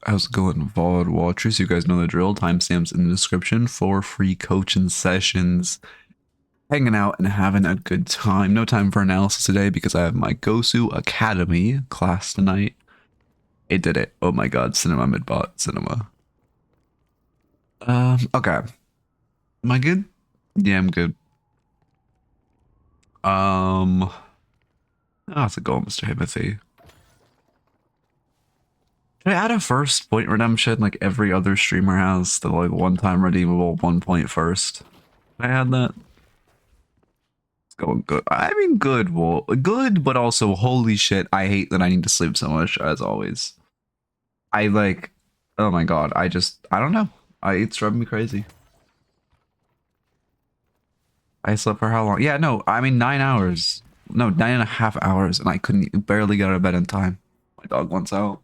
How's it going, VOD watchers? You guys know the drill. Timestamps in the description for free coaching sessions. Hanging out and having a good time. No time for analysis today because I have my Gosu Academy class tonight. It did it. Oh my god, cinema midbot, cinema. Okay. Am I good? Yeah, I'm good. How's it going, Mr. Himothy? Should I add a first point redemption like every other streamer has? The like one-time redeemable 1 point first. Can I add that? It's going good. I mean good, well good, but also holy shit, I hate that I need to sleep so much, as always. I like, oh my god, I don't know. It's driving me crazy. I slept for how long? Yeah, no, I mean 9 hours. No, 9.5 hours, and I couldn't barely get out of bed in time. My dog wants out.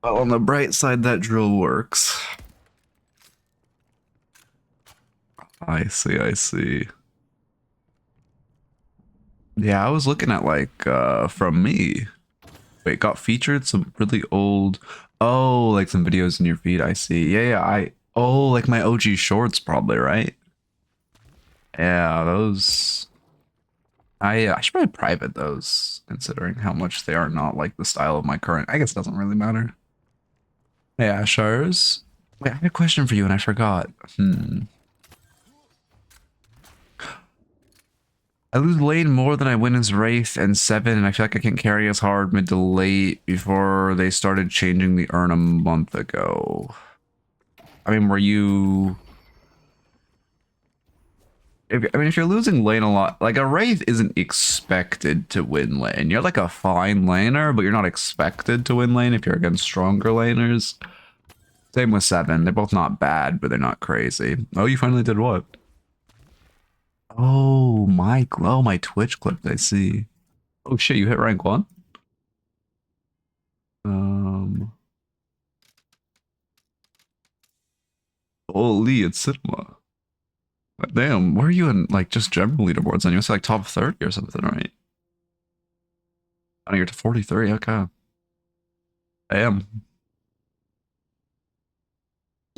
Well, on the bright side, that drill works. I see, I see. Yeah, I was looking at like from me. Wait, got featured some really old, oh, like some videos in your feed. I see. Yeah, oh, like my OG shorts probably, right? Yeah, those I should probably private those, considering how much they are not like the style of my current. I guess it doesn't really matter. Yeah, Shars. Wait, I had a question for you and I forgot. I lose lane more than I win as Wraith and 7, and I feel like I can't carry as hard mid to late before they started changing the urn a month ago. I mean, were you... if you're losing lane a lot, like a Wraith isn't expected to win lane. You're like a fine laner, but you're not expected to win lane if you're against stronger laners. Same with 7. They're both not bad, but they're not crazy. Oh, you finally did what? Oh, my Twitch clip, I see. Oh shit, you hit rank 1? Holy, it's cinema. Damn, where are you in, like, just general leaderboards? And you was like top 30 or something, right? Oh, you're to 43, okay. Damn.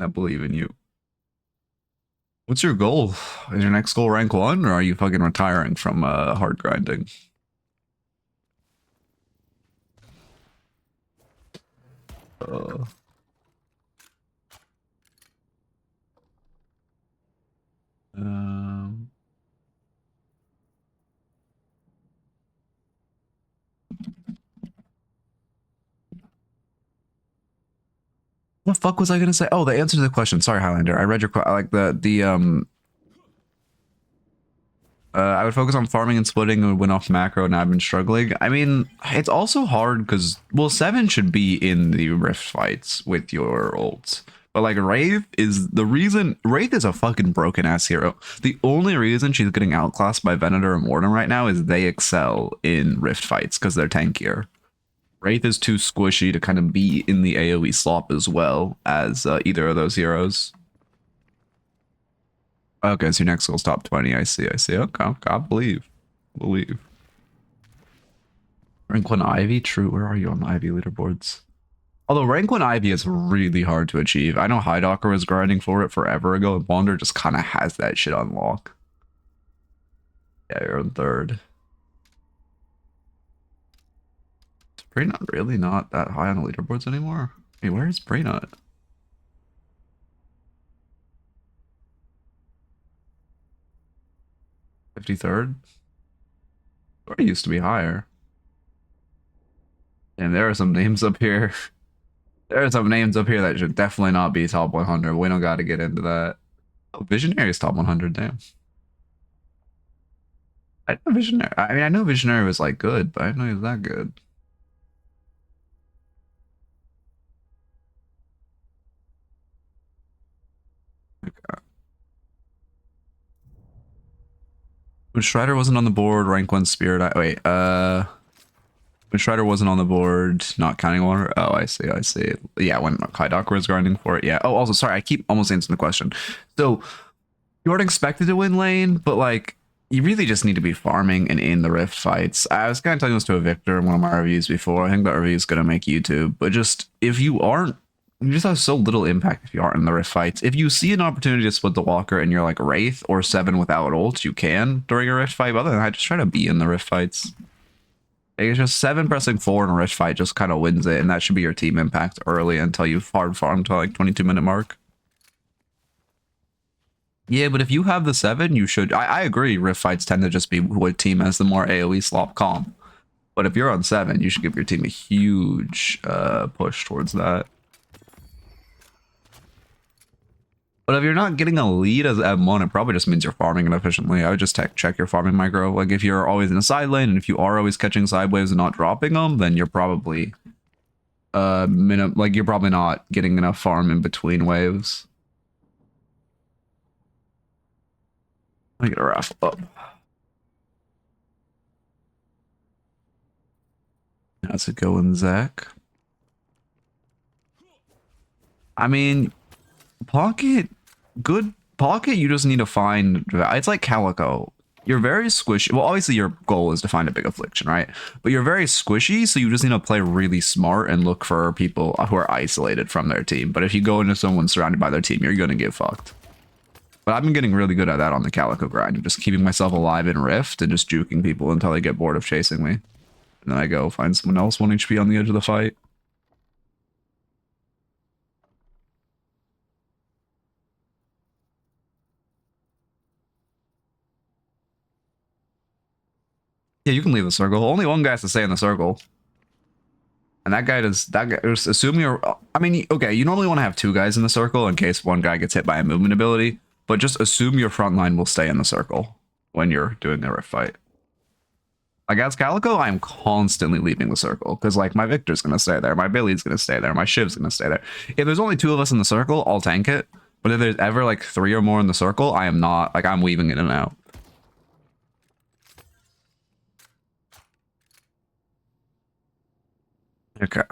I believe in you. What's your goal? Is your next goal rank 1, or are you fucking retiring from hard grinding? Uh, um, what the fuck was I gonna say? Oh, the answer to the question. Sorry, Highlander. I read your like I would focus on farming and splitting and win off macro, and I've been struggling. I mean, it's also hard because, well, 7 should be in the rift fights with your ults. But like Wraith is the reason. Wraith is a fucking broken ass hero. The only reason she's getting outclassed by Venator and Warden right now is they excel in rift fights because they're tankier. Wraith is too squishy to kind of be in the AoE slop as well as either of those heroes. Okay, so your next goal's top 20. I see. Okay, I believe. Rank 1 Ivy? True, where are you on the Ivy leaderboards? Although rank 1 Ivy is really hard to achieve. I know Highdocker was grinding for it forever ago, and Wander just kind of has that shit on lock. Yeah, you're in 3rd. Is Brainut really not that high on the leaderboards anymore? Hey, where is Brainut? 53rd? Or it used to be higher. And there are some names up here. There are some names up here that should definitely not be top 100. We don't got to get into that. Oh, Visionary is top 100, damn. I know Visionary. I mean, I know Visionary was like good, but I didn't know he was that good. Okay. When Strider wasn't on the board, rank 1 Spirit. Wait, When Shredder wasn't on the board, not counting water. Oh, I see, I see. Yeah, when Kaidak was grinding for it. Yeah. Oh, also, sorry, I keep almost answering the question. So you aren't expected to win lane, but like you really just need to be farming and in the rift fights. I was kind of telling this to a Victor in one of my reviews before. I think that review is gonna make YouTube, but just if you aren't, you just have so little impact if you aren't in the rift fights. If you see an opportunity to split the walker and you're like Wraith or 7 without ult, you can during a rift fight. But other than that, just try to be in the rift fights. It's just 7 pressing 4 in a rift fight just kind of wins it, and that should be your team impact early until you hard farm to like 22-minute mark. Yeah, but if you have the 7, you should. I agree. Rift fights tend to just be what team has the more AoE slop comp. But if you're on 7, you should give your team a huge push towards that. But if you're not getting a lead as M1, it probably just means you're farming inefficiently. I would just check your farming micro. Like if you're always in a side lane and if you are always catching side waves and not dropping them, then you're probably you're probably not getting enough farm in between waves. Let me get a wrap up. How's it going, Zach? I mean, Pocket, good Pocket, you just need to find, it's like Calico. You're very squishy. Well, obviously your goal is to find a big affliction, right? But you're very squishy, so you just need to play really smart and look for people who are isolated from their team. But if you go into someone surrounded by their team, you're going to get fucked. But I've been getting really good at that on the Calico grind, just keeping myself alive in Rift and just juking people until they get bored of chasing me. And then I go find someone else 1 HP on the edge of the fight. Yeah, you can leave the circle. Only one guy has to stay in the circle. And that guy does, assume you're, I mean, okay, you normally want to have 2 guys in the circle in case one guy gets hit by a movement ability, but just assume your front line will stay in the circle when you're doing the rift fight. Like as Calico, I'm constantly leaving the circle because like my Victor's going to stay there, my Billy's going to stay there, my Shiv's going to stay there. If there's only 2 of us in the circle, I'll tank it. But if there's ever like 3 or more in the circle, I am not, like I'm weaving in and out. Okay.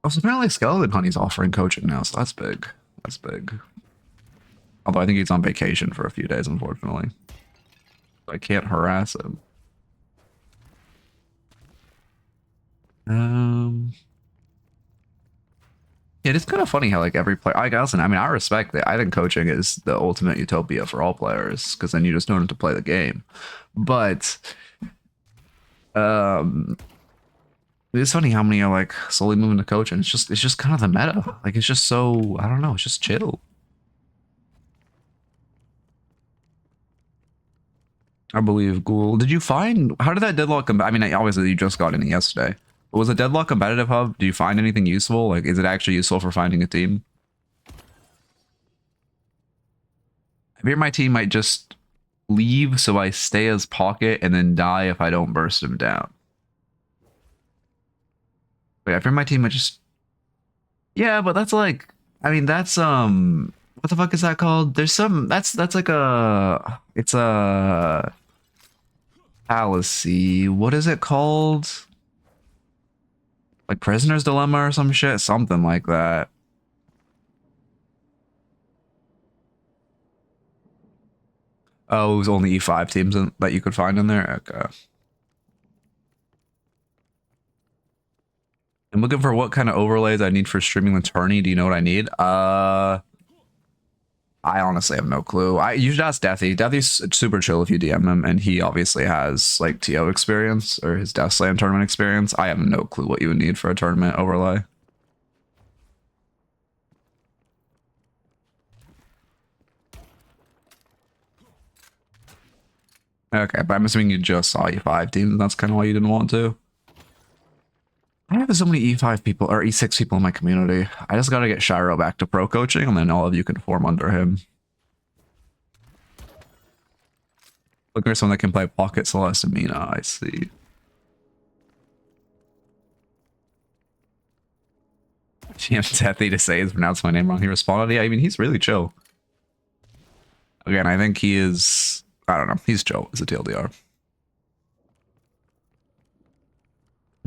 Also, apparently Skeleton Honey's offering coaching now, so that's big. That's big. Although I think he's on vacation for a few days, unfortunately. So I can't harass him. Yeah, it's kind of funny how like every player, I mean, I respect it. I think coaching is the ultimate utopia for all players because then you just know how to play the game. But it's funny how many are like slowly moving to coaching. It's just kind of the meta. Like it's just so, I don't know, it's just chill. I believe Ghoul. Did you find, how did that Deadlock come? I mean, obviously you just got in it yesterday. But was the Deadlock competitive hub? Do you find anything useful? Like, is it actually useful for finding a team? I fear my team might just leave so I stay as Pocket and then die if I don't burst him down. Wait, I fear my team might just... Yeah, but that's like... I mean, that's, what the fuck is that called? There's some... That's like a... It's a... fallacy. What is it called? Like Prisoner's Dilemma or some shit? Something like that. Oh, it was only E5 teams that you could find in there? Okay. I'm looking for what kind of overlays I need for streaming the tourney. Do you know what I need? I honestly have no clue. You should ask Deathy. Deathy's super chill if you DM him, and he obviously has like TO experience or his Deathslam tournament experience. I have no clue what you would need for a tournament overlay. Okay, but I'm assuming you just saw E5 teams, and that's kind of why you didn't want to. I have so many E5 people, or E6 people in my community. I just gotta get Shiro back to pro coaching, and then all of you can form under him. Looking for someone that can play Pocket, Celeste, and Mina, I see. GM Deathy to say he's pronounced my name wrong. He responded, yeah, I mean, he's really chill. Again, I think he is, I don't know, he's chill as a TLDR.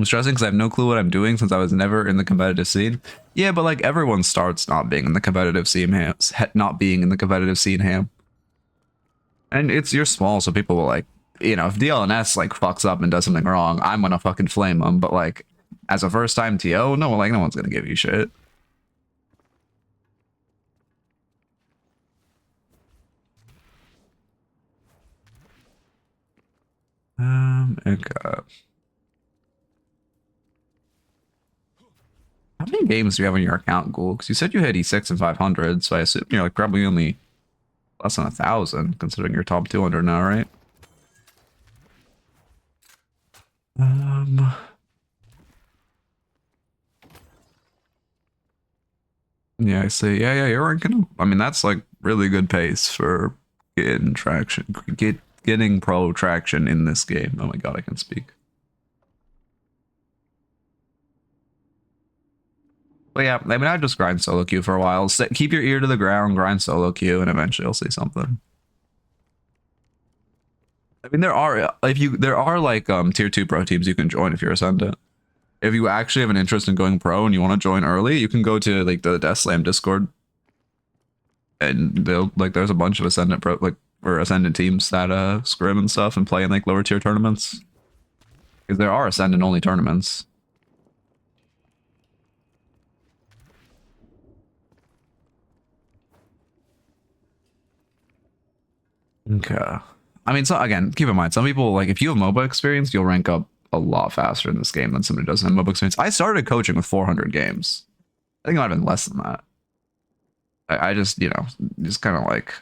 I'm stressing because I have no clue what I'm doing since I was never in the competitive scene. Yeah, but like everyone starts not being in the competitive scene, not being in the competitive scene, Ham. And you're small, so people will like, you know, if DLNS like fucks up and does something wrong, I'm gonna fucking flame them. But like, as a first time TO, no, like no one's gonna give you shit. Okay. How many games do you have on your account, Ghoul? Because you said you had E6 and 500, so I assume you're like probably only less than 1,000, considering you're top 200 now, right? Yeah, I see. Yeah, you're ranking. I mean, that's like really good pace for getting traction, getting pro traction in this game. Oh my god, I can speak. But yeah, I mean, I'd just grind solo queue for a while. Keep your ear to the ground, grind solo queue, and eventually you'll see something. I mean, there are like tier 2 pro teams you can join if you're Ascendant. If you actually have an interest in going pro and you want to join early, you can go to like the Death Slam Discord, and they'll like there's a bunch of Ascendant pro like or Ascendant teams that scrim and stuff and play in like lower tier tournaments. Because there are Ascendant only tournaments. Okay. I mean, so again, keep in mind, some people like if you have MOBA experience, you'll rank up a lot faster in this game than somebody who doesn't have MOBA experience. I started coaching with 400 games. I think it might have been less than that. I just, you know, just kind of like,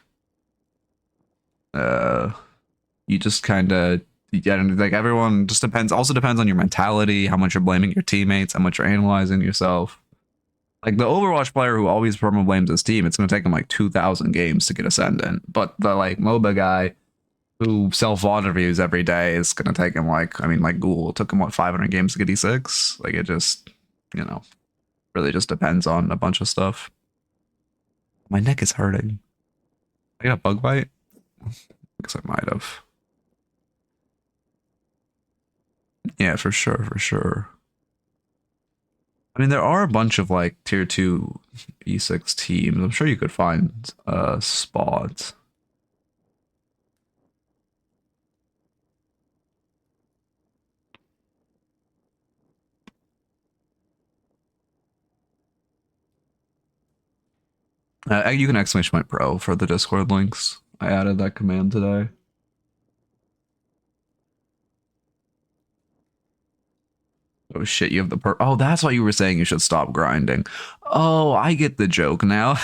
you just kind of, yeah, like everyone just depends. Also depends on your mentality, how much you're blaming your teammates, how much you're analyzing yourself. Like the Overwatch player who always promo blames his team, it's going to take him like 2,000 games to get Ascendant. But the like MOBA guy who self-VOD reviews every day is going to take him like, I mean, like Ghoul took him what 500 games to get E6. Like it just, you know, really just depends on a bunch of stuff. My neck is hurting. I got a bug bite. I guess I might have. Yeah, for sure, for sure. I mean, there are a bunch of like tier 2 E6 teams. I'm sure you could find a spot. You can exclamation point pro for the Discord links. I added that command today. Oh shit, you have the oh, that's why you were saying you should stop grinding. Oh, I get the joke now.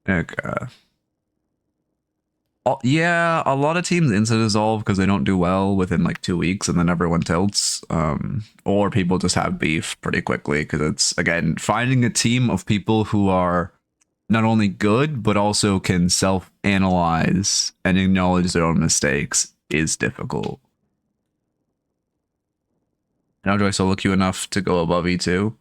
Okay. Yeah, a lot of teams insta dissolve because they don't do well within like 2 weeks and then everyone tilts. Or people just have beef pretty quickly because it's, again, finding a team of people who are not only good, but also can self-analyze and acknowledge their own mistakes is difficult. Now, do I solo queue enough to go above E2?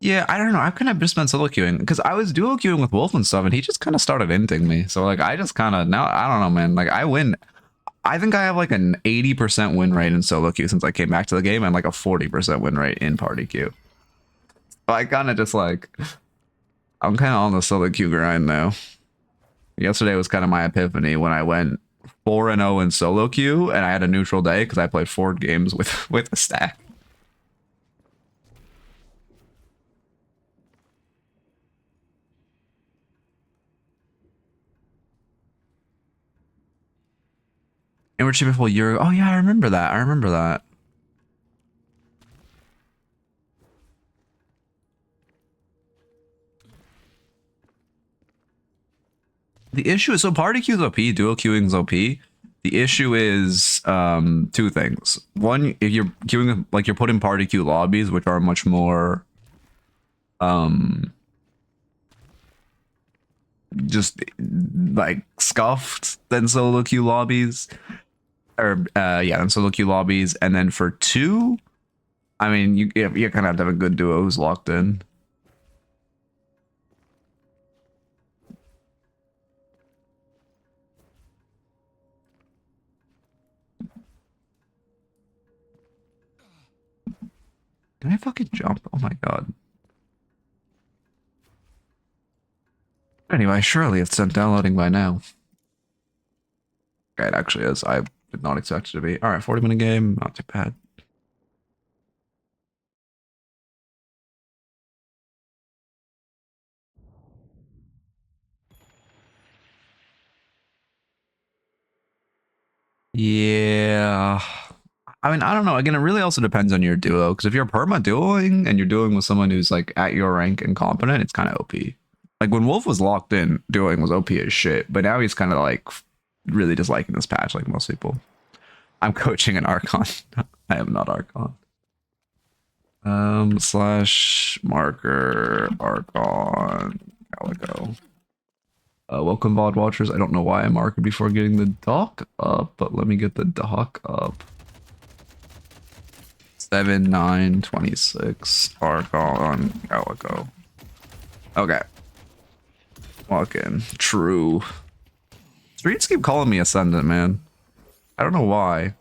Yeah, I don't know. I've kind of just been solo queuing because I was duo queuing with Wolf and stuff, and he just kind of started inting me. So like, I just kind of now I don't know, man. Like I win. I think I have like an 80% win rate in solo queue since I came back to the game, and like a 40% win rate in party queue. So I kind of just like I'm kind of on the solo queue grind now. Yesterday was kind of my epiphany when I went 4-0 in solo queue, and I had a neutral day because I played 4 games with a stack. And we're cheaping for a year. Oh yeah, I remember that. I remember that. The issue is so party queues OP, dual queuing is OP. The issue is 2 things. One, if you're queuing like you're putting party queue lobbies, which are much more just like scuffed than solo queue lobbies. Or yeah, than solo queue lobbies. And then for 2, I mean you kind of have to have a good duo who's locked in. Can I fucking jump? Oh my god. Anyway, surely it's done downloading by now. Okay, it actually is. I did not expect it to be. Alright, 40-minute game. Not too bad. Yeah. I mean, I don't know. Again, it really also depends on your duo. Because if you're perma duoing and you're duoing with someone who's like at your rank and competent, it's kind of OP. Like when Wolf was locked in, duoing was OP as shit. But now he's kind of like really disliking this patch, like most people. I'm coaching an Archon. I am not Archon. Slash marker Archon Calico. Welcome VOD watchers. I don't know why I marked before getting the doc up, but let me get the doc up. 7/9/26 Archon Calico. Okay. Walk in. True. Streets keep calling me Ascendant, man. I don't know why.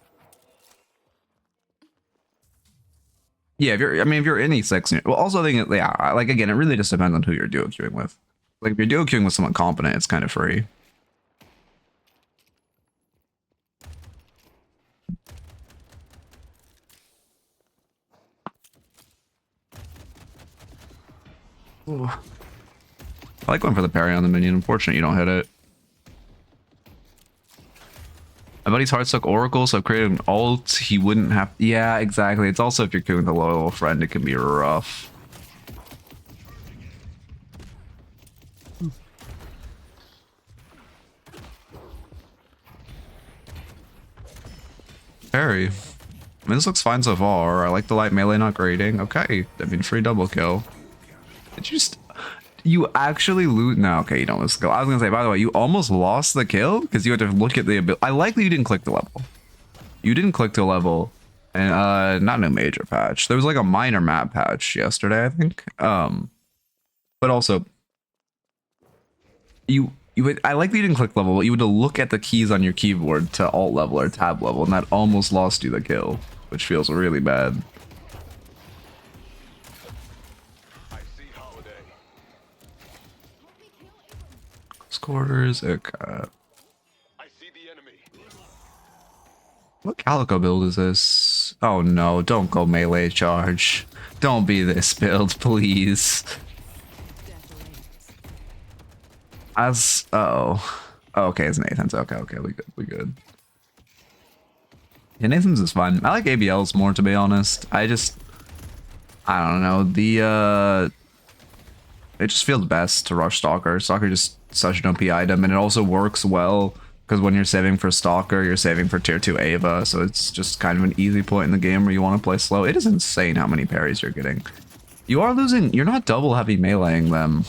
Yeah, if you're in E6, well, also I think, yeah, like again, it really just depends on who you're duo queuing with. Like if you're duo queuing with someone competent, it's kind of free. Ooh. I like going for the parry on the minion. Unfortunately, you don't hit it. My buddy's Heartstuck Oracle, so I've created an ult. He wouldn't have. Yeah, exactly. It's also if you're queuing with a loyal friend, it can be rough. Parry. I mean, this looks fine so far. I like the light melee not grading. Okay, I mean, free double kill. Did you just... You actually lose... No, okay, you don't lose the kill. I was gonna say, by the way, you almost lost the kill because you had to look at the ability. I like that you didn't click the level. You didn't click the level. And, not no major patch. There was like a minor map patch yesterday, I think. But also... I like that you didn't click level, but you had to look at the keys on your keyboard to alt level or tab level, and that almost lost you the kill, which feels really bad. Quarters, okay. What Calico build is this? Oh no, don't go melee charge. Don't be this build, please. As oh, okay, it's Nathan's. Okay, we good. Yeah, Nathan's is fine. I like ABLs more, to be honest. I don't know. It just feels best to rush Stalker. Stalker just such an OP item, and it also works well because when you're saving for Stalker, you're saving for tier 2 Ava, so it's just kind of an easy point in the game where you want to play slow. It is insane how many parries you're getting. You are losing. You're not double heavy meleeing them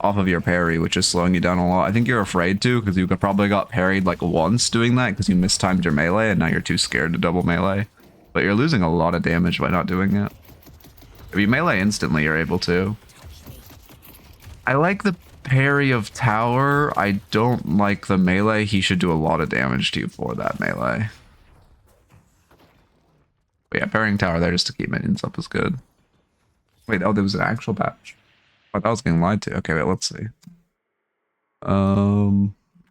off of your parry, which is slowing you down a lot. I think you're afraid to because you probably got parried like once doing that because you mistimed your melee, and now you're too scared to double melee. But you're losing a lot of damage by not doing it. If you melee instantly, you're able to. I like the parry of tower. I don't like the melee. He should do a lot of damage to you for that melee. But yeah, parrying tower there just to keep minions up is good. Wait, oh, there was an actual patch. I thought I was getting lied to. Okay, wait, let's see.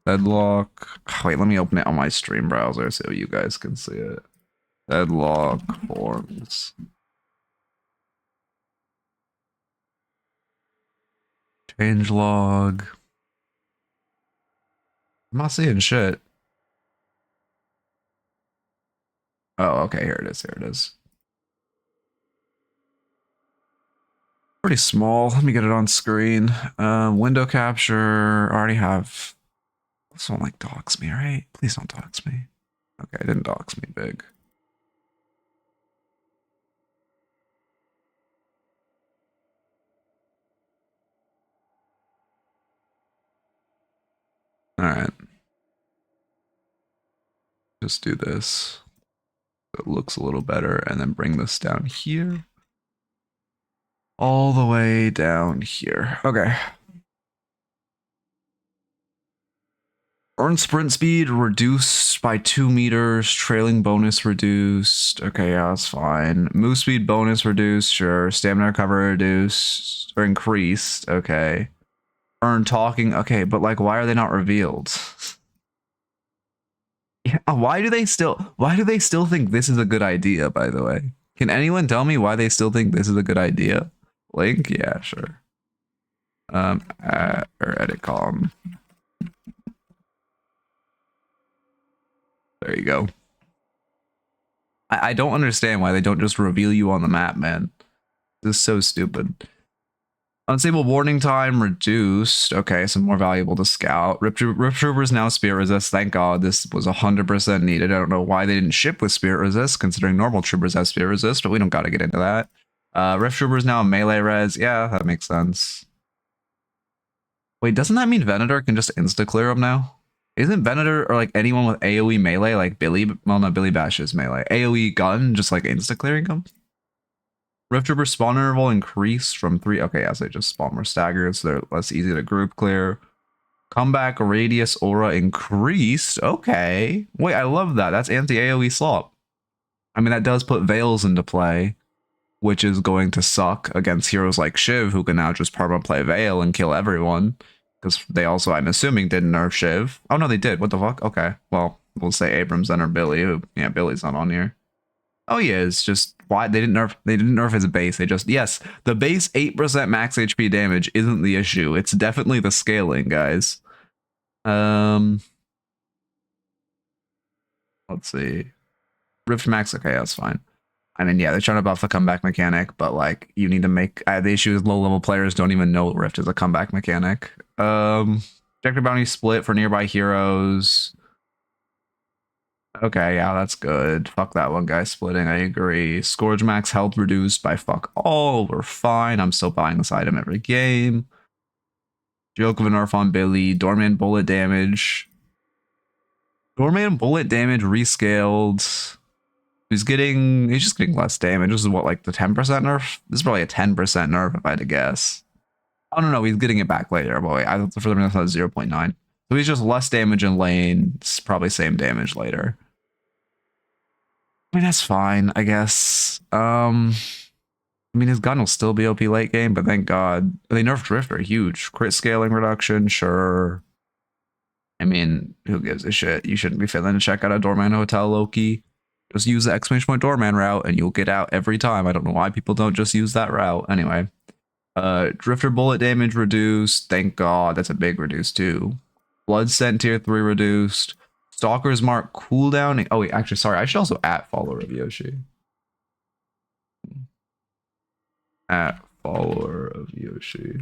Deadlock. Wait, let me open it on my stream browser so you guys can see it. Deadlock forms. Changelog. I'm not seeing shit. Oh, okay, here it is, here it is. Pretty small. Let me get it on screen. Window capture. I already have. This won't like dox me, right? Please don't dox me. Okay, it didn't dox me big. Alright. Just do this. So it looks a little better, and then bring this down here. All the way down here. Okay. Earn sprint speed reduced by 2 meters. Trailing bonus reduced. Okay, yeah, that's fine. Move speed bonus reduced. Sure. Stamina recovery reduced or increased. Okay. Earn talking. Okay, but like, why are they not revealed? Yeah, why do they still think this is a good idea, by the way? Can anyone tell me why they still think this is a good idea? Link? Yeah, sure. Or edit column. There you go. I don't understand why they don't just reveal you on the map, man. This is so stupid. Unstable warning time reduced. Okay, so more valuable to scout. Rip Troopers now Spirit Resist. Thank God this was 100% needed. I don't know why they didn't ship with Spirit Resist, considering normal Troopers have Spirit Resist, but we don't got to get into that. Rift Troopers now melee res. Yeah, that makes sense. Wait, doesn't that mean Venator can just insta-clear them now? Isn't Venator or like anyone with AoE melee, like Billy, well, no, Billy Bash is melee. AoE gun, just like insta-clearing them? Rift Trooper spawn interval increased from 3. Okay, yeah, so they just spawn more staggered, so they're less easy to group clear. Comeback radius aura increased. Okay. Wait, I love that. That's anti-AoE slop. I mean, that does put Veils into play, which is going to suck against heroes like Shiv, who can now just perma play Veil and kill everyone. Because they also, I'm assuming, didn't nerf Shiv. Oh, no, they did. What the fuck? Okay. Well, we'll say Abrams then or Billy, who, yeah, Billy's not on here. Oh, he is. Just why they didn't nerf his base. They just, yes, the base 8% max HP damage isn't the issue. It's definitely the scaling, guys. Let's see. Rift max, okay, that's fine. I mean, yeah, they're trying to buff the comeback mechanic, but like you need to make the issue is low level players don't even know Rift is a comeback mechanic. Objective bounty split for nearby heroes. Okay, yeah, that's good. Fuck that one guy splitting, I agree. Scourge max health reduced by fuck all. We're fine. I'm still buying this item every game. Joke of a nerf on Billy. Doorman bullet damage. Doorman bullet damage rescaled. He's just getting less damage. This is what, like the 10% nerf? This is probably a 10% nerf if I had to guess. Oh no, he's getting it back later. But wait, I thought for some reason that's 0.9. So he's just less damage in lane. It's probably same damage later. I mean, that's fine, I guess. I mean, his gun will still be OP late game, but thank God. They nerfed Drifter, huge. Crit scaling reduction, sure. I mean, who gives a shit? You shouldn't be failing to check out a Doorman Hotel, Loki. Just use the exclamation point Doorman route and you'll get out every time. I don't know why people don't just use that route. Anyway. Drifter bullet damage reduced. Thank God. That's a big reduce too. Blood scent tier 3 reduced. Stalker's mark cooldown. Oh wait, actually, sorry. I should also @follower of Yoshi. @follower of Yoshi.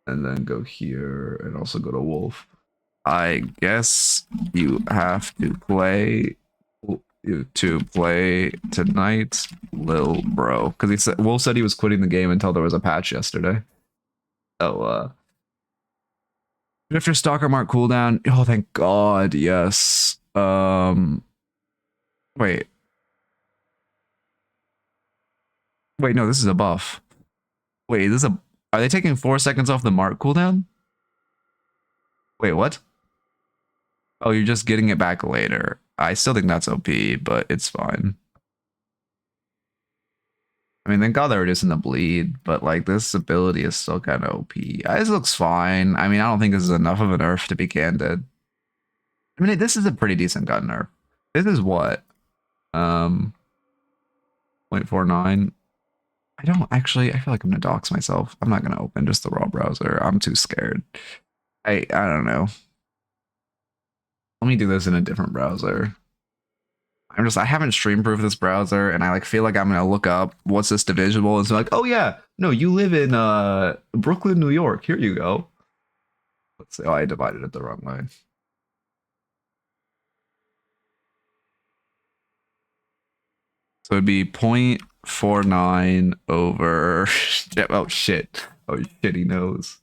And then go here and also go to Wolf. I guess you have to play tonight, lil bro. Because he said Wolf said he was quitting the game until there was a patch yesterday. Oh, Drifter Stalker mark cooldown. Oh, thank God, yes. Wait. Wait, no, this is a buff. Wait, this is a. Are they taking 4 seconds off the mark cooldown? Wait, what? Oh, you're just getting it back later. I still think that's OP, but it's fine. I mean, thank God they're reducing the bleed, but like this ability is still kind of OP. This looks fine. I mean, I don't think this is enough of a nerf to be candid. I mean, this is a pretty decent gun nerf. This is what? 0.49. I don't actually, I feel like I'm gonna dox myself. I'm not gonna open just the raw browser. I'm too scared. I don't know. Let me do this in a different browser. I haven't stream proofed this browser and I like feel like I'm gonna look up what's this divisible and so like, oh yeah, no, you live in Brooklyn, New York. Here you go. Let's see. Oh, I divided it the wrong way. So it'd be 0.49 over oh shit. Oh shit, he knows.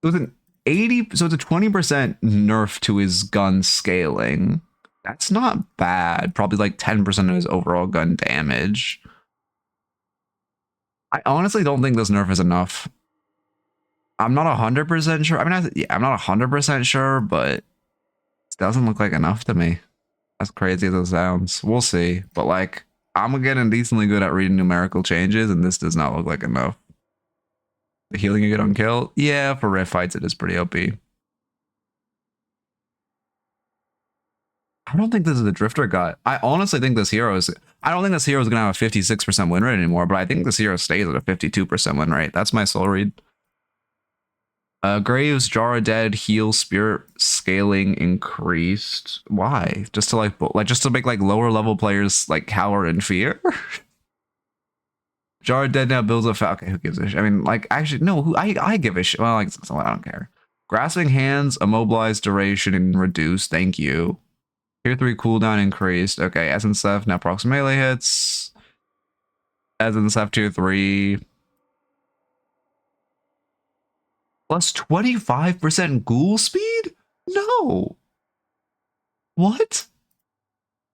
So it's an 80, so it's a 20% nerf to his gun scaling. That's not bad. Probably like 10% of his overall gun damage. I honestly don't think this nerf is enough. I'm not 100% sure. I mean, yeah, I'm not 100% sure, but it doesn't look like enough to me. As crazy as it sounds. We'll see. But like, I'm getting decently good at reading numerical changes, and this does not look like enough. The healing you get on kill? Yeah, for rift fights, it is pretty OP. I don't think this is a Drifter gut. I honestly think this hero is... I don't think this hero is going to have a 56% win rate anymore, but I think this hero stays at a 52% win rate. That's my soul read. Graves, Jara dead, heal, spirit scaling increased. Why? Just to like just to make like lower level players like cower in fear? Jara dead now builds a okay, who gives a shit? I mean, like actually no, who I give a shit. Well, like I don't care. Grasping hands, immobilized duration and reduced. Thank you. Tier 3 cooldown increased. Okay, Essence Theft now procs melee hits. Essence Theft tier 3. Plus 25% ghoul speed? No. What?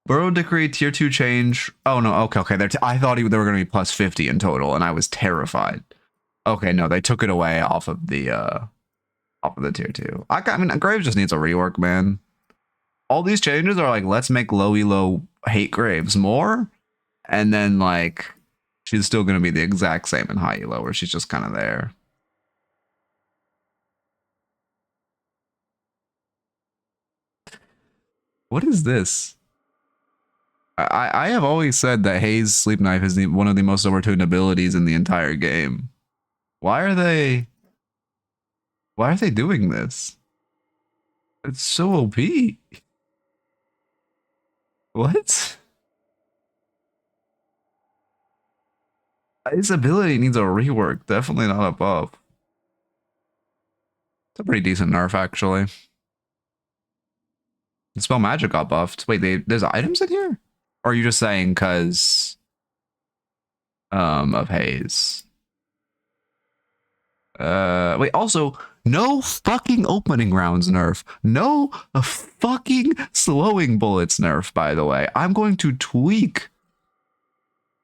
Burrow Decree tier 2 change. Oh no, okay. I thought they were going to be plus 50 in total, and I was terrified. Okay, no, they took it away off of the tier 2. I mean, Graves just needs a rework, man. All these changes are like, let's make low elo hate Graves more, and then like she's still going to be the exact same in high elo, where she's just kind of there. What is this? I have always said that Haze Sleep Knife is one of the most overtuned abilities in the entire game. Why are they doing this? It's so OP. What? His ability needs a rework. Definitely not a buff. It's a pretty decent nerf, actually. The spell magic got buffed. Wait, there's items in here? Or are you just saying because of Haze? Wait, also, no fucking opening rounds nerf. No fucking slowing bullets nerf, by the way. I'm going to tweak.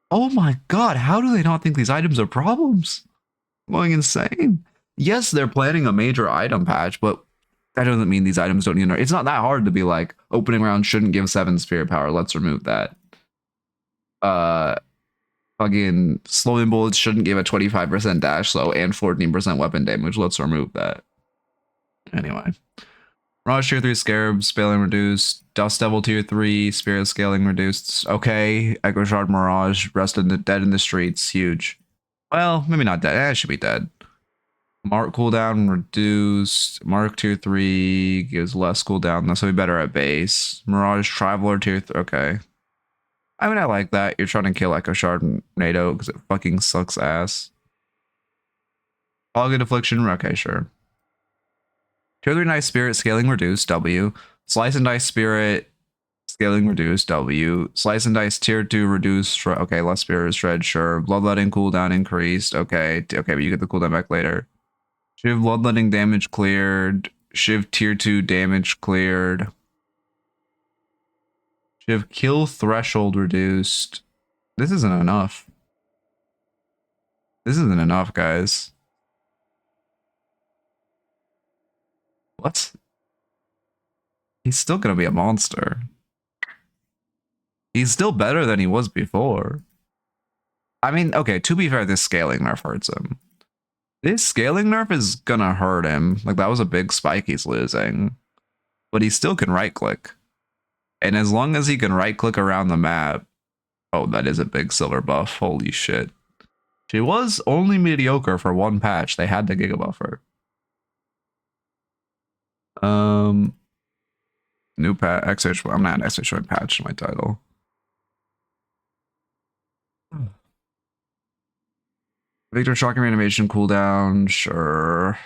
Oh my god, how do they not think these items are problems? I'm going insane. Yes, they're planning a major item patch, but that doesn't mean these items don't need nerf. It's not that hard to be like, opening round shouldn't give 7 spirit power. Let's remove that. Fucking slowing bullets shouldn't give a 25% dash slow and 14% weapon damage. Let's remove that. Anyway. Mirage tier 3 Scarab, scaling reduced. Dust Devil tier 3, Spirit scaling reduced. Okay. Echo Shard Mirage, dead in the streets. Huge. Well, maybe not dead. It should be dead. Mark cooldown reduced. Mark tier 3 gives less cooldown. That's be better at base. Mirage Traveler tier 3. Okay. I mean, I like that. You're trying to kill Echo Shard and NATO because it fucking sucks ass. Polygon Affliction. Okay, sure. Tier 3 Nice Spirit, scaling reduced, W. Slice and Dice Spirit, scaling reduced, W. Slice and Dice tier 2 reduced, okay, less Spirit Shred, sure. Bloodletting cooldown increased, okay, but you get the cooldown back later. Shiv Bloodletting damage cleared. Shiv tier 2 damage cleared. Shiv kill threshold reduced. This isn't enough. This isn't enough, guys. What? He's still gonna be a monster. He's still better than he was before. I mean, okay, to be fair, this scaling nerf hurts him. This scaling nerf is gonna hurt him. Like, that was a big spike he's losing. But he still can right-click. And as long as he can right-click around the map... Oh, that is a big silver buff. Holy shit. She was only mediocre for one patch. They had to gigabuff her. New patch, XH. I'm not actually showing patch in my title. Victor shocking reanimation cooldown, sure.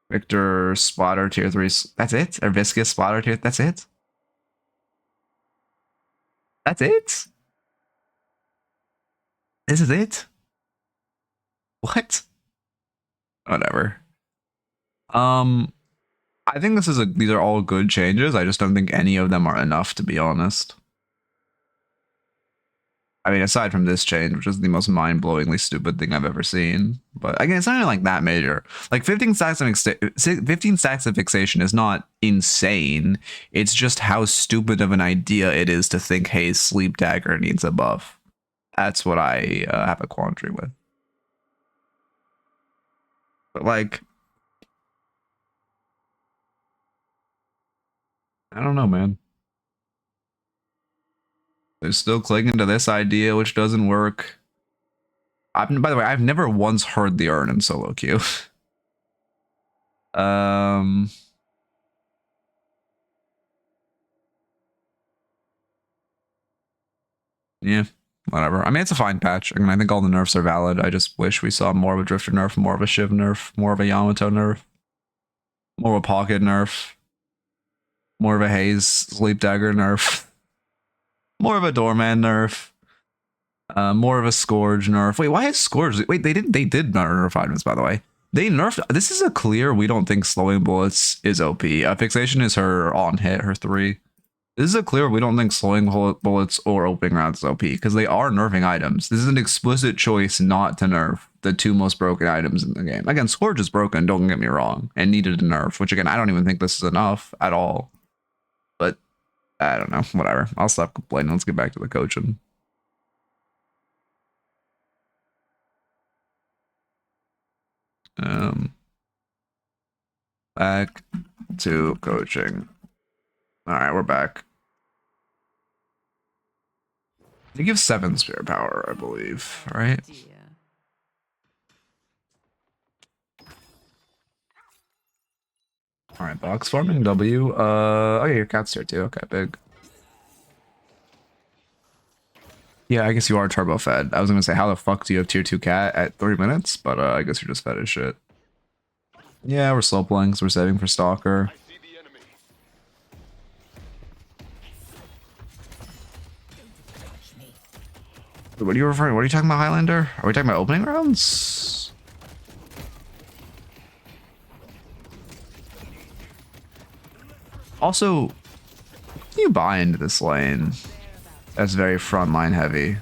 Victor spotter tier 3. That's it? Or viscous spotter tier. That's it? That's it? This is it? What? Whatever. I think these are all good changes. I just don't think any of them are enough, to be honest. I mean, aside from this change, which is the most mind-blowingly stupid thing I've ever seen. But again, it's not even like that major. Like 15 stacks of fixation is not insane. It's just how stupid of an idea it is to think, hey, Sleep Dagger needs a buff. That's what I have a quandary with. But like, I don't know, man. They're still clinging to this idea, which doesn't work. By the way, I've never once heard the urn in solo queue. Yeah, whatever. I mean, it's a fine patch. I mean, I think all the nerfs are valid. I just wish we saw more of a Drifter nerf, more of a Shiv nerf, more of a Yamato nerf, more of a Pocket nerf, more of a Haze Sleep Dagger nerf, more of a Doorman nerf. More of a Scourge nerf. Wait, why is Scourge? Wait, they did nerf items, by the way. They nerfed. This is a clear. We don't think slowing bullets is OP. Fixation is her on hit, her 3. This is a clear. We don't think slowing bullets or opening rounds is OP because they are nerfing items. This is an explicit choice not to nerf the 2 most broken items in the game. Again, Scourge is broken. Don't get me wrong, and needed a nerf. Which again, I don't even think this is enough at all. But I don't know. Whatever. I'll stop complaining. Let's get back to the coaching. Back to coaching. All right, we're back. You give 7 spirit power, I believe, right? All right, box farming W. Oh yeah, your cat's here too. Okay, big. Yeah, I guess you are turbo fed. I was gonna say, how the fuck do you have tier 2 cat at 3 minutes? But I guess you're just fed as shit. Yeah, we're slow playing because we're saving for Stalker. What are you referring? What are you talking about, Highlander? Are we talking about opening rounds? Also, can you buy into this lane? That's very frontline heavy.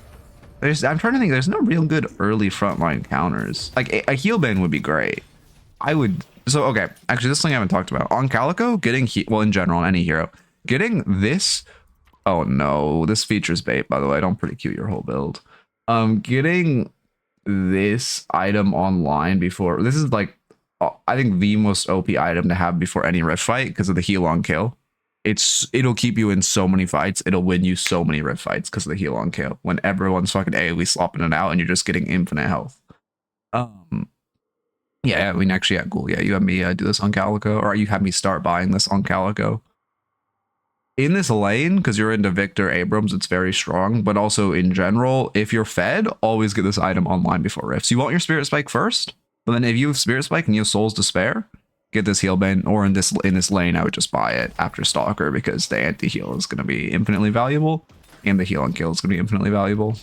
I'm trying to think. There's no real good early frontline counters. Like a heal bane would be great. I would. So okay, actually, this thing I haven't talked about on Calico. Getting well in general on any hero, getting this. Oh no, this features bait. By the way, don't pretty cute your whole build. Getting this item online before this is like, I think the most OP item to have before any rift fight because of the heal on kill. It'll keep you in so many fights. It'll win you so many rift fights because of the heal on kill. When everyone's fucking AoE slopping it out and you're just getting infinite health. Yeah, I mean actually, yeah, cool. Yeah, you have me do this on Calico, or you have me start buying this on Calico. In this lane, because you're into Victor Abrams, it's very strong, but also in general, if you're fed, always get this item online before rifts. You want your Spirit Spike first, but then if you have Spirit Spike and you have Souls to spare, get this heal bane, or in this lane, I would just buy it after Stalker because the anti-heal is going to be infinitely valuable, and the heal and kill is going to be infinitely valuable.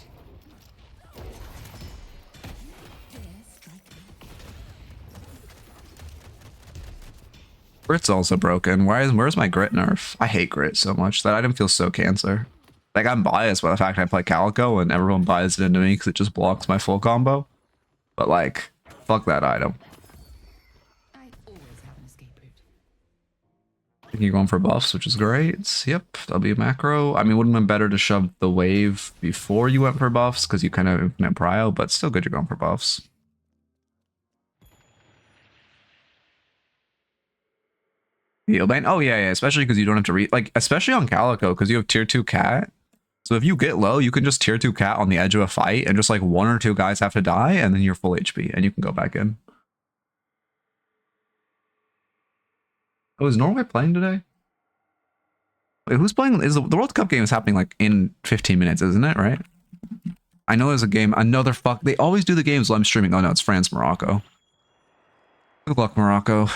Grit's also broken. Where's my Grit nerf? I hate Grit so much. That item feels so cancer. Like, I'm biased by the fact I play Calico and everyone buys it into me because it just blocks my full combo. But like, fuck that item. I always have an escape route. I think you're going for buffs, which is great. Yep, W macro. I mean, wouldn't it have been better to shove the wave before you went for buffs because you kind of infinite prio, but still good you're going for buffs. Heal bane? Oh yeah, especially because you don't have to especially on Calico because you have tier 2 cat. So if you get low, you can just tier 2 cat on the edge of a fight and just like 1 or 2 guys have to die and then you're full HP and you can go back in. Oh, is Norway playing today? Wait, who's playing? Is the World Cup game is happening like in 15 minutes, isn't it? Right? I know there's a game. Another fuck. They always do the games while I'm streaming. Oh no, it's France, Morocco. Good luck, Morocco.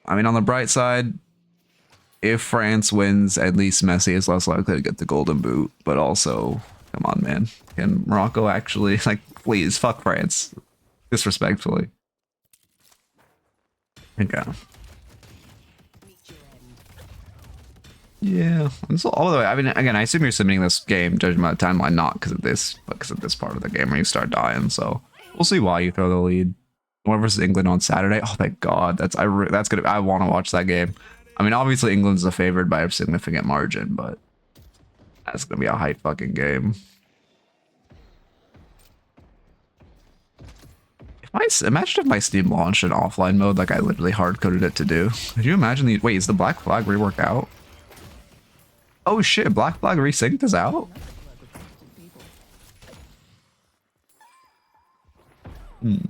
I mean, on the bright side, if France wins, at least Messi is less likely to get the golden boot. But also, come on, man. Can Morocco actually, like, please, fuck France. Disrespectfully. Okay. Yeah. And so, all the way, I mean, again, I assume you're submitting this game, judging by the timeline, not because of this, but because of this part of the game where you start dying. So we'll see why you throw the lead. Norway versus England on Saturday. Oh, thank God. That's gonna. I want to watch that game. I mean, obviously England's the favored by a significant margin, but that's gonna be a hype fucking game. Imagine if my Steam launched in offline mode, like I literally hard coded it to do. Could you imagine the? Wait, is the Black Flag reworked out? Oh shit, Black Flag Resynced is out? Anyway.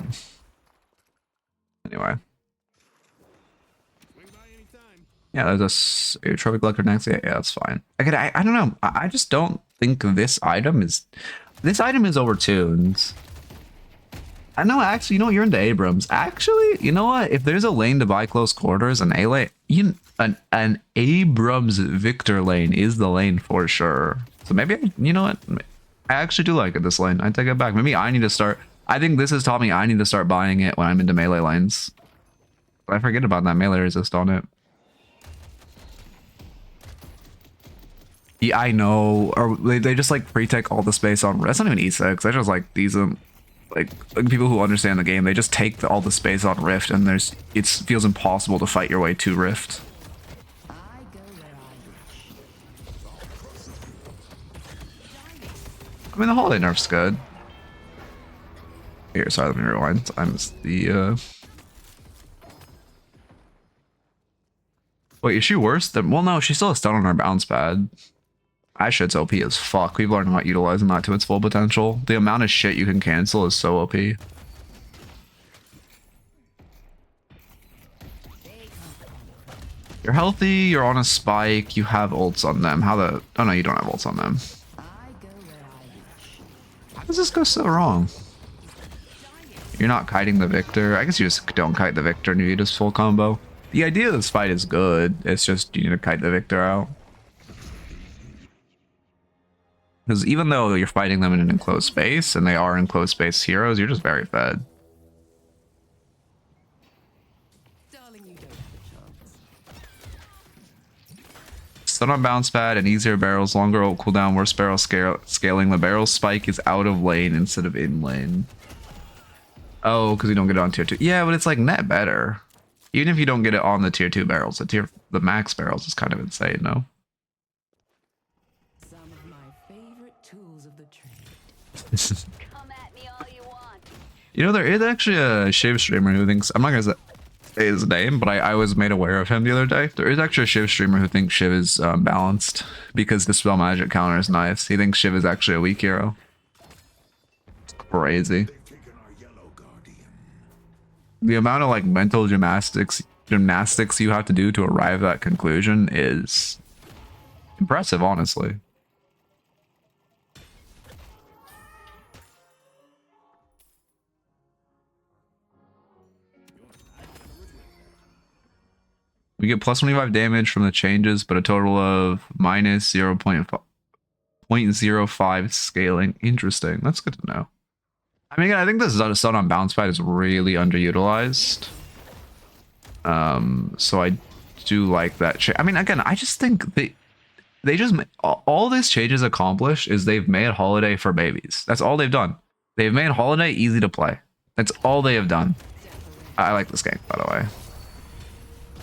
Yeah, there's a trophy collector next. Yeah, that's fine. Again, I don't know. I just don't think this item is overtuned. I know, actually, you know what? You're into Abrams. Actually, you know what? If there's a lane to buy close quarters, an A lane, an Abrams Victor lane is the lane for sure. So maybe, you know what? I actually do like it, this lane. I take it back. Maybe I need to start. I think this has taught me I need to start buying it when I'm into melee lanes. But I forget about that melee resist on it. Yeah, I know. Or they just like pre-take all the space on. That's not even E6. That's just like these like people who understand the game. They just take all the space on Rift, and it feels impossible to fight your way to Rift. I mean, the holiday nerf's good. Here, sorry, let me rewind. I missed the. Wait, is she worse than? Well, no, she still has stun on her bounce pad. That shit's OP as fuck. People are not utilizing that to its full potential. The amount of shit you can cancel is so OP. You're healthy, you're on a spike, you have ults on them. Oh no, you don't have ults on them. How does this go so wrong? You're not kiting the Victor. I guess you just don't kite the Victor and you just full combo. The idea of this fight is good. It's just you need to kite the Victor out. Because even though you're fighting them in an enclosed space, and they are enclosed space heroes, you're just very fed. Stun on bounce pad and easier barrels, longer ult cooldown, worse barrel scaling. The barrel spike is out of lane instead of in lane. Oh, because you don't get it on tier 2. Yeah, but it's like net better. Even if you don't get it on the tier 2 barrels, the max barrels is kind of insane, no? Come at me all you want. You know, there is actually a Shiv streamer who thinks, I'm not gonna say his name, but I was made aware of him the other day. There is actually a Shiv streamer who thinks Shiv is balanced because the spell magic counter is nice. He thinks Shiv is actually a weak hero. It's crazy. The amount of like mental gymnastics you have to do to arrive at that conclusion is impressive, honestly. We get plus 25 damage from the changes, but a total of minus 0.05 scaling. Interesting. That's good to know. I mean, again, I think this stun on bounce pad is really underutilized. So I do like that. I mean, again, I just think they just all this changes accomplished is they've made Holiday for babies. That's all they've done. They've made Holiday easy to play. That's all they have done. I like this game, by the way.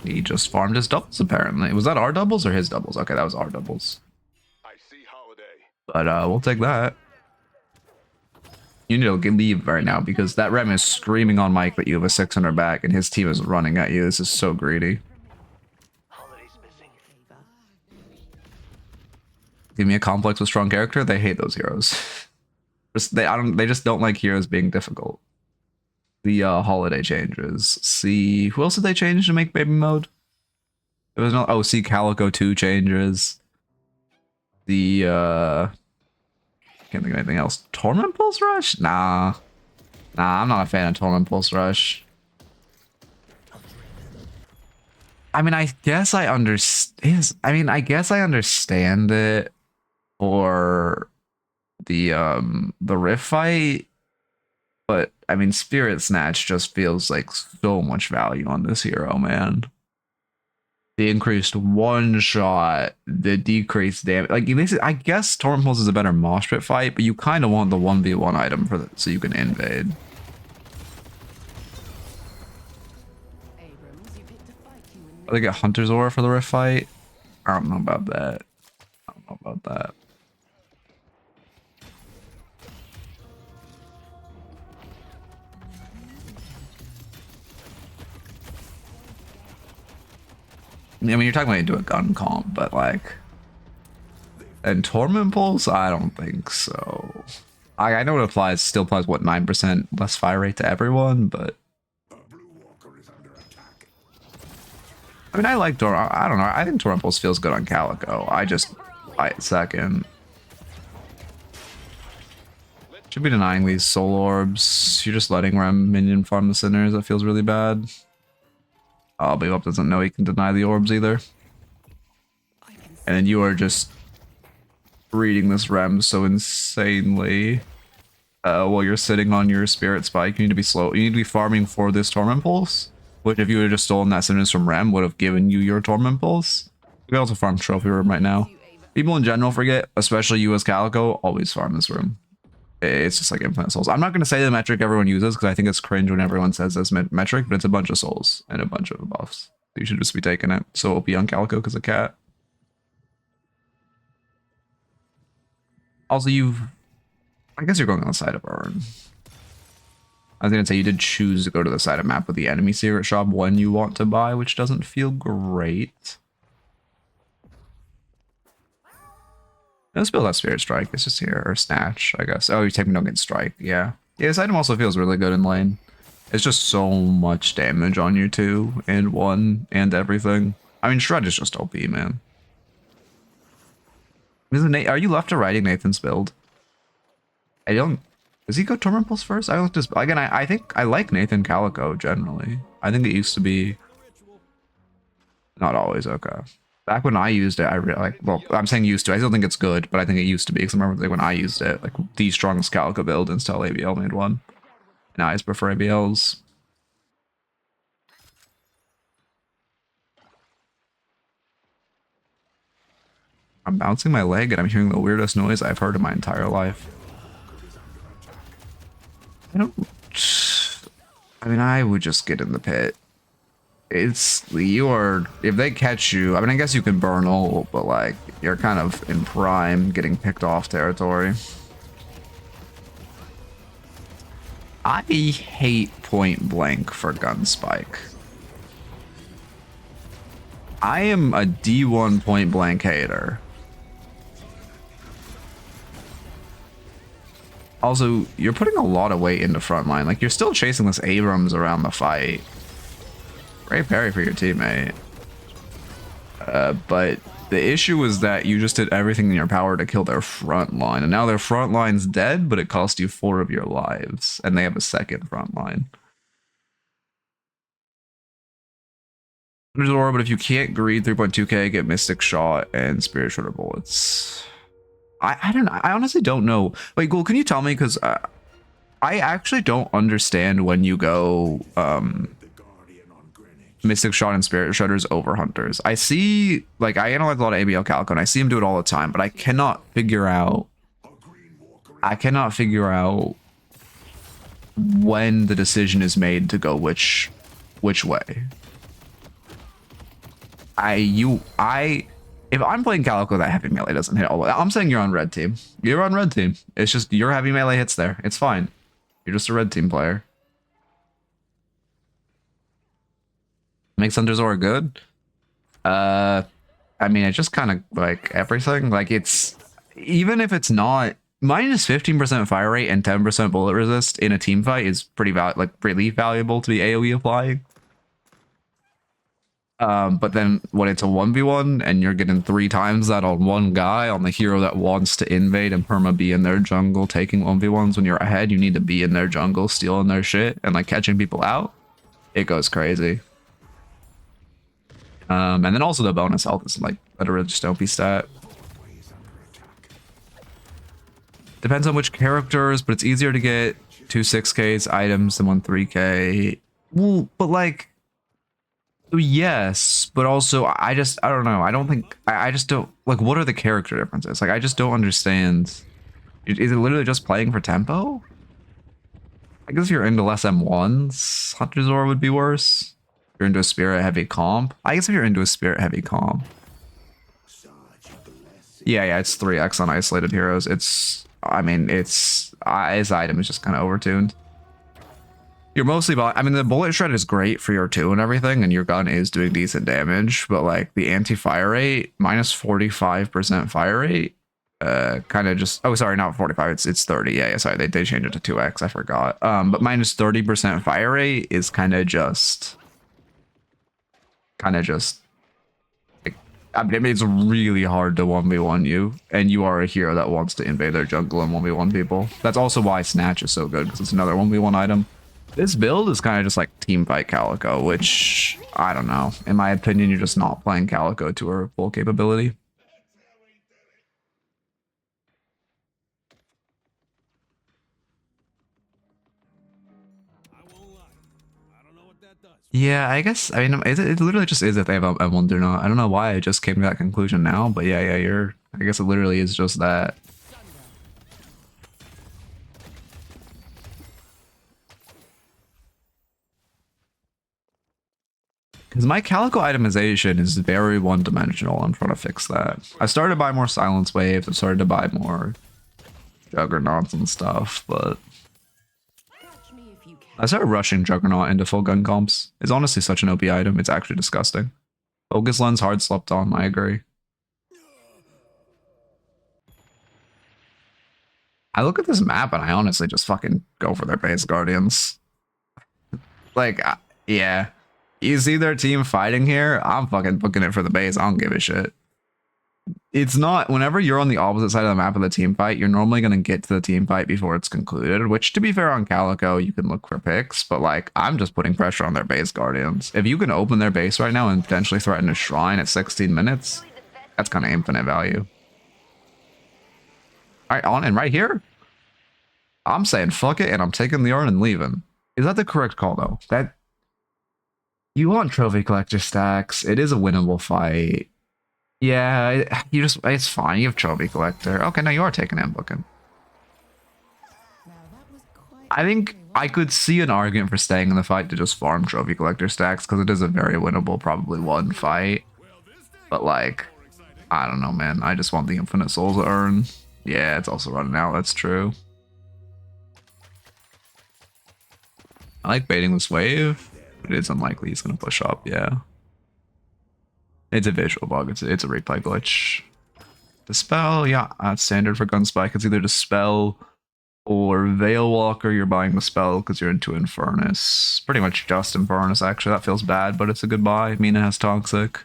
He just farmed his doubles, apparently. Was that our doubles or his doubles? Okay, that was our doubles. I see Holiday. But we'll take that. You need to leave right now because that Rem is screaming on Mike that you have a 600 back and his team is running at you. This is so greedy. Give me a complex with strong character. They hate those heroes. They just don't like heroes being difficult. The holiday changes. See, who else did they change to make baby mode? There was no. Oh, see, Calico 2 changes. The can't think of anything else. Torment Pulse Rush? Nah, I'm not a fan of Torment Pulse Rush. I mean, I guess I understand. I guess I understand it for the Rift fight. But, I mean, Spirit Snatch just feels like so much value on this hero, man. The increased one shot, the decreased damage. Like you basically, I guess Torrent Pulse is a better mosh pit fight, but you kind of want the 1v1 item for so you can invade. Abrams, you picked a fight you and They get Hunter's Aura for the Rift fight. I don't know about that. I don't know about that. I mean, you're talking about into a gun comp, but like, and Torment Pulse, I don't think so. I know it applies, still applies what 9% less fire rate to everyone, but I mean, I like I don't know. I think Torment Pulse feels good on Calico. I just fight second. Should be denying these soul orbs. You're just letting Rem minion farm the sinners. That feels really bad. Oh, but Up doesn't know he can deny the orbs either. And then you are just reading this Rem so insanely. While you're sitting on your spirit spike, you need to be slow. You need to be farming for this Torment Pulse, which if you would have just stolen that sentence from Rem would have given you your Torment Pulse. You can also farm Trophy Room right now. People in general forget, especially you as Calico, always farm this room. It's just like infinite souls. I'm not going to say the metric everyone uses because I think it's cringe when everyone says this metric, but it's a bunch of souls and a bunch of buffs. You should just be taking it. So OP on Calico because of cat. Also, I guess you're going on the side of Burn. I was going to say you did choose to go to the side of map with the enemy secret shop when you want to buy, which doesn't feel great. Let's build that Spirit Strike. It's just here. Or Snatch, I guess. Oh, you take me don't get Strike. Yeah. Yeah, this item also feels really good in lane. It's just so much damage on you too. And one and everything. I mean, Shred is just OP, man. Are you left to righting Nathan's build? I don't... Does he go Torment Pulse first? I looked just... Again, I think I like Nathan Calico generally. I think it used to be... Not always, okay. Back when I used it, I really like, well, I'm saying used to, I still think it's good, but I think it used to be, because I remember like, when I used it, like the strongest Calico build until ABL made one. Now I just prefer ABLs. I'm bouncing my leg and I'm hearing the weirdest noise I've heard in my entire life. I mean, I would just get in the pit. It's if they catch you, I mean, I guess you can burn ult, but like you're kind of in prime getting picked off territory. I hate point blank for gun spike. I am a D1 point blank hater. Also, you're putting a lot of weight into frontline. Like you're still chasing this Abrams around the fight. Great parry for your teammate. But the issue is that you just did everything in your power to kill their front line. And now their front line's dead, but it cost you 4 of your lives. And they have a second front line. There's Aura, but if you can't greed 3.2k, get Mystic Shot and Spirit Shredder bullets. I don't know. I honestly don't know. Wait, Ghoul, can you tell me? Because I actually don't understand when you go... Mystic Shot and Spirit Shredders over Hunters. I see, like, I analyze a lot of ABL Calico, and I see him do it all the time, but I cannot figure out when the decision is made to go which way. If I'm playing Calico, that heavy melee doesn't hit all the way. I'm saying you're on red team. You're on red team. It's just your heavy melee hits there. It's fine. You're just a red team player. Makes Hunter's Aura good. I mean, it's just kind of like everything. Like it's, even if it's not, minus 15% fire rate and 10% bullet resist in a team fight is pretty valuable to be AoE applying. But then when it's a 1v1 and you're getting 3 times that on one guy, on the hero that wants to invade and perma be in their jungle taking 1v1s when you're ahead, you need to be in their jungle stealing their shit and like catching people out. It goes crazy. And then also the bonus health is like literally just OP stat. Depends on which characters, but it's easier to get 2 6Ks items than 1 3K. Well, but like Yes, but also I don't know. I don't think I just don't like what are the character differences? Like I just don't understand. Is it literally just playing for tempo? I guess if you're into less M1s, Hunter's Aura would be worse. If you're into a spirit heavy comp. I guess if you're into a spirit heavy comp. Yeah, it's 3x on isolated heroes. It's I mean it's his item is just kind of overtuned. You're mostly I mean the bullet shred is great for your 2 and everything, and your gun is doing decent damage, but like the anti-fire rate, minus 45% fire rate, kind of just oh sorry, not 45, it's 30. Yeah, sorry, they changed it to 2x, I forgot. But minus 30% fire rate is kind of just like, I mean it's really hard to 1v1 you, and you are a hero that wants to invade their jungle and 1v1 people. That's also why Snatch is so good, because it's another 1v1 item. This build is kind of just like team fight Calico, which I don't know. In my opinion, you're just not playing Calico to her full capability. Yeah, I guess, I mean, it literally just is if they have M1 or not. I don't know why I just came to that conclusion now, but yeah, I guess it literally is just that. Because my Calico itemization is very one-dimensional. I'm trying to fix that. I started to buy more Silence Waves. I started to buy more Juggernauts and stuff, but I started rushing Juggernaut into full gun comps. It's honestly such an OP item. It's actually disgusting. Focus Lens hard slept on. I agree. I look at this map and I honestly just fucking go for their base guardians. Like, yeah. You see their team fighting here? I'm fucking booking it for the base. I don't give a shit. It's not, whenever you're on the opposite side of the map of the team fight, you're normally going to get to the team fight before it's concluded, which to be fair on Calico, you can look for picks, but like, I'm just putting pressure on their base guardians. If you can open their base right now and potentially threaten a shrine at 16 minutes, that's kind of infinite value. All right, on and right here. I'm saying fuck it, and I'm taking the yarn and leaving. Is that the correct call though? That you want trophy collector stacks. It is a winnable fight. Yeah, it's fine. You have trophy collector. Okay, now you are taking and booking. I think I could see an argument for staying in the fight to just farm trophy collector stacks, because it is a very winnable, probably one fight. But like, I don't know, man. I just want the infinite souls to earn. Yeah, it's also running out. That's true. I like baiting this wave, but it's unlikely he's going to push up, yeah. It's a visual bug, it's a replay glitch. Dispel, yeah, that's standard for Gunspike. It's either Dispel or Veil Walker. You're buying the spell because you're into Infernus. Pretty much just Infernus, actually. That feels bad, but it's a good buy. Mina has Toxic.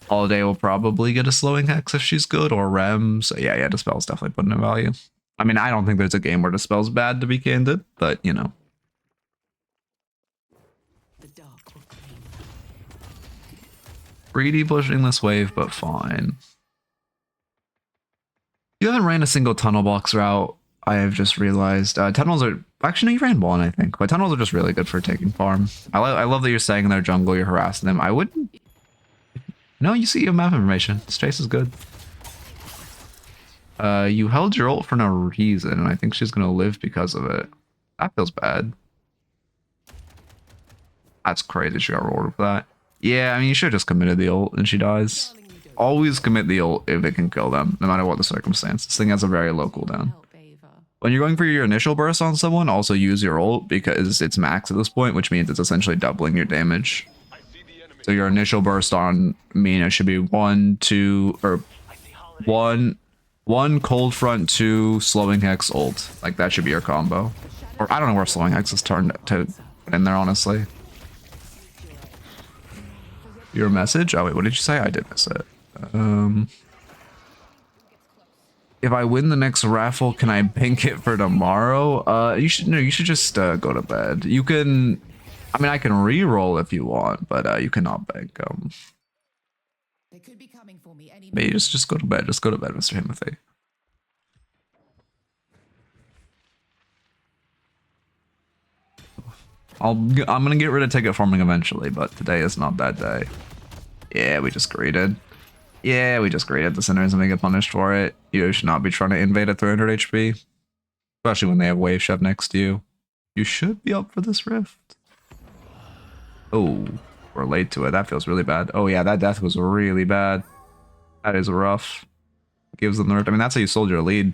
Holiday will probably get a Slowing Hex if she's good, or Rem. So yeah, Dispel's definitely putting in value. I mean, I don't think there's a game where Dispel's bad, to be candid, but you know. Greedy pushing this wave, but fine. You haven't ran a single tunnel box route, I have just realized. Tunnels are... Actually, no, you ran one, I think. But tunnels are just really good for taking farm. I love that you're staying in their jungle, you're harassing them. I wouldn't... No, you see your map information. This chase is good. You held your ult for no reason, and I think she's going to live because of it. That feels bad. That's crazy she got rewarded for that. Yeah, I mean, you should have just committed the ult and she dies. Always commit the ult if it can kill them, no matter what the circumstance. This thing has a very low cooldown. When you're going for your initial burst on someone, also use your ult because it's max at this point, which means it's essentially doubling your damage. So your initial burst on Mina should be 1 cold front, 2 slowing hex ult. Like that should be your combo. Or I don't know where slowing hex is turned to put in there, honestly. Your message? Oh wait, what did you say? I did miss it. If I win the next raffle, can I bank it for tomorrow? You should just go to bed. You can, I mean, I can re-roll if you want, but you cannot bank. They could be coming for me any Maybe just go to bed. Just go to bed, Mr. Timothy. I'm gonna get rid of ticket farming eventually, but today is not that day. Yeah, we just greeted. Yeah, we just greeted the sinners and we get punished for it. You should not be trying to invade at 300 HP. Especially when they have Wave Chef next to you. You should be up for this rift. Oh, we're late to it. That feels really bad. Oh yeah, that death was really bad. That is rough. Gives them the rift. I mean, that's how you sold your lead.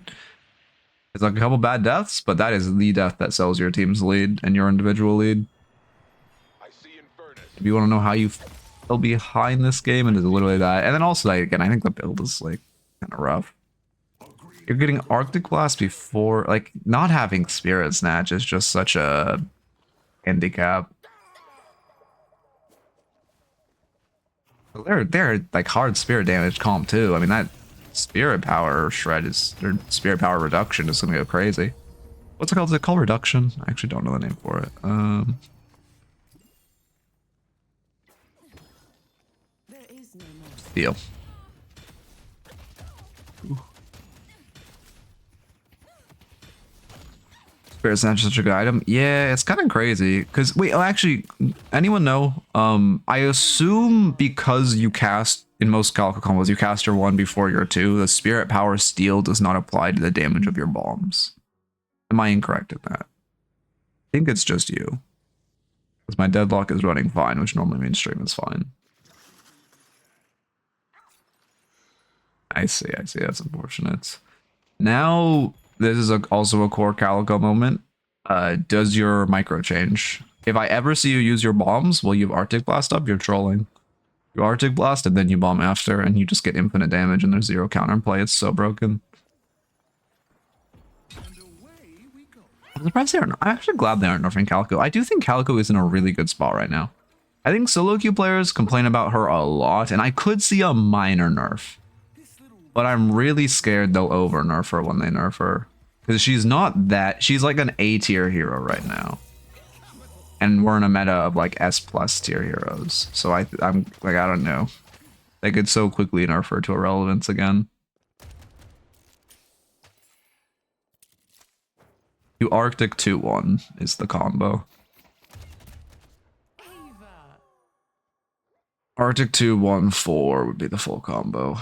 It's like a couple bad deaths, but that is the death that sells your team's lead and your individual lead. I see Infernus. If you want to know how you fell behind this game, and it's literally that. And then also, like, again, I think the build is like kind of rough. You're getting Arctic Blast before, like, not having Spirit Snatch is just such a handicap. They're like hard spirit damage comp too. I mean, that spirit power shred is, or spirit power reduction is gonna go crazy. What's it called? Is it called reduction? I actually don't know the name for it. Deal. Spirit Snatch is such a good item. Yeah, it's kind of crazy. Because, wait, actually, anyone know? I assume because you cast, in most Calico combos, you cast your 1 before your 2, the Spirit Power Steal does not apply to the damage of your bombs. Am I incorrect in that? I think it's just you. Because my Deadlock is running fine, which normally means stream is fine. I see. That's unfortunate. Now, this is also a core Calico moment. Does your micro change? If I ever see you use your bombs while you have Arctic Blast up, you're trolling. You Arctic Blast and then you bomb after, and you just get infinite damage and there's 0 counterplay. It's so broken. I'm surprised they aren't. I'm actually glad they aren't nerfing Calico. I do think Calico is in a really good spot right now. I think solo queue players complain about her a lot, and I could see a minor nerf. But I'm really scared they'll over nerf her when they nerf her. Because she's not that, she's like an A tier hero right now. And we're in a meta of like S plus tier heroes. So I'm like, I don't know. They could so quickly nerf her to irrelevance again. You Arctic 2-1 is the combo. Arctic 2-1-4 would be the full combo.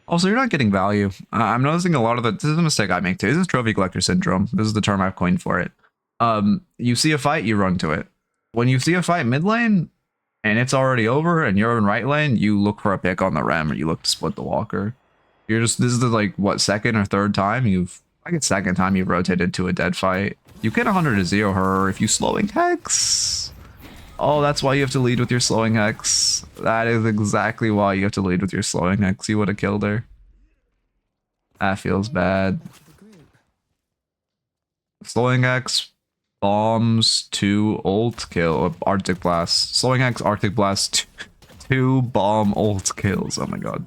Also, you're not getting value. I'm noticing a lot of this is a mistake I make too. This is trophy collector syndrome. This is the term I've coined for it. You see a fight, you run to it. When you see a fight mid lane and it's already over and you're in right lane, you look for a pick on the rem or you look to split the walker. You're just, this is the like, what, second or third time second time you've rotated to a dead fight. You get 100 to 0 her if you slowing Hex. Oh, that's why you have to lead with your slowing Hex. That is exactly why you have to lead with your slowing Hex. You would have killed her. That feels bad. Slowing Hex, bombs, 2 ult kill, Arctic Blast. Slowing Hex, Arctic Blast, 2 bomb ult kills. Oh my god.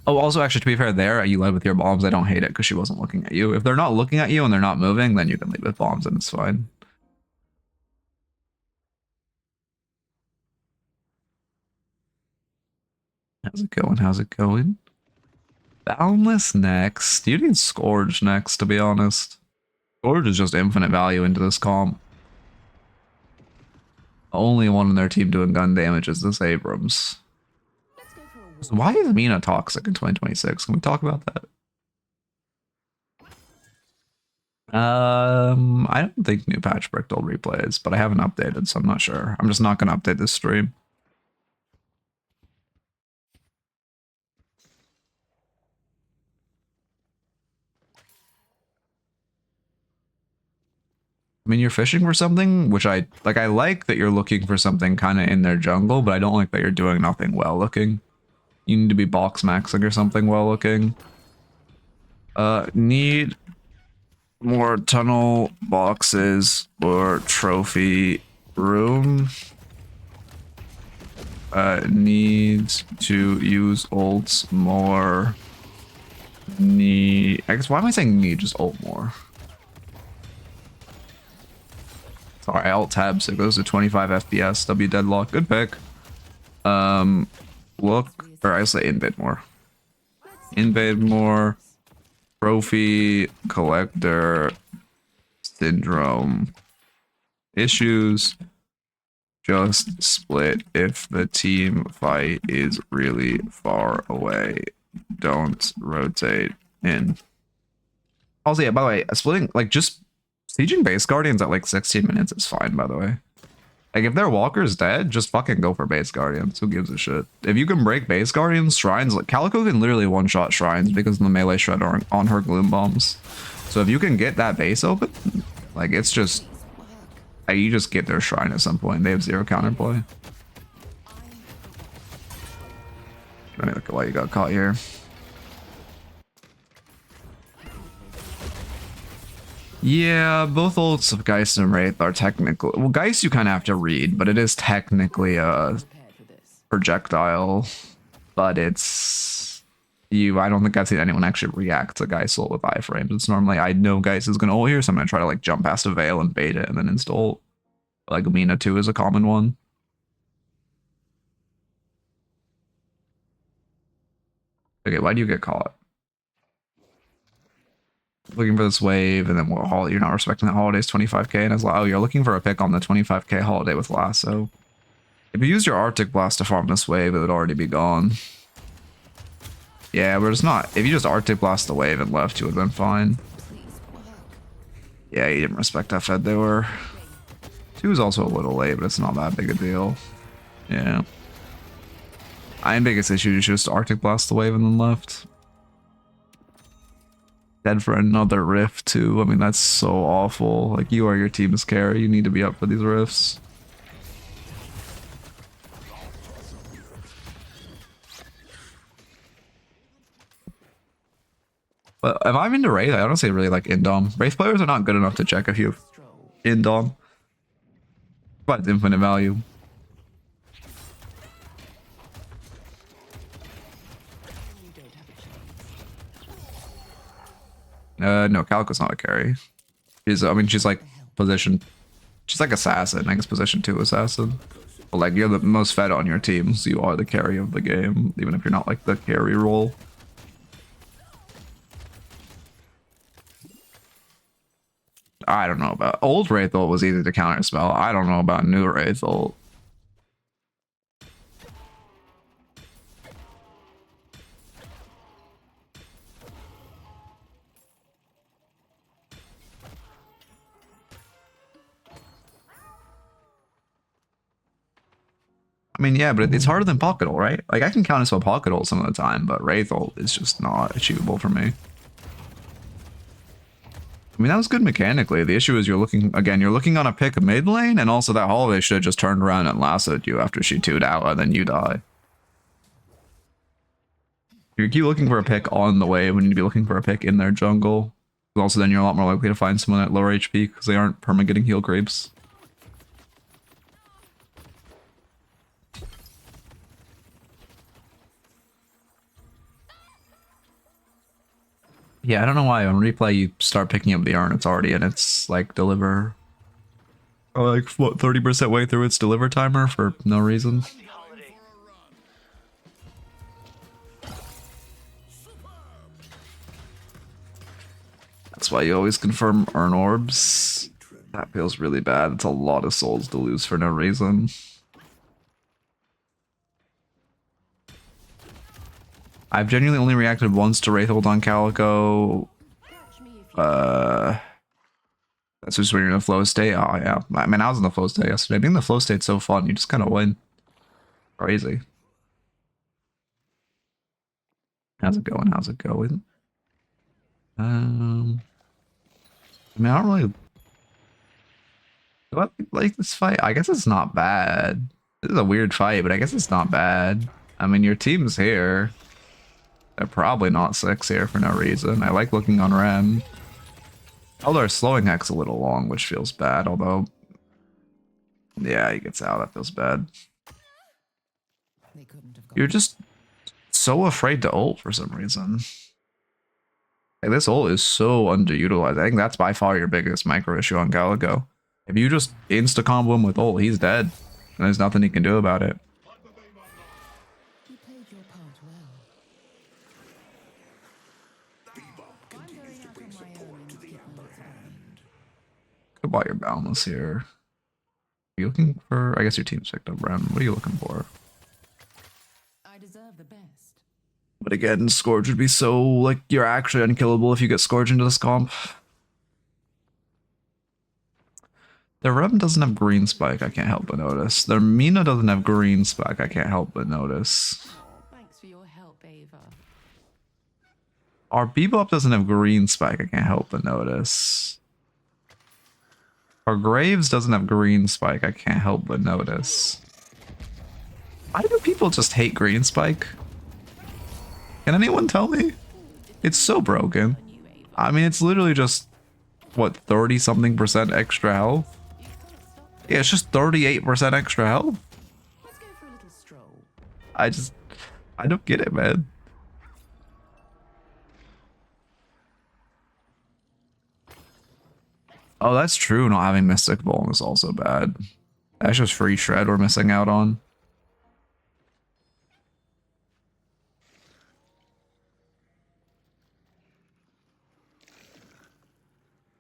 Oh, also, actually, to be fair, there, you led with your bombs. I don't hate it because she wasn't looking at you. If they're not looking at you and they're not moving, then you can lead with bombs and it's fine. How's it going? How's it going? Boundless next. You need Scourge next, to be honest. Scourge is just infinite value into this comp. Only one in their team doing gun damage is this Abrams. So why is Mina toxic in 2026? Can we talk about that? I don't think new patch bricked old replays, but I haven't updated, so I'm not sure. I'm just not going to update this stream. I mean, you're fishing for something, which I like that you're looking for something kind of in their jungle, but I don't like that you're doing nothing well looking. You need to be box maxing or something well looking. Need more tunnel boxes or trophy room. Needs to use ults more. I guess, why am I saying need? Just ult more. Sorry, alt tab, so it goes to 25 FPS. W Deadlock, good pick. Look, or I say invade more. Invade more. Trophy collector syndrome issues. Just split if the team fight is really far away. Don't rotate in. Also, yeah, by the way, splitting, like, just sieging base guardians at like 16 minutes is fine, by the way. Like, if their walker's dead, just fucking go for base guardians. Who gives a shit? If you can break base guardians, shrines, like, Calico can literally one-shot shrines because of the melee shred on her gloom bombs. So if you can get that base open, like, it's just, you just get their shrine at some point. They have 0 counterplay. Let me look at why you got caught here. Yeah, both ults of Geist and Wraith are technically... Well, Geist you kind of have to read, but it is technically a projectile. But it's... I don't think I've seen anyone actually react to Geist ult with iframes. It's normally, I know Geist is going to ult here, so I'm going to try to like jump past a Veil and bait it and then install. Like Mina too is a common one. Okay, why do you get caught? Looking for this wave, and then what? You're not respecting the holiday's 25k, and it's like, oh, you're looking for a pick on the 25k holiday with lasso. If you used your Arctic Blast to farm this wave, it would already be gone. Yeah, we're just not. If you just Arctic Blast the wave and left, you would have been fine. Yeah, you didn't respect how fed they were. 2 is also a little late, but it's not that big a deal. Yeah. My biggest issue is just Arctic Blast the wave and then left. Dead for another rift too. I mean, that's so awful. Like, you are your team's carry. You need to be up for these rifts. But if I'm into Wraith, I honestly really like Indom. Wraith players are not good enough to check if you Indom. But it's infinite value. No, Calico's not a carry. She's, I mean, she's like position. She's like assassin, I guess position 2 assassin. But like, you're the most fed on your team, so you are the carry of the game, even if you're not like the carry role. I don't know about old Wraith ult was easy to counterspell. I don't know about new Wraith ult. I mean, yeah, but it's harder than Pocket Ult, right? Like, I can counterspell Pocket Ult some of the time, but Wraith ult is just not achievable for me. I mean, that was good mechanically. The issue is you're looking on a pick mid lane, and also that holiday should have just turned around and lassoed you after she 2'd out, and then you die. You keep looking for a pick on the wave when you need to be looking for a pick in their jungle. Also, then you're a lot more likely to find someone at lower HP because they aren't perma-getting heal creeps. Yeah, I don't know why on replay you start picking up the urn, it's already in its like deliver. Or like what, 30% way through its deliver timer for no reason. That's why you always confirm urn orbs. That feels really bad. It's a lot of souls to lose for no reason. I've genuinely only reacted once to Wraith ult on Calico. That's just when you're in a flow state. Oh yeah, I mean, I was in the flow state yesterday. Being in the flow state's so fun. You just kind of win. Crazy. How's it going? How's it going? I mean, I don't really. Do I like this fight? I guess it's not bad. This is a weird fight, but I guess it's not bad. I mean, your team's here. They're probably not 6 here for no reason. I like looking on Ren. Although our slowing heck's a little long, which feels bad, although... Yeah, he gets out. That feels bad. You're just so afraid to ult for some reason. Like, this ult is so underutilized. I think that's by far your biggest micro issue on Calico. If you just insta-combo him with ult, he's dead. And there's nothing he can do about it. Could buy your boundless here. Are you looking for? I guess your team's picked up Rem. What are you looking for? I deserve the best. But again, Scourge would be so, like, you're actually unkillable if you get Scourge into this comp. Their Rem doesn't have green spike, I can't help but notice. Their Mina doesn't have green spike, I can't help but notice. Thanks for your help, Ava. Our Bebop doesn't have green spike, I can't help but notice. Our Graves doesn't have green spike, I can't help but notice. Why do people just hate green spike? Can anyone tell me? It's so broken. I mean, it's literally just, what, 30 something% extra health? Yeah, it's just 38% extra health. Let's go for a little stroll. I don't get it, man. Oh, that's true. Not having Mystic Bone is also bad. That's just free shred we're missing out on.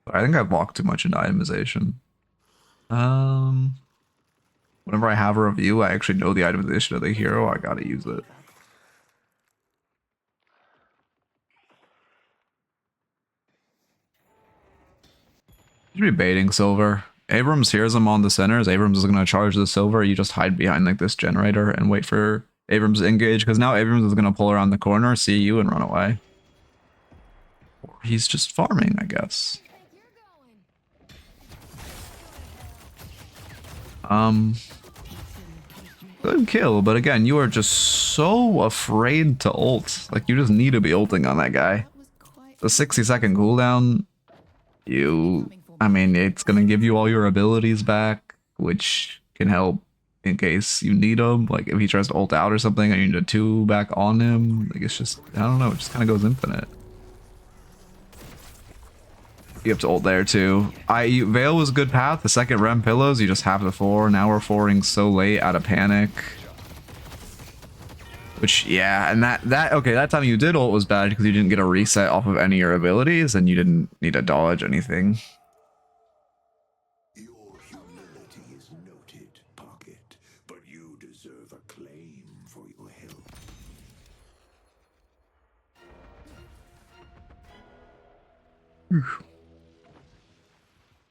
I think I've walked too much into itemization. Whenever I have a review, I actually know the itemization of the hero. I gotta use it. You should be baiting silver. Abrams hears him on the centers. Abrams is gonna charge the silver. You just hide behind like this generator and wait for Abrams to engage, because now Abrams is gonna pull around the corner, see you, and run away. Or he's just farming, I guess. Good kill, but again, you are just so afraid to ult. Like, you just need to be ulting on that guy. The 60-second cooldown, I mean, it's gonna give you all your abilities back, which can help in case you need them. Like, if he tries to ult out or something, and you need a 2 back on him. Like, it's just, I don't know, it just kind of goes infinite. You have to ult there too. Veil was a good path. The second Rem pillows, you just have the 4. Now we're 4ing so late out of panic. Which, yeah, and that time you did ult was bad because you didn't get a reset off of any of your abilities and you didn't need to dodge anything. Your humility is noted, Pocket, but you deserve a claim for your help.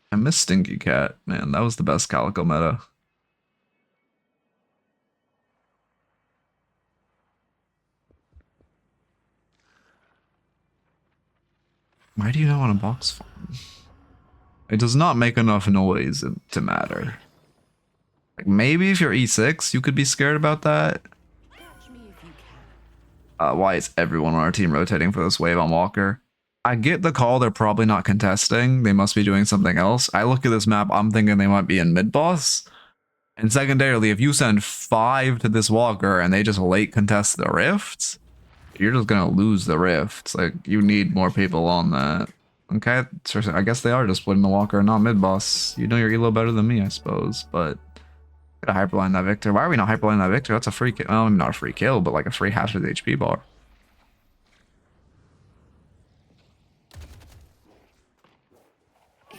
I miss Stinky Cat, man. That was the best Calico meta. Why do you not want to box farm? It does not make enough noise to matter. Like, maybe if you're E6, you could be scared about that. Why is everyone on our team rotating for this wave on Walker? I get the call, they're probably not contesting. They must be doing something else. I look at this map, I'm thinking they might be in mid-boss. And secondarily, if you send 5 to this Walker and they just late contest the rifts, you're just gonna lose the rifts. Like, you need more people on that. Okay, I guess they are just splitting the Walker and not mid-boss. You know your elo better than me, I suppose, but gotta hyperline that Victor. Why are we not hyperlining that Victor? That's a free kill. Well, not a free kill, but like a free half of the HP bar.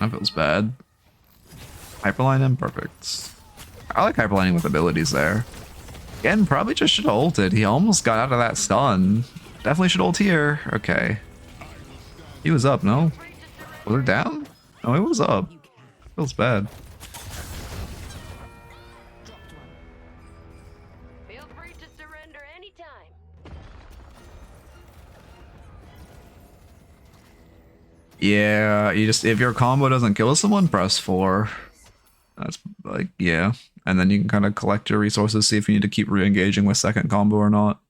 That feels bad. Hyperline him? Perfect. I like hyperlining with abilities there. Again, probably just should have ulted. He almost got out of that stun. Definitely should ult here. Okay. He was up, no? Was it down? No, it was up. Feels bad. Feel free to surrender anytime. Yeah, you just, if your combo doesn't kill someone, press 4. That's like, yeah. And then you can kind of collect your resources, see if you need to keep re-engaging with second combo or not.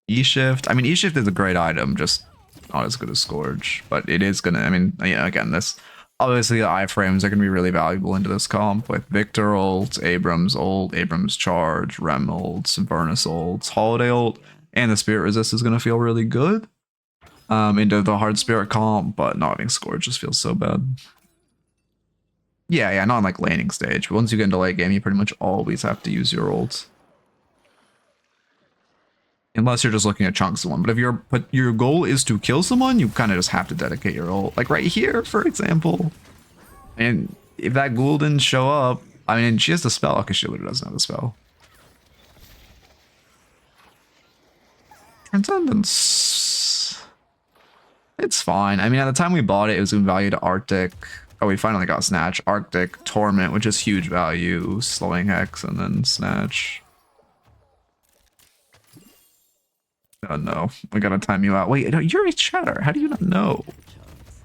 E-shift. I mean, E-shift is a great item, just not as good as Scourge. But it is gonna, I mean, yeah, again, this, obviously the iframes are gonna be really valuable into this comp with Victor ult, Abrams ult, Abrams charge, Rem ults, Vernus ults, Holiday ult, and the Spirit Resist is gonna feel really good. Into the hard spirit comp, but not having Scourge just feels so bad. Yeah, not on like laning stage. But once you get into late game, you pretty much always have to use your ult. Unless you're just looking at chunk someone. But if your goal is to kill someone, you kind of just have to dedicate your ult. Like right here, for example. And if that ghoul didn't show up, I mean, she has the spell. Okay, she literally doesn't have the spell. Transcendence. It's fine. I mean, at the time we bought it, it was in value to Arctic. Oh, we finally got Snatch. Arctic, Torment, which is huge value. Slowing Hex, and then Snatch. Oh no, I gotta time you out. Wait, no, you're a chatter. How do you not know?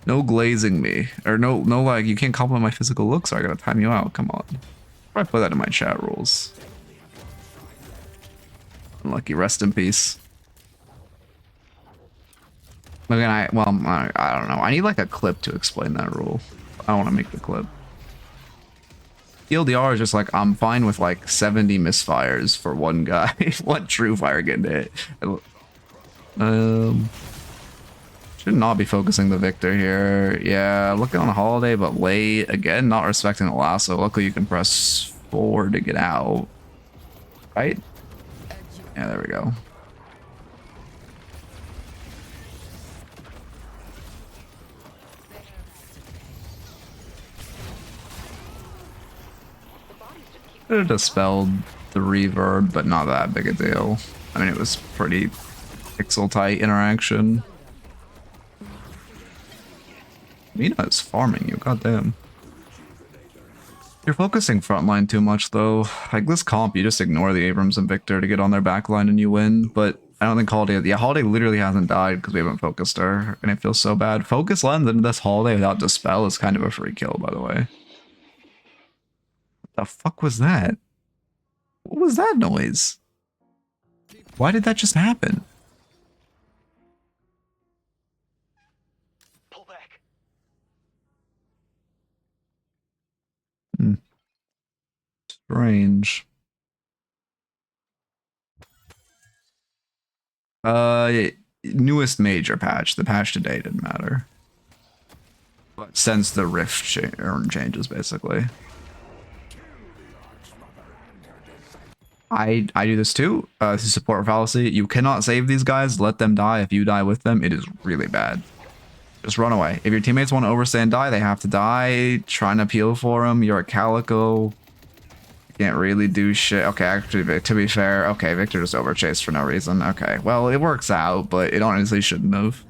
No glazing me. Or no, like, you can't compliment my physical looks, so I gotta time you out. Come on. I put that in my chat rules. Unlucky, rest in peace. Look, I don't know. I need like a clip to explain that rule. I want to make the clip. TLDR is just like, I'm fine with like 70 misfires for one guy. One true fire getting hit. Should not be focusing the Victor here. Yeah, looking on a holiday, but late. Again, not respecting the lasso. Luckily, you can press forward to get out. Right? Yeah, there we go. Could have dispelled the reverb, but not that big a deal. I mean, it was pretty pixel tight interaction. Mina is farming you, goddamn. You're focusing frontline too much though. Like this comp, you just ignore the Abrams and Victor to get on their backline and you win. But I don't think Holiday, yeah, Holiday literally hasn't died because we haven't focused her, and it feels so bad. Focus Lens into this Holiday without Dispel is kind of a free kill, by the way. What the fuck was that? What was that noise? Why did that just happen? Pull back. Strange. Newest major patch. The patch today didn't matter. But since the rift changes, basically. I do this too. This is support fallacy. You cannot save these guys. Let them die. If you die with them, it is really bad. Just run away. If your teammates want to overstay and die, they have to die. Trying to appeal for them. You're a Calico. Can't really do shit. Okay, actually, to be fair, okay, Victor just overchased for no reason. Okay, well, it works out, but it honestly shouldn't have.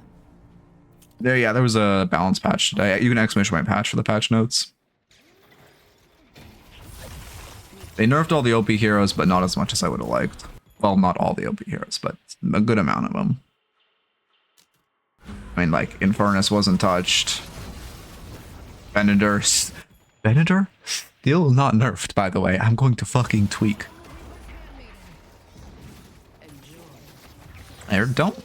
There was a balance patch today. You can exclamation point patch for the patch notes. They nerfed all the OP heroes, but not as much as I would have liked. Well, not all the OP heroes, but a good amount of them. I mean, like, Infernus wasn't touched. Venator still not nerfed, by the way. I'm going to fucking tweak. There, don't.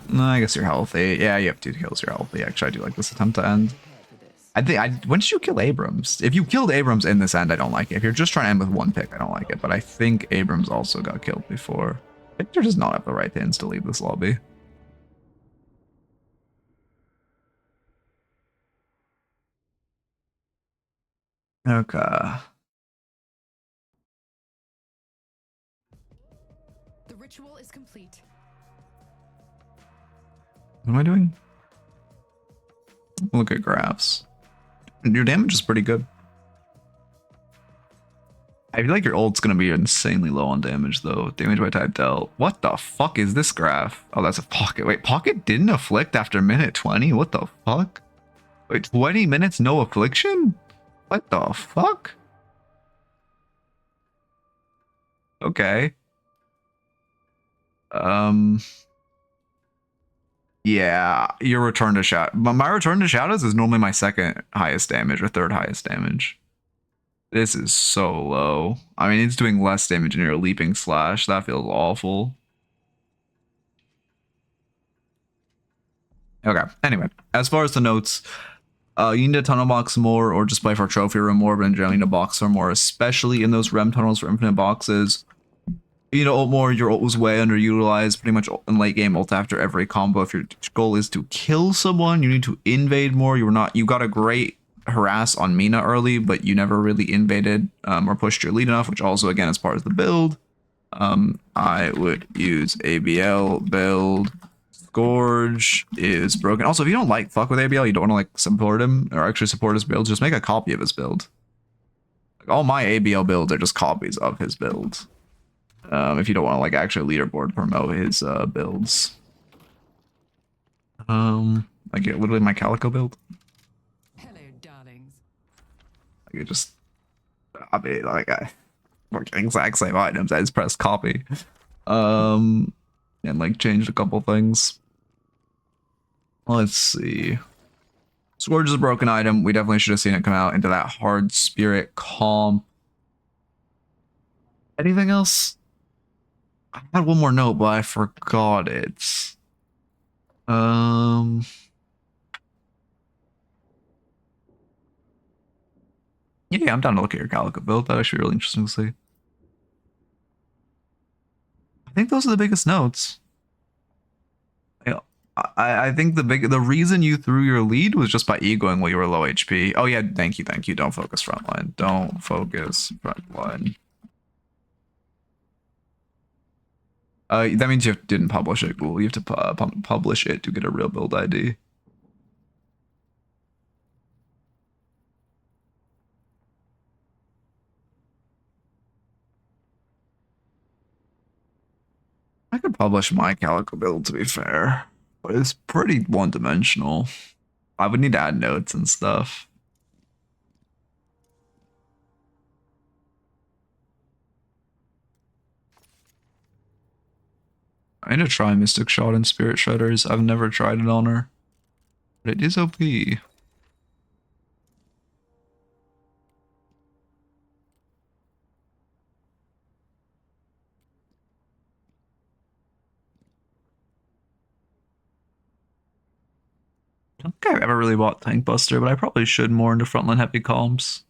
No, I guess you're healthy. Yeah, you have 2 kills. You're healthy. Actually, I do like this attempt to end. When did you kill Abrams? If you killed Abrams in this end, I don't like it. If you're just trying to end with 1 pick, I don't like it. But I think Abrams also got killed before. Victor does not have the right hands to leave this lobby. Okay. The ritual is complete. What am I doing? Look at graphs. Your damage is pretty good. I feel like your ult's gonna be insanely low on damage though. Damage by type dealt. What the fuck is this graph? Oh, that's a pocket. Wait, pocket didn't afflict after minute 20? What the fuck? Wait, 20 minutes no affliction? What the fuck? Okay. Yeah, your return to shadow. But my return to shadows is normally my 2nd highest damage or 3rd highest damage. This is so low. I mean, it's doing less damage in your leaping slash. That feels awful. Okay, anyway, as far as the notes, you need to tunnel box more or just play for trophy room more, but in general you need to box for more, especially in those rem tunnels for infinite boxes. You need to ult more. Your ult was way underutilized pretty much in late game ult after every combo. If your goal is to kill someone, you need to invade more. You got a great harass on Mina early, but you never really invaded or pushed your lead enough, which also again is part of the build. I would use ABL build. Scourge is broken. Also, if you don't like fuck with ABL, you don't want to like support him or actually support his build, just make a copy of his build. Like, all my ABL builds are just copies of his build. If you don't want to like actually leaderboard promote his builds. Like literally my Calico build. Hello, darlings. Like it just, I mean, like exact same items. I just pressed copy, and like changed a couple things. Let's see. Scourge is a broken item. We definitely should have seen it come out into that hard spirit comp. Anything else? I had one more note, but I forgot it. Yeah, I'm down to look at your Calico build. That actually really interesting to see. I think those are the biggest notes. I think the reason you threw your lead was just by egoing while you were low HP. Oh yeah, thank you. Don't focus frontline. Don't focus frontline. That means you didn't publish it. Cool. You have to publish it to get a real build ID. I could publish my Calico build, to be fair, but it's pretty one-dimensional. I would need to add notes and stuff. I need to try Mystic Shot and Spirit Shredders. I've never tried it on her, but it is OP. I don't think I've ever really bought Tank Buster, but I probably should more into frontline heavy comps.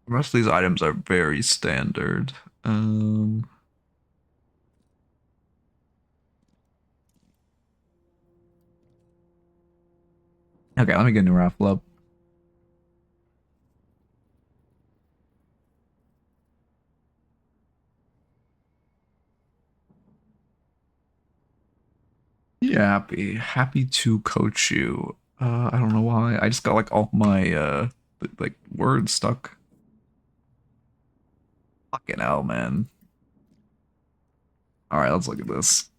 The rest of these items are very standard. Okay, let me get a new raffle up. Yeah, happy to coach you. I don't know why. I just got like all my like words stuck. Fucking hell, man. All right, let's look at this.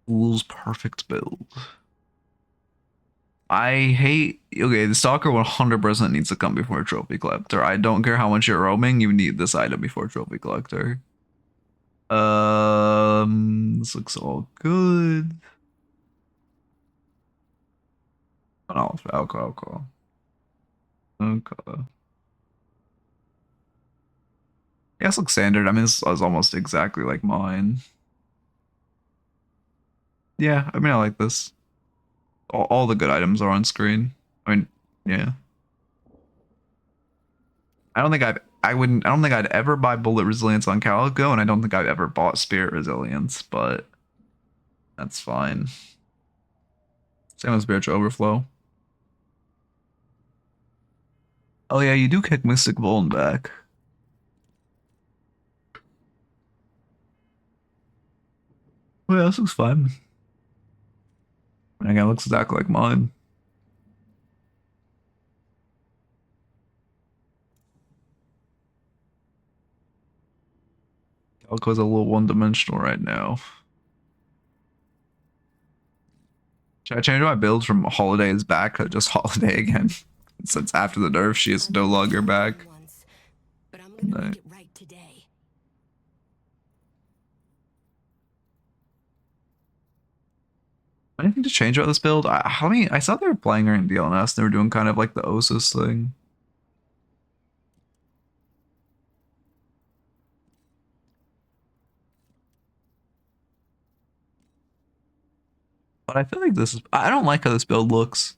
Fool's perfect build. I hate. Okay, the Stalker 100% needs to come before Trophy Collector. I don't care how much you're roaming. You need this item before Trophy Collector. This looks all good. Oh, alcohol. Okay. Yeah, this looks standard. I mean, this is almost exactly like mine. Yeah, I mean, I like this. All the good items are on screen. I mean, yeah. I don't think I'd ever buy Bullet Resilience on Calico, and I don't think I've ever bought Spirit Resilience, but that's fine. Same with Spiritual Overflow. Oh yeah, you do kick Mystic Vuln back. Oh yeah, this looks fine. Again, it looks exactly like mine. Calico's a little one-dimensional right now. Should I change my builds from Holiday is back to just Holiday again? Since after the nerf, she is no longer back. But I'm gonna make it right today. Anything to change about this build? I saw they were playing her in DLNS. They were doing kind of like the Osus thing. But I feel like this is. I don't like how this build looks.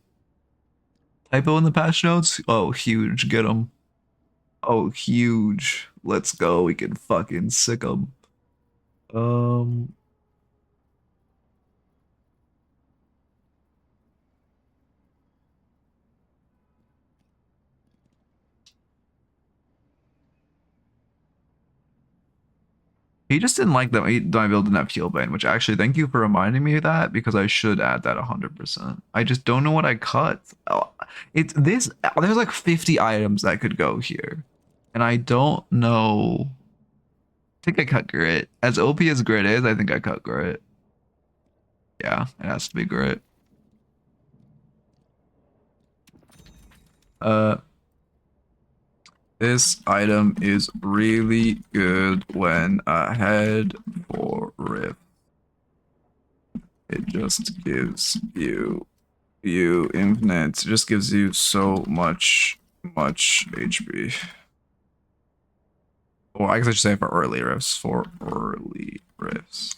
Typo in the patch notes? Oh, huge. Get him. Oh, huge. Let's go. We can fucking sick him. Um. He just didn't like that my build didn't have heal bane, which actually, thank you for reminding me of that because I should add that 100%. I just don't know what I cut. Oh, it's this. There's like 50 items that could go here, and I don't know. I think I cut grit. As OP as grit is, I think I cut grit. Yeah, it has to be grit. This item is really good when ahead for Rift. It just gives you infinite. It just gives you so much HP. Well, I guess I should say for early rifts. For early rifts.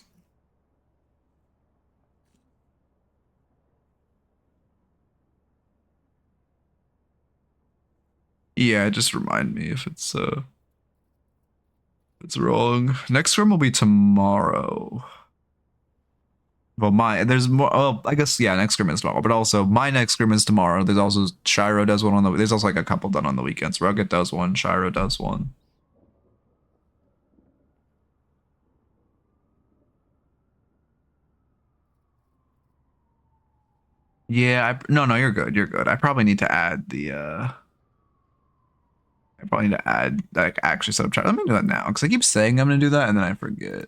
Yeah, just remind me if it's wrong. Next scrim will be tomorrow. Well, there's more. Oh, I guess yeah. Next scrim is tomorrow, but also my next scrim is tomorrow. There's also Shiro does one on the. There's also like a couple done on the weekends. Rugged does one. Shiro does one. Yeah, no, you're good. You're good. I probably need to add the. I probably need to add like actually set up chat. Let me do that now because I keep saying I'm gonna do that and then I forget.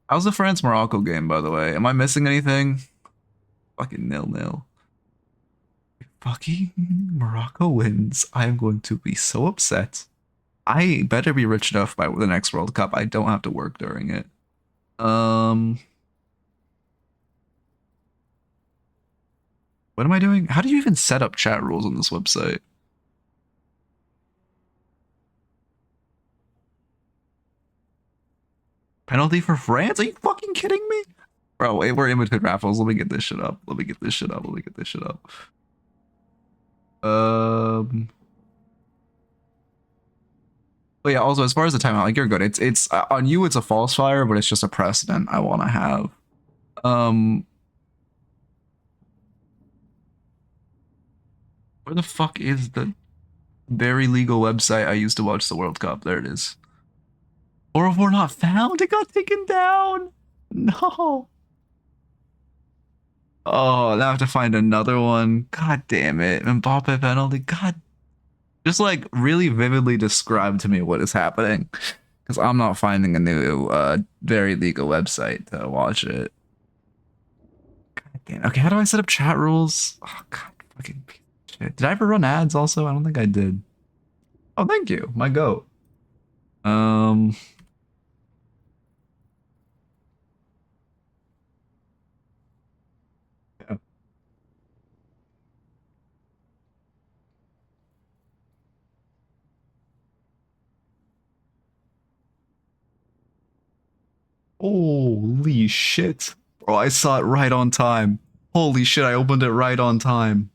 How's the France Morocco game, by the way? Am I missing anything? Fucking 0-0. Fucking Morocco wins. I am going to be so upset. I better be rich enough by the next World Cup. I don't have to work during it. What am I doing? How do you even set up chat rules on this website? Penalty for France? Are you fucking kidding me? Bro, wait, we're in between raffles. Let me get this shit up. Let me get this shit up. But yeah, also as far as the timeout, like you're good. It's on you, it's a false fire, but it's just a precedent I want to have. Where the fuck is the very legal website I used to watch the World Cup? There it is. 404 not found? It got taken down. No. Oh, now I have to find another one. God damn it. Mbappe penalty. God. Just like really vividly describe to me what is happening. Because I'm not finding a new very legal website to watch it. God damn. Okay, how do I set up chat rules? Oh, God. Fucking shit. Did I ever run ads also? I don't think I did. Oh, thank you. My goat. Holy shit. Bro, I saw it right on time. Holy shit, I opened it right on time.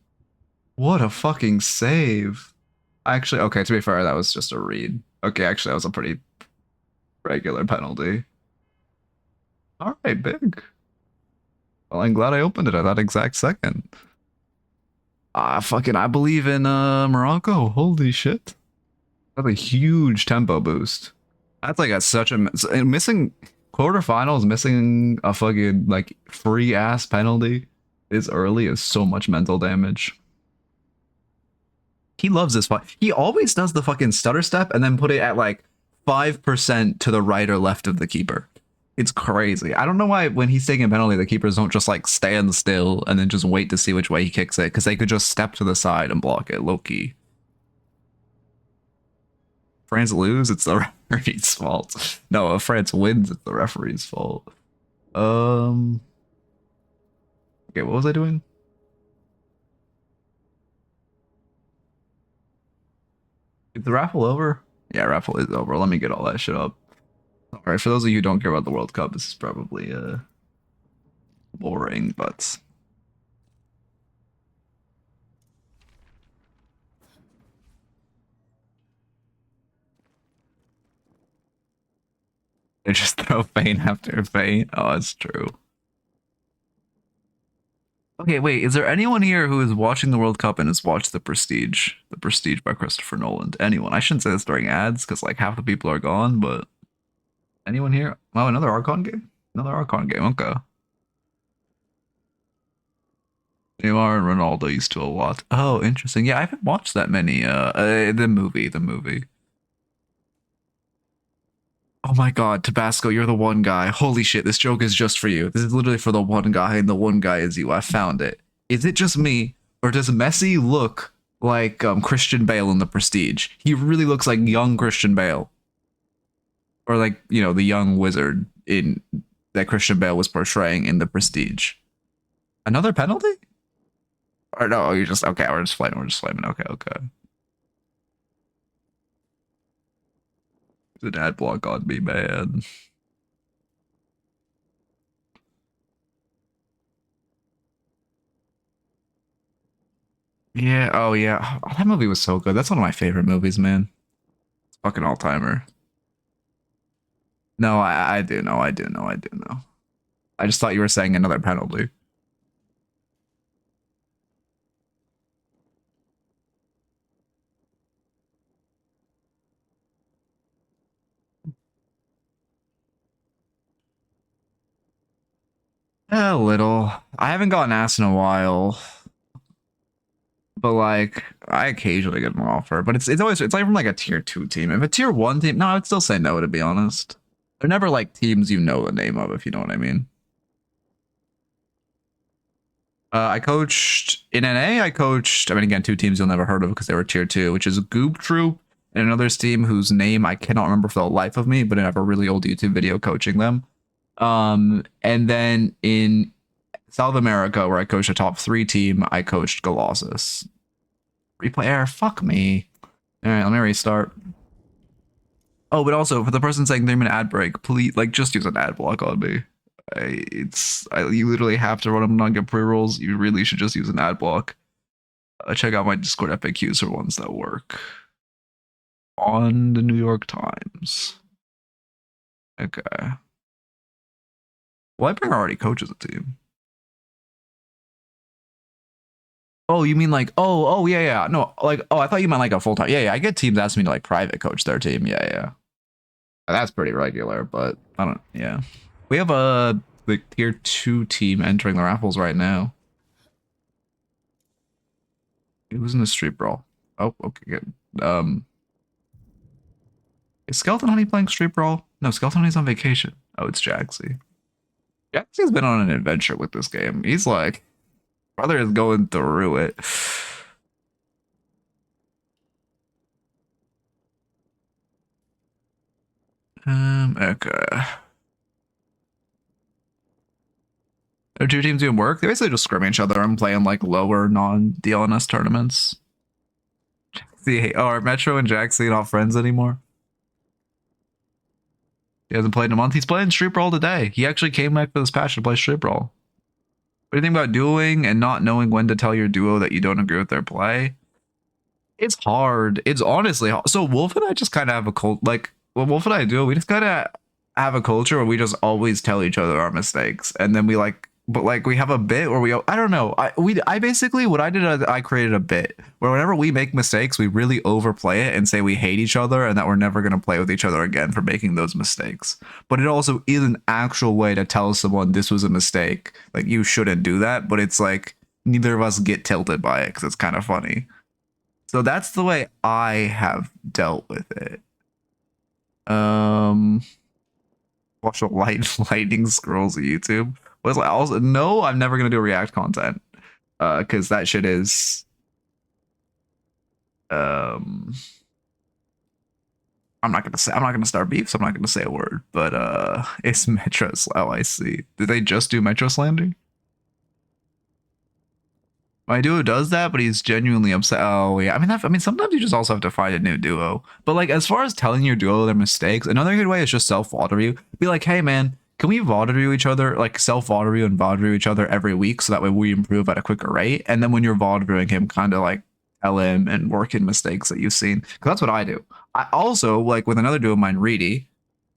What a fucking save. Actually, okay, to be fair, that was just a read. Okay, actually, that was a pretty regular penalty. Alright, big. Well, I'm glad I opened it at that exact second. Fucking, I believe in Morocco. Holy shit. That's a huge tempo boost. That's like such a missing quarterfinals, missing a fucking like free ass penalty this early is so much mental damage. He loves this fight. He always does the fucking stutter step and then put it at like 5% to the right or left of the keeper. It's crazy. I don't know why when he's taking a penalty, the keepers don't just like stand still and then just wait to see which way he kicks it, because they could just step to the side and block it low key. France lose, it's the referee's fault. No, if France wins, it's the referee's fault. Okay, what was I doing? Is the raffle over? Yeah, raffle is over. Let me get all that shit up. Alright, for those of you who don't care about the World Cup, this is probably boring, but they just throw feint after feint. Oh, that's true. Okay, wait, is there anyone here who is watching the World Cup and has watched The Prestige? The Prestige by Christopher Nolan. Anyone? I shouldn't say this during ads, because like half the people are gone, but Anyone here? Oh, another Archon game? Another Archon game, okay. Neymar and Ronaldo used to a lot. Oh, interesting. Yeah, I haven't watched that many. The movie. Oh my God, Tabasco, you're the one guy. Holy shit, this joke is just for you. This is literally for the one guy, and the one guy is you. I found it. Is it just me, or does Messi look like Christian Bale in The Prestige? He really looks like young Christian Bale, or like the young wizard in that Christian Bale was portraying in The Prestige. Another penalty? Or no, you're just okay. We're just flaming. Okay. There's an ad block on me, man. Yeah. Oh yeah. Oh, that movie was so good. That's one of my favorite movies, man. It's fucking all timer. No, I do know. I just thought you were saying another penalty. A little. I haven't gotten asked in a while, but like I occasionally get an offer. But it's always like from like a tier 2 team. If a tier 1 team, no, I'd still say no, to be honest. They're never like teams you know the name of, if you know what I mean. I coached in NA. I mean, again, 2 teams you'll never heard of because they were tier 2, which is Goob Troop and another team whose name I cannot remember for the life of me, but I have a really old YouTube video coaching them. And then in South America, where I coached a top 3 team, I coached Colossus. Replay error, fuck me. All right, let me restart. Oh, but also for the person saying 3-minute ad break, please just use an ad block on me. You literally have to run them and not get pre-rolls. You really should just use an ad block. Check out my Discord FAQs for ones that work. On the New York Times. Okay. Well, I bring already coaches a team. Oh, you mean like, yeah. No, like, I thought you meant like a full-time. Yeah, I get teams asking me to like private coach their team. Yeah. That's pretty regular, but I don't, yeah. We have a tier 2 team entering the raffles right now. Who's in the street brawl? Oh, okay, good. Is Skeleton Honey playing street brawl? No, Skeleton Honey's on vacation. Oh, it's Jaxie. Jaxie's been on an adventure with this game. He's like, brother is going through it. Okay. Are 2 teams doing work? They basically just scrimming each other and playing like lower non-DLNS tournaments. Are Metro and Jaxie not friends anymore? He hasn't played in a month. He's playing Street Brawl today. He actually came back for this patch to play Street Brawl. What do you think about duoing and not knowing when to tell your duo that you don't agree with their play? It's hard. It's honestly hard. So Wolf and I just kind of have a cult. Like, what Wolf and I do, we just kind of have a culture where we just always tell each other our mistakes, and then we we have a bit where I don't know. I basically what I did, I created a bit where whenever we make mistakes, we really overplay it and say we hate each other and that we're never going to play with each other again for making those mistakes. But it also is an actual way to tell someone this was a mistake. Like, you shouldn't do that, but it's like neither of us get tilted by it because it's kind of funny. So that's the way I have dealt with it. Watch a lightning scrolls on YouTube. Was like, also, no, I'm never gonna do React content, because that shit is, I'm not gonna start beef, so I'm not gonna say a word. But it's Metro. Oh, I see. Did they just do Metro slander? My duo does that, but he's genuinely upset. Oh yeah, I mean, sometimes you just also have to find a new duo. But like, as far as telling your duo their mistakes, another good way is just self-VOD review. Be like, hey man, can we VOD review each other, like self-VOD review and VOD review each other every week, so that way we improve at a quicker rate. And then when you're VOD reviewing him, kind of like tell him and work in mistakes that you've seen. Because that's what I do. I also, like with another duo of mine, Reedy,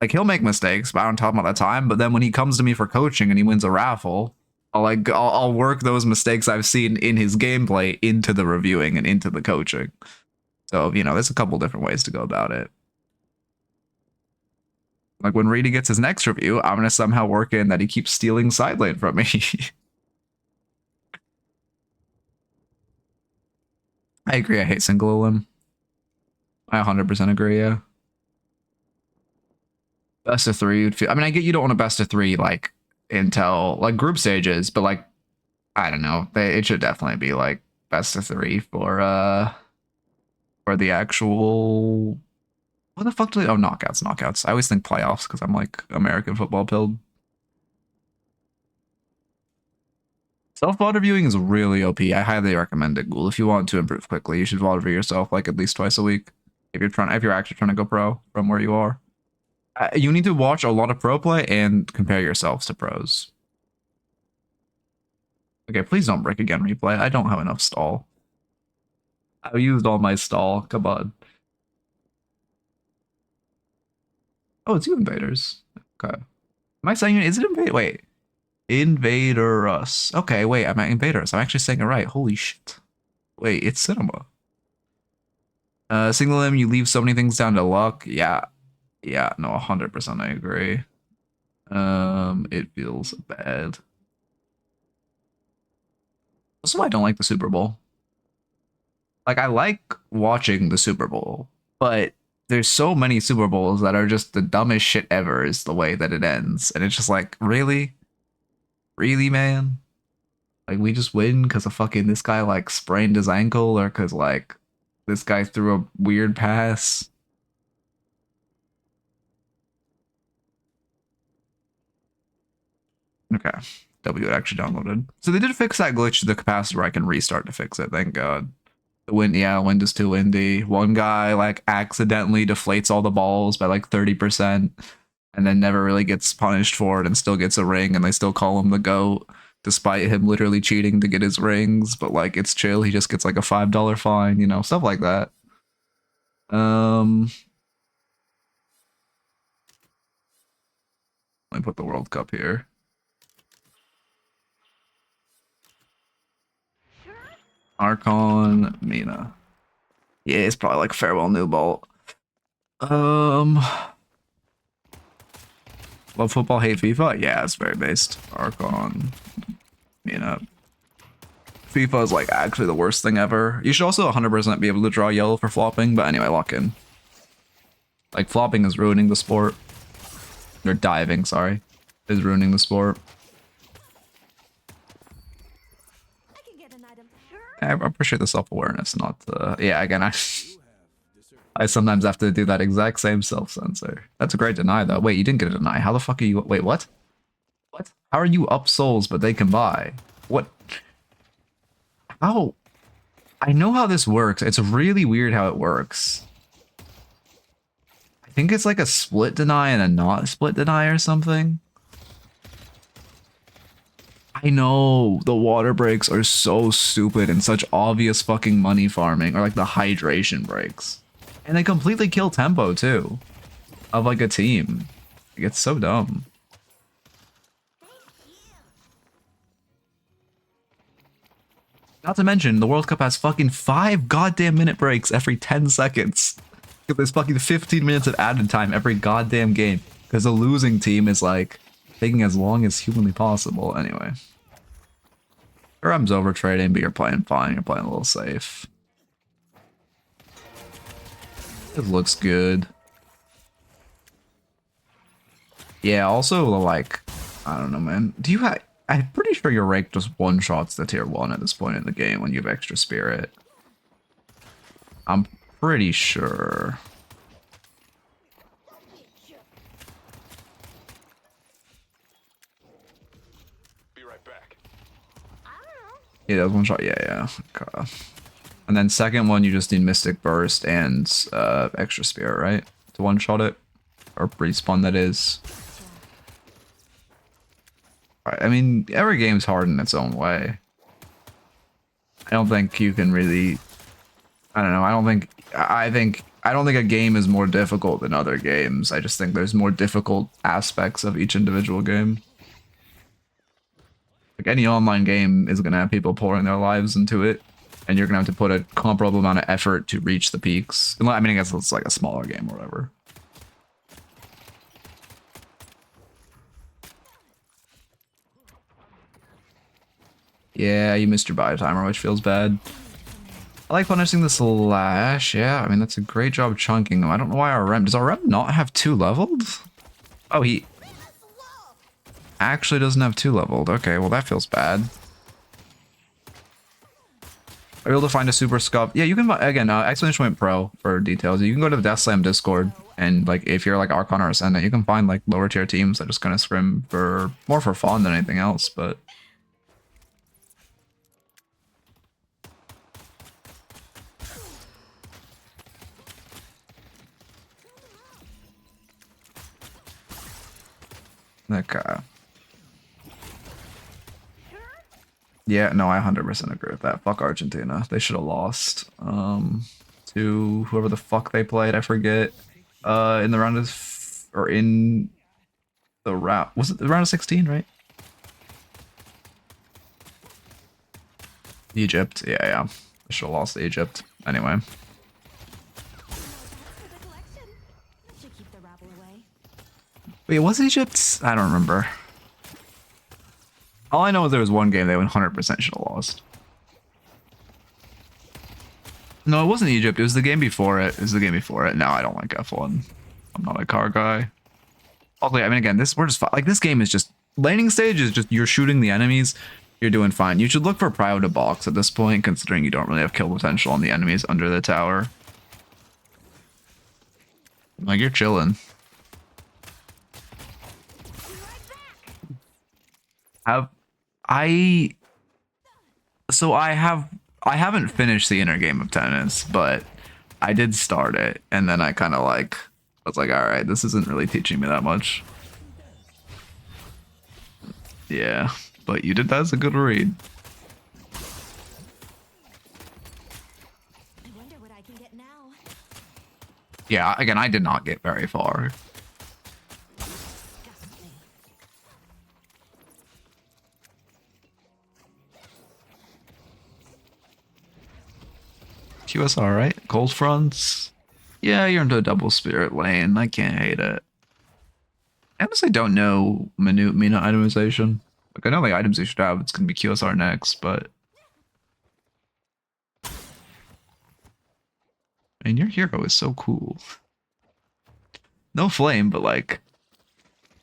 like he'll make mistakes, but I don't tell him all the time. But then when he comes to me for coaching and he wins a raffle, I'll work those mistakes I've seen in his gameplay into the reviewing and into the coaching. So, there's a couple different ways to go about it. Like when Reedy gets his next review, I'm gonna somehow work in that he keeps stealing side lane from me. I agree. I hate single limb. I 100% agree. Yeah. Best of three would feel. I mean, I get you don't want a best of three like until like group stages, but like I don't know. It should definitely be like best of three for the actual. What the fuck do they? Oh, knockouts. I always think playoffs because I'm like American football pilled. Self-VOD reviewing is really OP. I highly recommend it, Ghoul. If you want to improve quickly, you should VOD review yourself like at least twice a week. If you're actually trying to go pro from where you are. You need to watch a lot of pro play and compare yourselves to pros. Okay, please don't break again, replay. I don't have enough stall. I used all my stall. Come on. Oh, it's you, invaders. Okay. Am I saying it? Is it invade? Wait. Invaders. Okay, wait. I'm at invaders. I'm actually saying it right. Holy shit. Wait, it's cinema. Single limb, you leave so many things down to luck. Yeah. Yeah, no, 100% I agree. It feels bad. That's why I don't like the Super Bowl. Like, I like watching the Super Bowl, but there's so many Super Bowls that are just the dumbest shit ever is the way that it ends. And it's just like, really? Really, man? Like, we just win because of fucking this guy, like, sprained his ankle or because, like, this guy threw a weird pass? Okay. W actually downloaded. So they did fix that glitch to the capacitor where I can restart to fix it, thank God. The wind, yeah, wind is too windy. One guy, like, accidentally deflates all the balls by, like, 30%, and then never really gets punished for it and still gets a ring, and they still call him the GOAT, despite him literally cheating to get his rings, but, like, it's chill. He just gets, like, a $5 fine, you know, stuff like that. Let me put the World Cup here. Archon Mina. Yeah, it's probably like Farewell New Bolt. Love football, hate FIFA? Yeah, it's very based. Archon Mina. FIFA is like actually the worst thing ever. You should also 100% be able to draw yellow for flopping, but anyway, lock in. Like flopping is ruining the sport. Or diving, sorry. Is ruining the sport. I appreciate the self-awareness, not the... Yeah, again, I sometimes have to do that exact same self-censor. That's a great deny, though. Wait, you didn't get a deny. How the fuck are you... Wait, what? What? How are you up souls, but they can buy? What? How? I know how this works. It's really weird how it works. I think it's like a split deny and a not split deny or something. I know the water breaks are so stupid and such obvious fucking money farming, or like the hydration breaks. And they completely kill tempo too of like a team. Like, it's so dumb. Not to mention, the World Cup has fucking 5 goddamn minute breaks every 10 seconds. There's fucking 15 minutes of added time every goddamn game. Because the losing team is like taking as long as humanly possible. Anyway. Rum's over trading, but you're playing fine. You're playing a little safe. It looks good. Yeah, also, like, I don't know, man. Do you have... I'm pretty sure your rake just one-shots the tier 1 at this point in the game when you have extra spirit. I'm pretty sure. Be right back. Yeah, that was one shot. Yeah. Okay. And then second one, you just need Mystic Burst and extra spirit, right? To one-shot it. Or respawn, that is. I mean, every game's hard in its own way. I don't think you can really... I don't know. I don't think a game is more difficult than other games. I just think there's more difficult aspects of each individual game. Like, any online game is going to have people pouring their lives into it, and you're going to have to put a comparable amount of effort to reach the peaks. I mean, I guess it's like a smaller game or whatever. Yeah, you missed your buy timer, which feels bad. I like punishing the slash. Yeah, I mean, that's a great job chunking him. I don't know why our rem... Does our rem not have 2 leveled? Oh, he actually doesn't have 2 leveled. Okay, well, that feels bad. Are you able to find a super scuff? Yeah, you can, again, Explanation Point Pro for details. You can go to the Death Slam Discord, and like if you're like Archon or Ascendant, you can find like lower tier teams that just kind of scrim for more for fun than anything else, but okay. Yeah, no, I 100% agree with that. Fuck Argentina. They should have lost. To whoever the fuck they played, I forget. In the round of, or in the round, was it the round of 16, right? Egypt. Yeah, yeah. I should have lost to Egypt. Anyway. Should keep the rabble away. Wait, was it Egypt? I don't remember. All I know is there was one game they 100% should have lost. No, it wasn't Egypt. It was the game before it. It was the game before it. No, I don't like F1. I'm not a car guy. Okay, I mean, again, we're just like this game is just laning stage is just you're shooting the enemies. You're doing fine. You should look for prio to box at this point, considering you don't really have kill potential on the enemies under the tower. Like you're chilling. I haven't finished the inner game of tennis, but I did start it, and then I kind of like I was like, all right, this isn't really teaching me that much. Yeah, but you did. That's a good read. I wonder what I can get now. Yeah, again, I did not get very far. Disgust me. QSR, right? Cold fronts. Yeah, you're into a double spirit lane. I can't hate it. I honestly don't know minute Mina itemization. Like I know the items you should have. It's gonna be QSR next, but I mean your hero is so cool. No flame, but like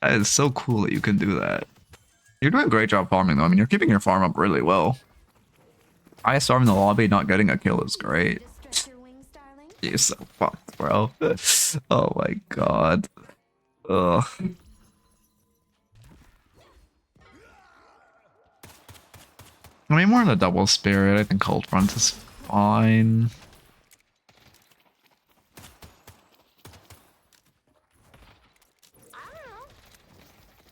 that is so cool that you can do that. You're doing a great job farming though. I mean you're keeping your farm up really well. Highest farm in the lobby, not getting a kill is great. Just stretch your wings, darling. You're so fucked, bro. Oh my god. Ugh. I mean, more in the double spirit. I think Cold Front is fine.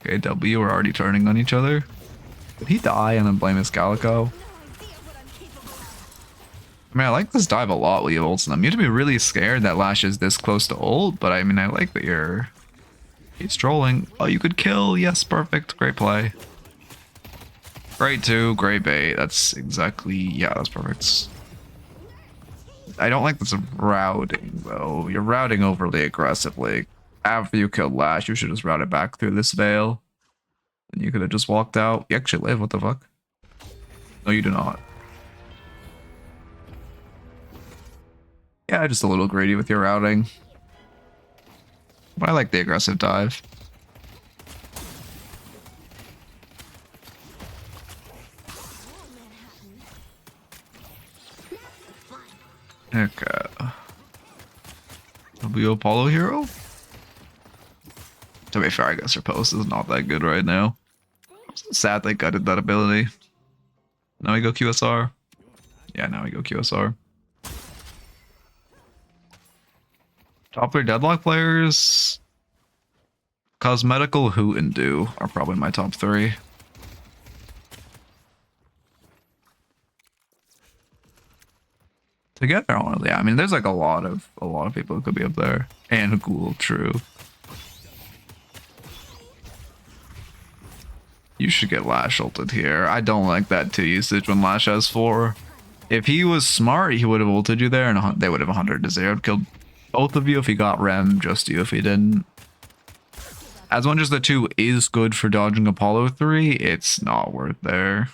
Okay, W, we're already turning on each other. Did he die and then blame his Calico? I mean, I like this dive a lot when you have ults in them. You have to be really scared that Lash is this close to ult, but I mean, I like that you're... He's trolling. Oh, you could kill. Yes, perfect. Great play. Great too. Great bait. That's exactly... Yeah, that's perfect. I don't like this routing, though. You're routing overly aggressively. After you killed Lash, you should just route it back through this veil. And you could have just walked out. You actually live. What the fuck? No, you do not. Yeah, just a little greedy with your routing. But I like the aggressive dive. Okay. W Apollo hero? To be fair, I guess her post is not that good right now. Sad they gutted that ability. Now we go QSR. Yeah, now we go QSR. Top 3 Deadlock players. Cosmetical, Hoot, and Do are probably my top 3. Together, honestly, I mean, there's like a lot of people who could be up there. And Ghoul, true. You should get Lash ulted here. I don't like that 2 usage when Lash has 4. If he was smart, he would have ulted you there, and they would have 100-0 killed both of you if he got Rem, just you if he didn't. As much as the 2 is good for dodging Apollo 3, it's not worth there.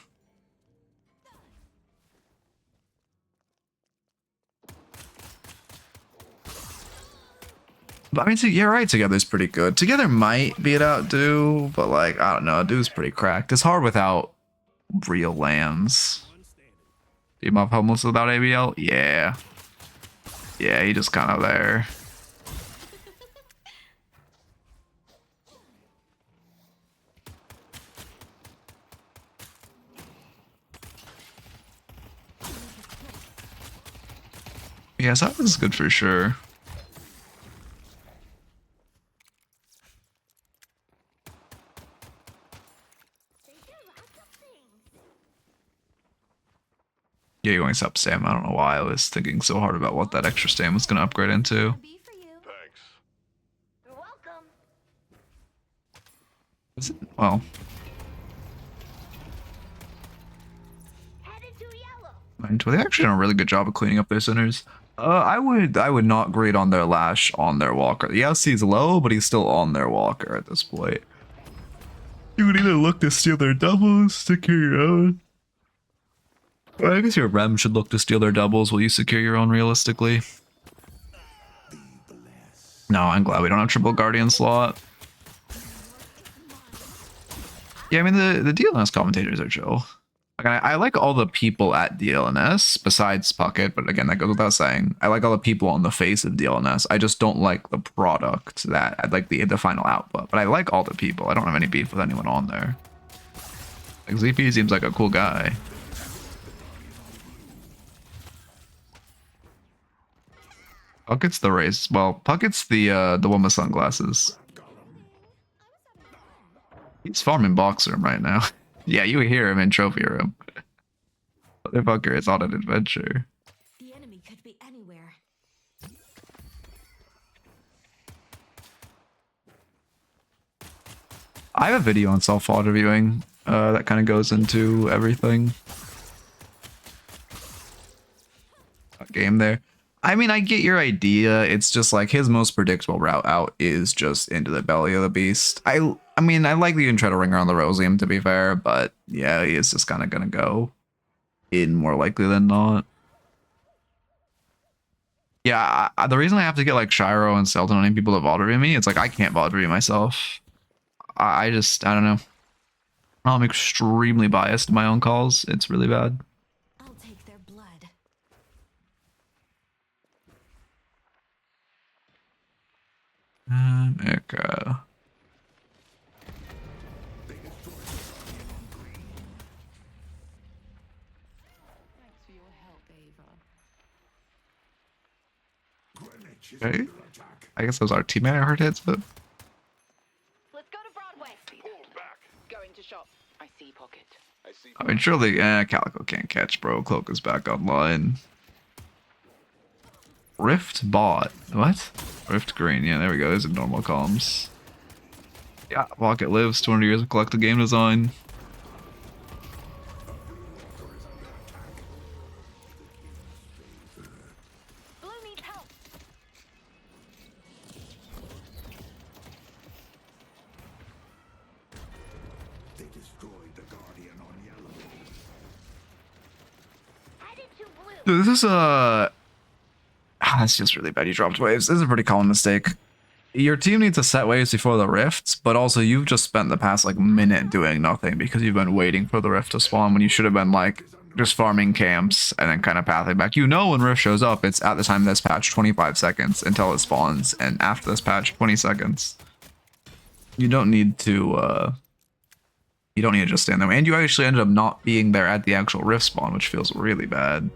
But I mean, you're right. Together's pretty good. Together might beat out Do, but like I don't know. Do's pretty cracked. It's hard without real lands. Team up homeless without ABL? Yeah. Yeah, he just kind of there. Yeah, so that was good for sure. Yeah, you're going sub Sam. I don't know why I was thinking so hard about what that extra stam was going to upgrade into. Be for you. Thanks. You're welcome. Is it? Well, Headed to yellow. they actually done a really good job of cleaning up their centers. I would not grade on their Lash on their Walker. The LC is low, but he's still on their Walker at this point. You would either look to steal their doubles, secure your own. Well, I guess your Rem should look to steal their doubles while you secure your own realistically. No, I'm glad we don't have triple Guardian slot. Yeah, I mean, the DLNS commentators are chill. Like, I like all the people at DLNS, besides Puckett, but again, that goes without saying. I like all the people on the face of DLNS. I just don't like the product that, I like the final output. But I like all the people. I don't have any beef with anyone on there. Like, ZP seems like a cool guy. Puckett's the race. Well, Puckett's the one with sunglasses. He's farming box room right now. Yeah, you hear him in trophy room. Motherfucker is on an adventure. The enemy could be anywhere. I have a video on self-auto reviewing that kind of goes into everything. A game there. I mean, I get your idea. It's just like his most predictable route out is just into the belly of the beast. I mean, I like that you can try to ring around the Rosium, to be fair, but yeah, he is just kind of going to go in more likely than not. Yeah, the reason I have to get like Shiro and Selton on people to Vault me, it's like I can't Vault myself. I don't know. I'm extremely biased in my own calls. It's really bad. I'll take their blood. Echo. Thanks for your help, Ava. Okay. I guess that was our teammate I heard hits, but Let's go to Broadway. Pull back. Going to shop. I see Pocket. I see. I mean, surely, Calico can't catch, bro. Cloak is back online. Rift bot. What? Rift green. Yeah, there we go. Those are normal columns. Yeah, Pocket lives 200 years of collective game design. Blue needs help. They destroyed the Guardian on yellow. Headed to blue. Dude, this is that's just really bad. You dropped waves. This is a pretty common mistake. Your team needs to set waves before the rifts, but also you've just spent the past like minute doing nothing because you've been waiting for the rift to spawn when you should have been like just farming camps and then kind of pathing back. You know when rift shows up, it's at the time of this patch, 25 seconds until it spawns, and after this patch, 20 seconds. You don't need to just stand there. And you actually ended up not being there at the actual rift spawn, which feels really bad.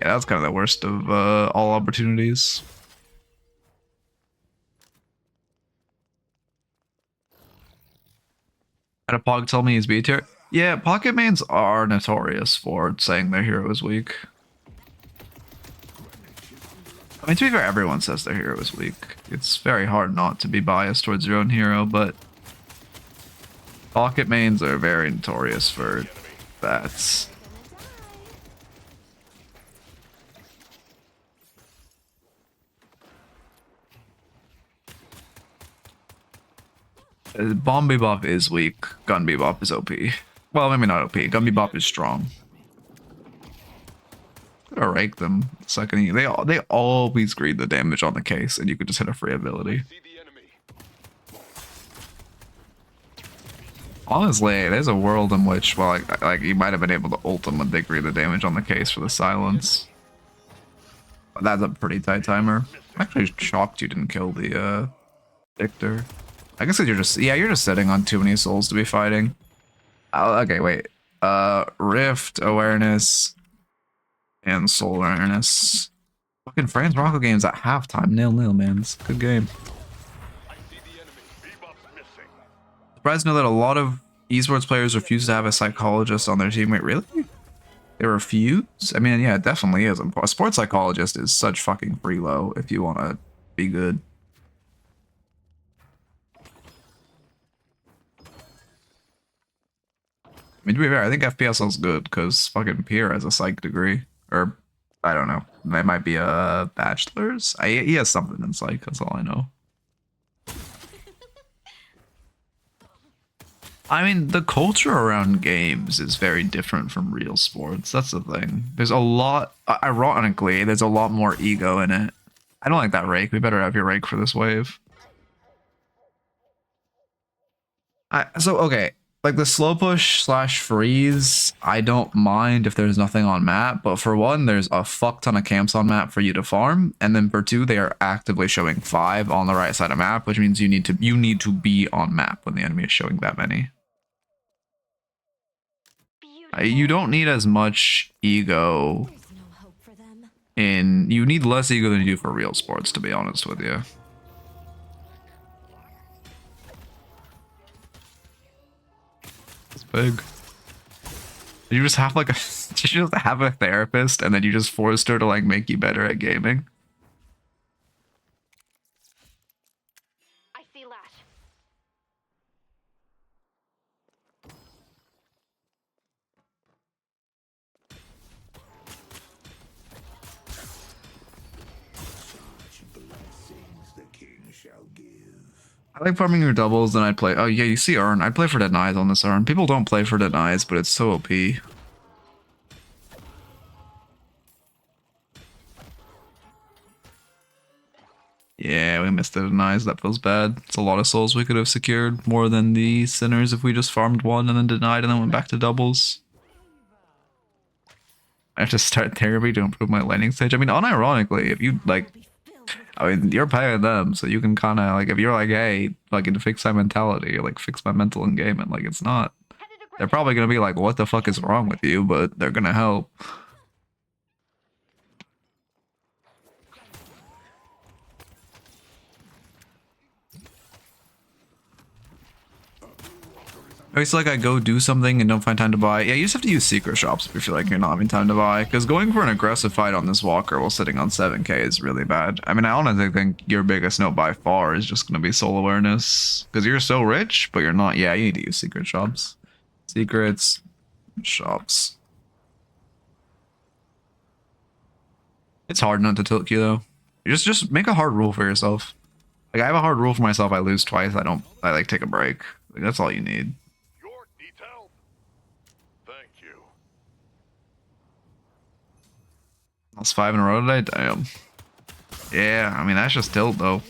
Yeah, that's kind of the worst of all opportunities. Had a Pog tell me he's B tier. Yeah, pocket mains are notorious for saying their hero is weak. I mean, to be fair, everyone says their hero is weak. It's very hard not to be biased towards your own hero, but pocket mains are very notorious for that. Bomb Bebop is weak. Gun Bebop is OP. Well, maybe not OP. Gun Bebop is strong. Gotta rake them. Second, they always greed the damage on the case, and you could just hit a free ability. See the enemy. Honestly, there's a world in which, well, like you might have been able to ult them when they greed the damage on the case for the silence. But that's a pretty tight timer. I'm actually shocked you didn't kill the Victor. I guess you're just you're just sitting on too many souls to be fighting. Oh, okay, wait. Rift awareness and soul awareness. Fucking France Rocco games at halftime, 0-0, man. It's a good game. I see the enemy. Bebop's missing. Surprised to know that a lot of esports players refuse to have a psychologist on their team. Wait, really? They refuse? I mean, yeah, it definitely is. A sports psychologist is such fucking freelo if you want to be good. I mean, to be fair, I think FPS is good because fucking Pierre has a psych degree. Or, I don't know. That might be a bachelor's. He has something in psych, that's all I know. I mean, the culture around games is very different from real sports. That's the thing. There's a lot, ironically, there's a lot more ego in it. I don't like that rake. We better have your rake for this wave. Okay. Like the slow push / freeze, I don't mind if there's nothing on map, but for one, there's a fuck ton of camps on map for you to farm, and then for two, they are actively showing 5 on the right side of map, which means you need to be on map when the enemy is showing that many. You don't need as much ego There's no hope for them. you need less ego than you do for real sports, to be honest with you. It's big. You just have like a you just have a therapist and then you just forced her to like make you better at gaming. I see Lash. Such blessings the king shall give. I like farming your doubles, then I'd play. Oh yeah, you see Arn. I'd play for denies on this Arn. People don't play for denies, but it's so OP. Yeah, we missed the denies. That feels bad. It's a lot of souls we could have secured. More than the sinners if we just farmed one and then denied and then went back to doubles. I have to start therapy to improve my landing stage. I mean, unironically, if you like, I mean, you're paying them, so you can kind of like, if you're like, hey, fucking fix my mentality, or like fix my mental engagement, like it's not. They're probably gonna be like, what the fuck is wrong with you? But they're gonna help. It's like I go do something and don't find time to buy. Yeah, you just have to use secret shops if you feel like you're not having time to buy. Because going for an aggressive fight on this walker while sitting on 7k is really bad. I mean, I honestly think your biggest note by far is just going to be soul awareness. Because you're so rich, but you're not. Yeah, you need to use secret shops. Secrets. Shops. It's hard not to tilt you though. Just make a hard rule for yourself. Like I have a hard rule for myself. I lose twice. I like take a break. Like that's all you need. York needs help. Thank you. That's 5 in a row today? Damn. Yeah, I mean that's just tilt though.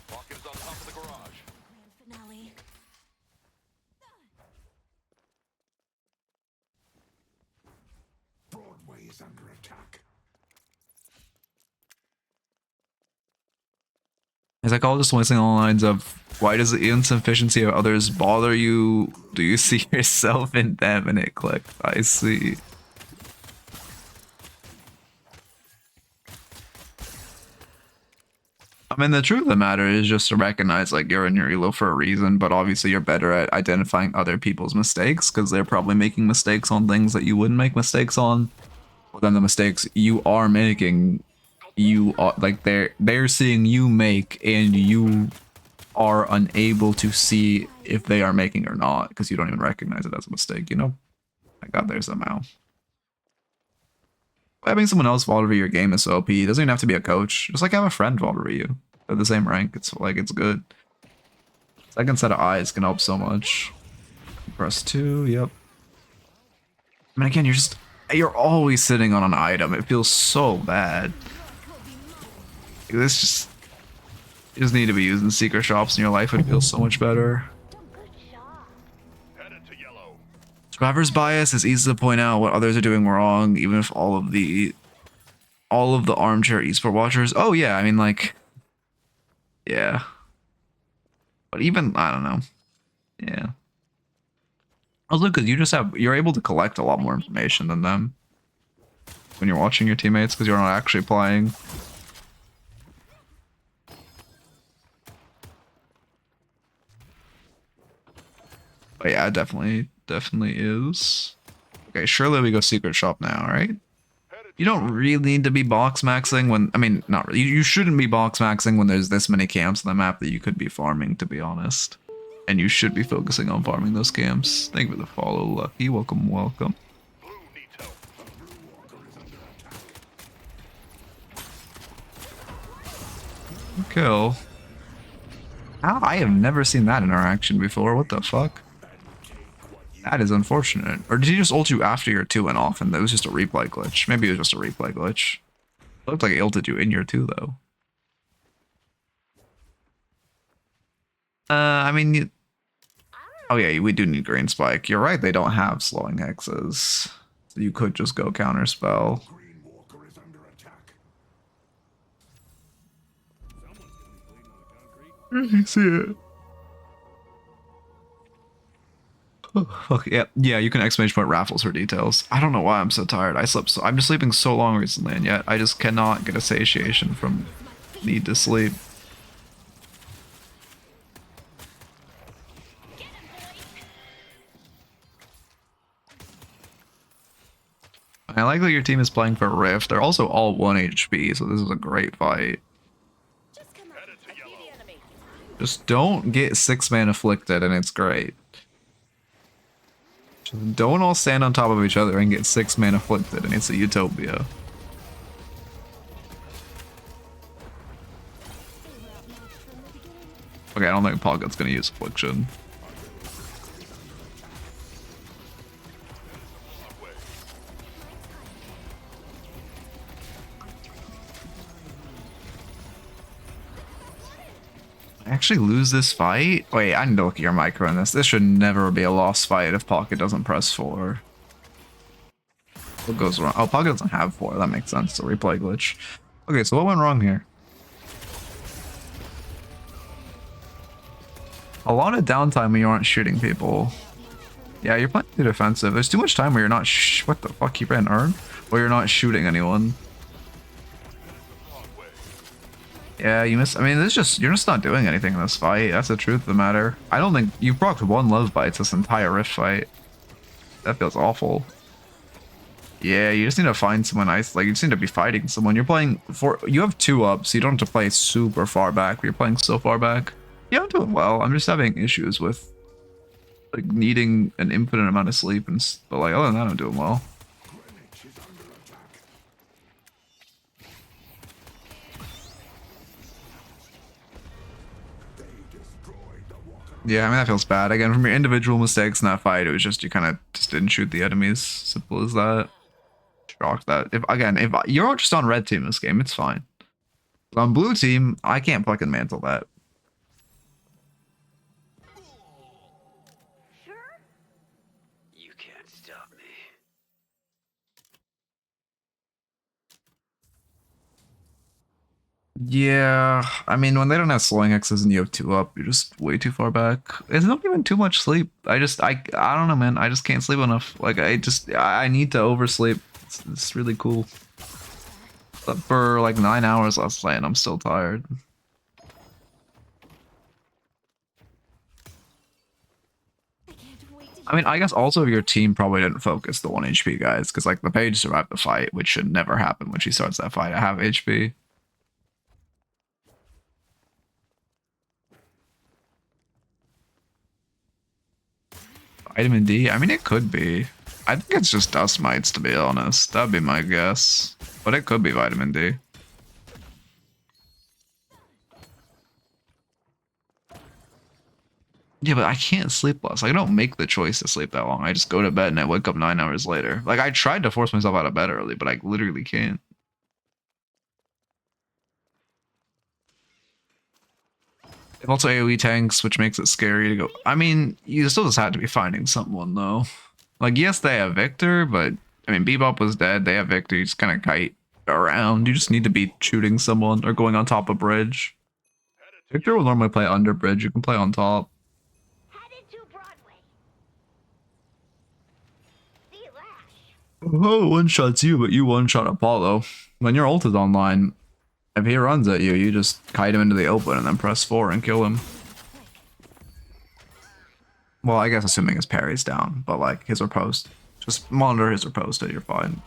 Hawkins on top of the garage. Grand finale. Broadway is under attack. It's like all just wasting all lines of why does the insufficiency of others bother you? Do you see yourself in them? And it clicked. I see. I mean, the truth of the matter is just to recognize like you're in your elo for a reason, but obviously you're better at identifying other people's mistakes because they're probably making mistakes on things that you wouldn't make mistakes on. But then the mistakes you are making, you are like they're seeing you make, and you are unable to see if they are making or not because you don't even recognize it as a mistake. You know, I got there somehow. Having someone else vault your game is so OP. It doesn't even have to be a coach. Just like have a friend vault you. They're the same rank. It's like it's good. Second set of eyes can help so much. Press 2, yep. I mean, again, you're always sitting on an item. It feels so bad. This just, you just need to be using secret shops in your life. It feels so much better. Headed to yellow. Survivor's bias is easy to point out what others are doing wrong, even if all of the armchair esport watchers. Oh yeah, I mean like, yeah. But even I don't know. Yeah. Also, because you're able to collect a lot more information than them when you're watching your teammates because you're not actually playing. But yeah, it definitely is. Okay, surely we go secret shop now, right? You don't really need to be box maxing when, I mean, not really. You shouldn't be box maxing when there's this many camps on the map that you could be farming, to be honest. And you should be focusing on farming those camps. Thank you for the follow, Lucky. Welcome, welcome. Blue needs help. Kill. How? I have never seen that interaction before. What the fuck? That is unfortunate. Or did he just ult you after your 2 went off and that was just a replay glitch? Maybe it was just a replay glitch. It looked like it ulted you in your 2 though. I mean, oh yeah, we do need green spike. You're right, they don't have slowing hexes. So you could just go counter spell. Green Walker is under attack. You see it. Oh, fuck yeah, you can exclamation point raffles for details. I don't know why I'm so tired. I'm just sleeping so long recently, and yet I just cannot get a satiation from need to sleep. I like that your team is playing for Rift. They're also all 1 HP, so this is a great fight. Headed to yellow. Just don't get 6-man afflicted, and it's great. Just don't all stand on top of each other and get 6-man afflicted, and it's a utopia. Okay, I don't think Pocket's gonna use affliction. I actually lose this fight? Wait, I need to look at your micro in this. This should never be a lost fight if Pocket doesn't press 4. What goes wrong? Oh, Pocket doesn't have 4. That makes sense. It's a replay glitch. Okay, so what went wrong here? A lot of downtime when you aren't shooting people. Yeah, you're playing too defensive. There's too much time where you're not what the fuck, you ran Earn? Where you're not shooting anyone. Yeah, you miss. I mean, you're just not doing anything in this fight. That's the truth of the matter. I don't think you've procced 1 love bites this entire Rift fight. That feels awful. Yeah, you just need to find someone nice. Like, you just need to be fighting someone. You're playing you have 2 up, so you don't have to play super far back. But you're playing so far back. Yeah, I'm doing well. I'm just having issues with like needing an infinite amount of sleep, but like other than that, I'm doing well. Greenwich is under attack. They destroyed the Walker. Yeah, I mean that feels bad. Again, from your individual mistakes in that fight, it was just you kind of just didn't shoot the enemies. Simple as that. Shocked that if you're just on red team this game, it's fine. But on blue team, I can't fucking mantle that. You can't stop me. Yeah, I mean, when they don't have slowing hexes and you have 2 up, you're just way too far back. It's not even too much sleep. I don't know, man. I just can't sleep enough. Like, I need to oversleep. It's really cool. Slept for like 9 hours last night and I'm still tired. I mean, I guess also your team probably didn't focus the 1 HP guys, because like the page survived the fight, which should never happen when she starts that fight at half HP. Vitamin D? I mean, it could be. I think it's just dust mites, to be honest. That'd be my guess. But it could be vitamin D. Yeah, but I can't sleep less. I don't make the choice to sleep that long. I just go to bed and I wake up 9 hours later. Like, I tried to force myself out of bed early, but I literally can't. They've also AoE tanks, which makes it scary to go. I mean, you still just had to be finding someone, though. Like, yes, they have Victor, but I mean, Bebop was dead. They have Victor. You just kind of kite around. You just need to be shooting someone or going on top of bridge. Victor will normally play under bridge. You can play on top. Headed to Broadway. See Lash. Oh, one shots you, but you one shot Apollo. When your ult is online, if he runs at you, you just kite him into the open and then press 4 and kill him. Well, I guess assuming his parry's down, but like his riposte. Just monitor his riposte and you're fine.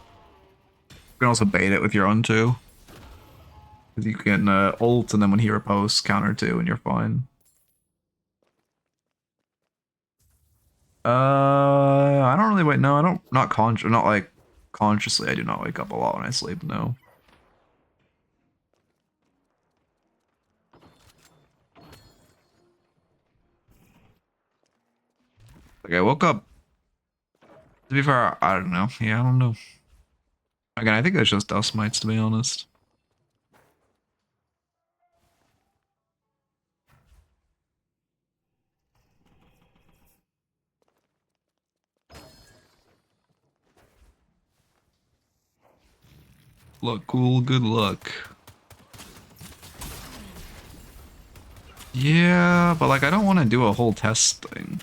You can also bait it with your own too. Because you can ult and then when he riposts, counter 2 and you're fine. I don't really wait. No, I don't. Not like consciously. I do not wake up a lot when I sleep. No. Like I woke up. To be fair, I don't know. Yeah, I don't know. Again, I think it's just dust mites, to be honest. Look cool, good luck. Yeah, but like I don't want to do a whole test thing.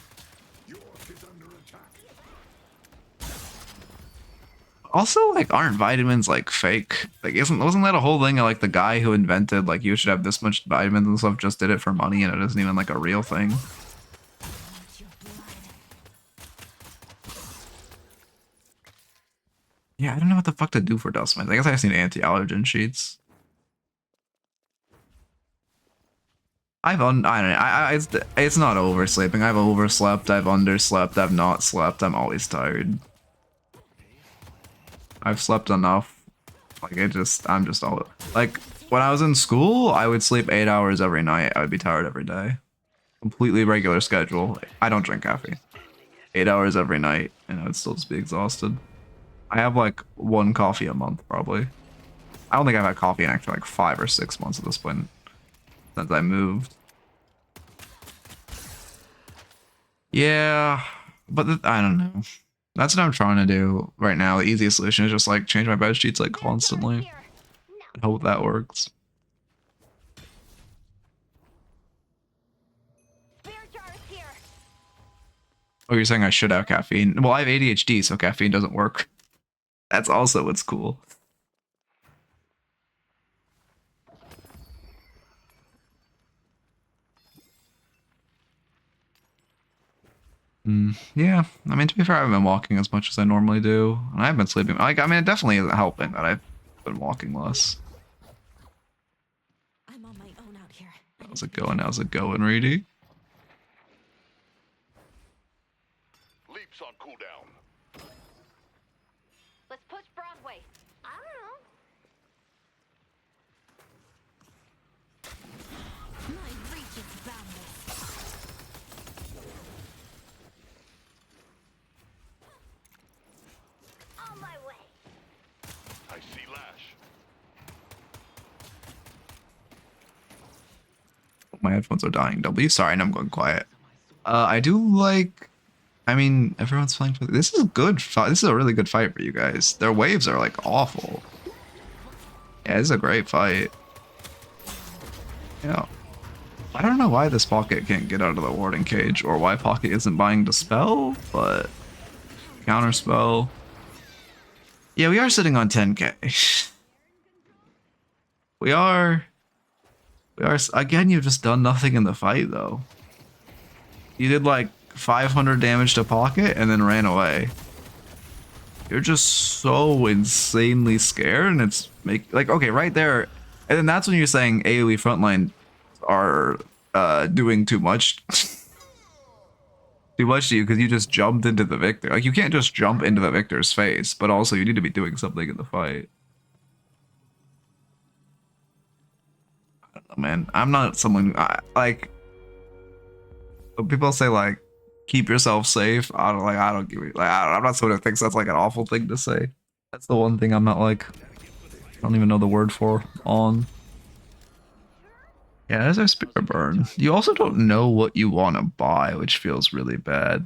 Also, like, aren't vitamins like fake? Like, wasn't that a whole thing of like the guy who invented like you should have this much vitamins and stuff just did it for money and it isn't even like a real thing? Yeah, I don't know what the fuck to do for dust mites. I guess I just need anti-allergen sheets. I don't know. It's not oversleeping. I've overslept. I've underslept. I've not slept. I'm always tired. I've slept enough. Like I'm just all like when I was in school, I would sleep 8 hours every night. I would be tired every day. Completely regular schedule. I don't drink caffeine. 8 hours every night, and I would still just be exhausted. I have like 1 coffee a month probably. I don't think I've had coffee in actually like 5 or 6 months at this point since I moved. Yeah, but I don't know. That's what I'm trying to do right now. The easiest solution is just like change my bed sheets like constantly. I hope that works. Oh, you're saying I should have caffeine? Well, I have ADHD, so caffeine doesn't work. That's also what's cool. Yeah, I mean, to be fair, I haven't been walking as much as I normally do, and I've been sleeping. Like, I mean, it definitely isn't helping that I've been walking less. I'm on my own out here. How's it going? How's it going, Reedy? Leaps on cooldown. Let's push Broadway. I don't know. My reach is boundless. On my way. I see Lash. My headphones are dying. W, sorry, and I'm going quiet. I do like. I mean, everyone's playing for this is a good fight. This is a really good fight for you guys. Their waves are like awful. Yeah, this is a great fight. Yeah. I don't know why this Pocket can't get out of the warding cage or why Pocket isn't buying Dispel, but Counterspell. Yeah, we are sitting on 10k. We are. Again, you've just done nothing in the fight, though. You did like 500 damage to Pocket and then ran away. You're just so insanely scared, and it's like okay, right there, and then that's when you're saying AoE frontline are doing too much. too much to you because you just jumped into the victor. Like, you can't just jump into the victor's face, but also you need to be doing something in the fight. I don't know, man. I'm not someone like. When people say like, keep yourself safe. I don't give it. Like, I'm not someone who thinks that's like an awful thing to say. That's the one thing I'm not like. I don't even know the word for on. Yeah, there's our spear burn. You also don't know what you want to buy, which feels really bad.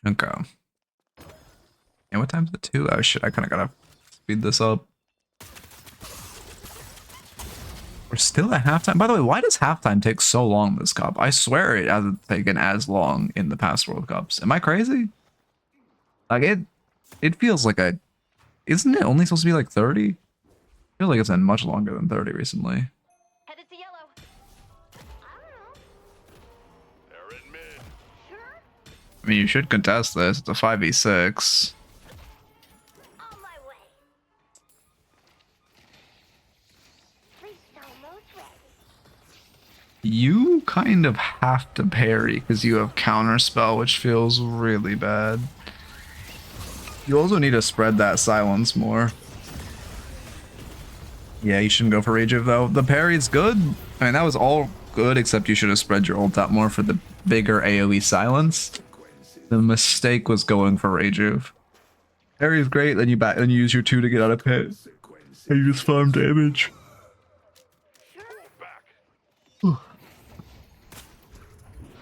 Okay. And what time's it 2? Oh shit, I kind of gotta speed this up. We're still at halftime. By the way, why does halftime take so long this cup? I swear it hasn't taken as long in the past World Cups. Am I crazy? Like it feels like a... Isn't it only supposed to be like 30? I feel like it's been much longer than 30 recently. Headed to yellow. I don't know. They're in mid. Sure. I mean, you should contest this. It's a 5v6. On my way. Freeze almost ready. You kind of have to parry because you have counterspell, which feels really bad. You also need to spread that silence more. Yeah, you shouldn't go for Rage of though. The parry is good. I mean, that was all good, except you should have spread your ult out more for the bigger AoE silence. The mistake was going for Rage of. Parry is great, then you use your 2 to get out of pit. And you just farm damage.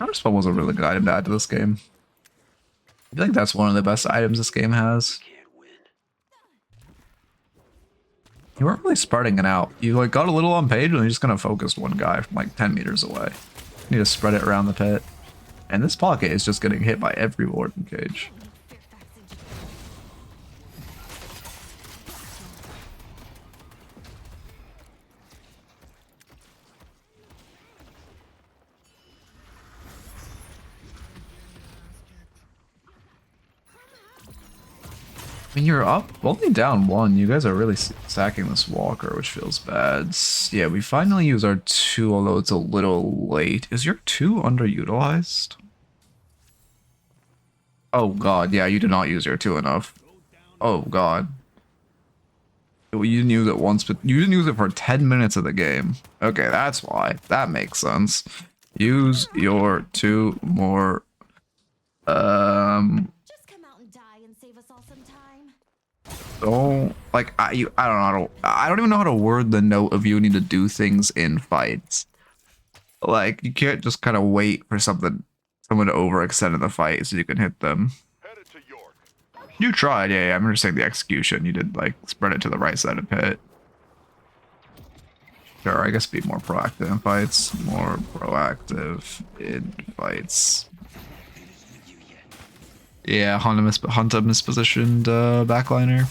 Counterspell was a really good item to add to this game. I feel like that's one of the best items this game has. Can't win. You weren't really spreading it out. You like got a little on page and you just kind of focused one guy from like 10 meters away. You need to spread it around the pit. And this pocket is just getting hit by every warden cage. I mean, you're up, only down 1. You guys are really sacking this walker, which feels bad. Yeah, we finally use our 2, although it's a little late. Is your 2 underutilized? Oh god, yeah, you did not use your 2 enough. Oh god. Well, you didn't use it once, but you didn't use it for 10 minutes of the game. Okay, that's why. That makes sense. Use your 2 more. Just come out and die and save us all some time. Don't like I don't even know how to word the note of you need to do things in fights. Like you can't just kind of wait for someone to overextend in the fight so you can hit them. Headed to York. You tried, yeah, I'm just saying the execution. You did like spread it to the right side of pit. Sure, I guess be more proactive in fights. More proactive in fights. Yeah, Honda mispositioned backliner.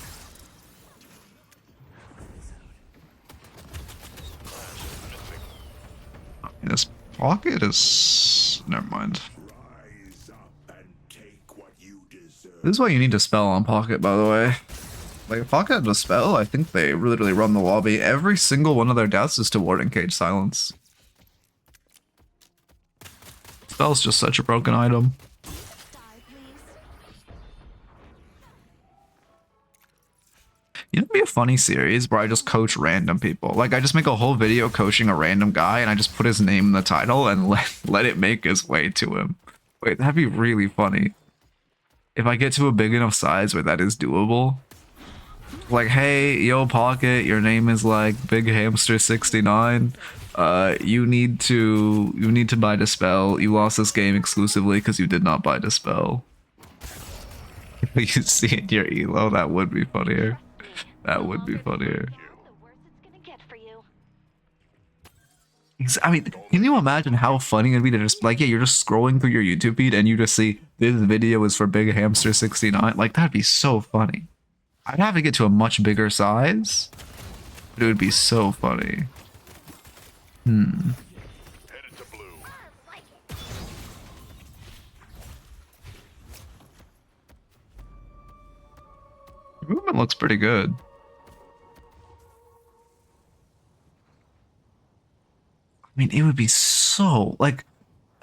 This pocket is... Never mind. Rise up and take what you deserve. This is why you need to spell on pocket, by the way. Like, if pocket had a spell, I think they literally run the lobby. Every single one of their deaths is to warden cage silence. Spell's just such a broken item. Die, please. You know, it'd be a funny series where I just coach random people. Like, I just make a whole video coaching a random guy, and I just put his name in the title and let it make his way to him. Wait, that'd be really funny. If I get to a big enough size where that is doable. Like, hey, yo, Pocket, your name is like Big Hamster 69. You need to buy Dispel. You lost this game exclusively because you did not buy Dispel. You see it in your elo, that would be funnier. That would be funnier. The worst it's gonna get for you. I mean, can you imagine how funny it'd be to just like, yeah, you're just scrolling through your YouTube feed and you just see this video is for Big Hamster 69. Like, that'd be so funny. I'd have to get to a much bigger size, but it would be so funny. Headed to blue. Movement looks pretty good. I mean, it would be so, like,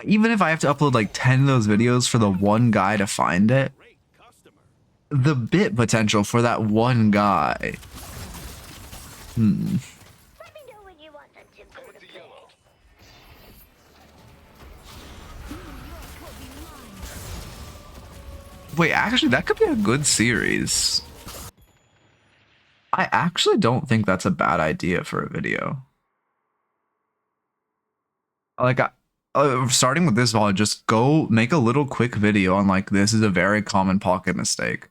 even if I have to upload like 10 of those videos for the one guy to find it, the bit potential for that one guy. Let me know when you want them to go to bed. Wait, actually, that could be a good series. I actually don't think that's a bad idea for a video. Like, starting with this VOD, just go make a little quick video on like, this is a very common pocket mistake.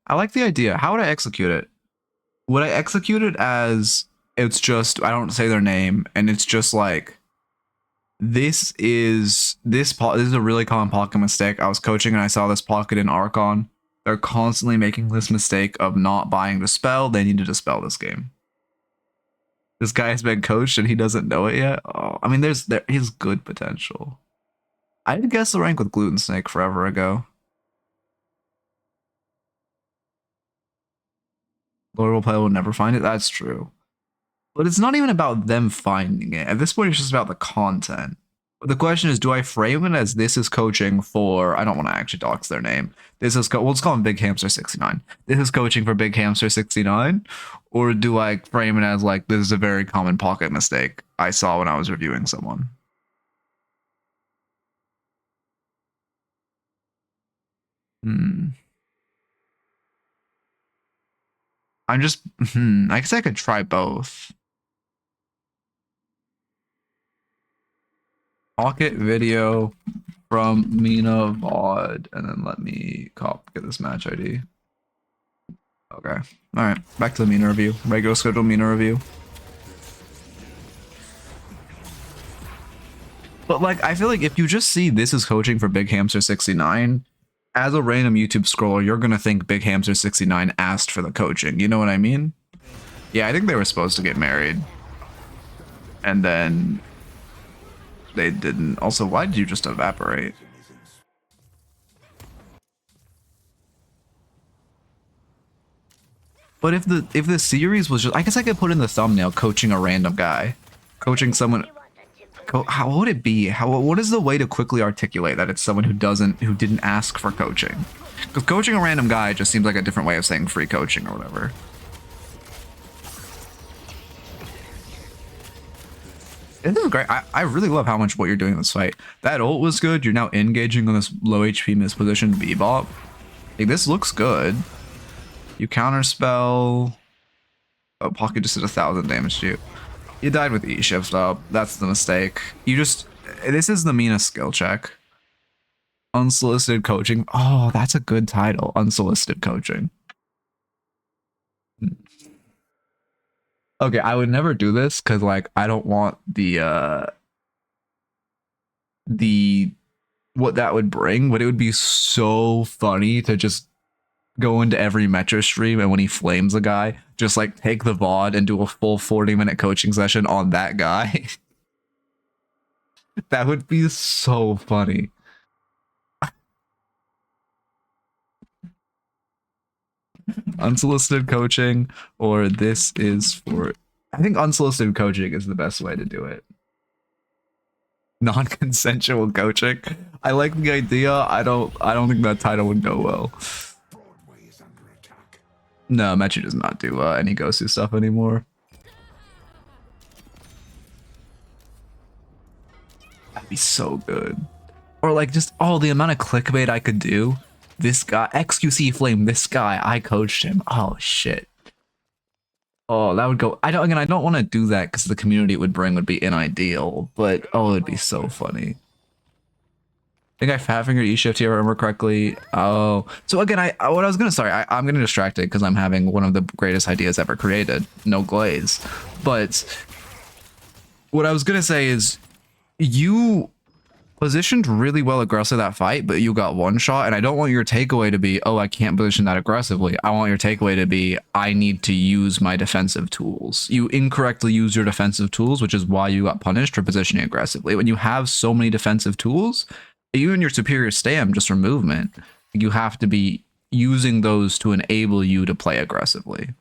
I like the idea. How would I execute it? Would I execute it as it's just, I don't say their name, and it's just like, this is a really common pocket mistake. I was coaching and I saw this pocket in Archon. They're constantly making this mistake of not buying the spell. They need to dispel this game. This guy has been coached and he doesn't know it yet. Oh, I mean, there is good potential. I did guess the rank with Gluten Snake forever ago. Loyal player will never find it. That's true. But it's not even about them finding it. At this point, it's just about the content. But the question is, do I frame it as this is coaching for... I don't want to actually dox their name. This is... let's call him Big Hamster 69. This is coaching for Big Hamster 69? Or do I frame it as like, this is a very common pocket mistake I saw when I was reviewing someone? I'm just... I guess I could try both. Pocket video from Mina VOD, and then let me get this match ID. Okay. Alright, back to the Mina review. Regular scheduled Mina review. But like, I feel like if you just see this is coaching for Big Hamster 69, as a random YouTube scroller, you're gonna think Big Hamster 69 asked for the coaching. You know what I mean? Yeah, I think they were supposed to get married. And then... they didn't. Also, why did you just evaporate? But if the series was just, I guess I could put in the thumbnail coaching a random guy, coaching someone. How would it be? What is the way to quickly articulate that it's someone who didn't ask for coaching? Because coaching a random guy just seems like a different way of saying free coaching or whatever. This is great. I really love how much what you're doing in this fight. That ult was good. You're now engaging on this low HP mispositioned Bebop. Like, this looks good. You counterspell. Oh, Pocket just did 1,000 damage to you. You died with E shift up. That's the mistake. This is the Mina skill check. Unsolicited coaching. Oh, that's a good title. Unsolicited coaching. Okay, I would never do this because, like, I don't want the what that would bring, but it would be so funny to just go into every Metro stream and when he flames a guy, just like take the VOD and do a full 40-minute coaching session on that guy. That would be so funny. Unsolicited coaching, or this is for... I think unsolicited coaching is the best way to do it. Non-consensual coaching. I like the idea. I don't think that title would go well. Broadway is under attack. No, Mechi does not do any Gosu stuff anymore. That'd be so good. Or like just the amount of clickbait I could do. This guy, XQC Flame, this guy, I coached him. Oh shit. Oh, that would go. I don't want to do that because the community it would bring would be unideal, but oh, it'd be so funny. think I fat fingered E shift here, if I remember correctly. Oh, so again, what I was gonna sorry, I'm getting distracted because I'm having one of the greatest ideas ever created. No glaze, but what I was gonna say is you positioned really well aggressively that fight, but you got one shot, and I don't want your takeaway to be, oh, I can't position that aggressively. I want your takeaway to be, I need to use my defensive tools. You incorrectly use your defensive tools, which is why you got punished for positioning aggressively. When you have so many defensive tools, even your superior stam just for movement, you have to be using those to enable you to play aggressively.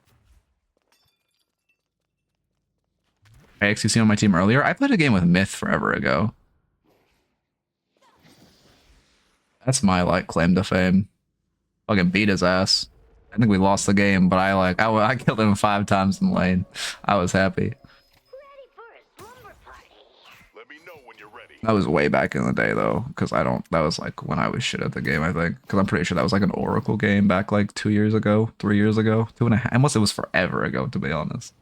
I actually seen on my team earlier. I played a game with Myth forever ago. That's my like claim to fame. Fucking beat his ass. I think we lost the game, but I killed him 5 times in lane. I was happy. Ready for a slumber party. Let me know when you're ready. That was way back in the day though, because that was like when I was shit at the game, I think. Because I'm pretty sure that was like an Oracle game back like 2 years ago, 3 years ago, 2.5. Unless it was forever ago, to be honest.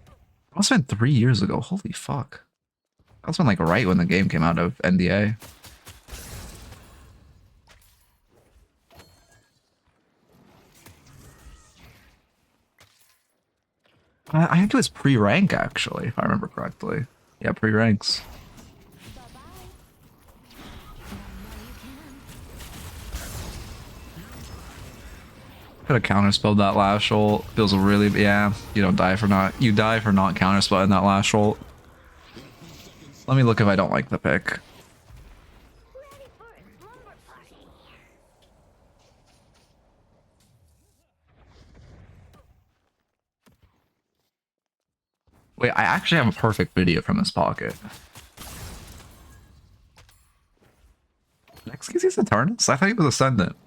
It must have been 3 years ago. Holy fuck. That was when like right when the game came out of NDA. I think it was pre-rank actually, if I remember correctly. Yeah, pre-ranks. Could have counterspelled that last ult. Feels really, yeah. You die for not counterspelling that last ult. Let me look if I don't like the pick. Ready for a slumber party. Wait, I actually have a perfect video from this pocket. Next case he's Eternus? I thought he was Ascendant.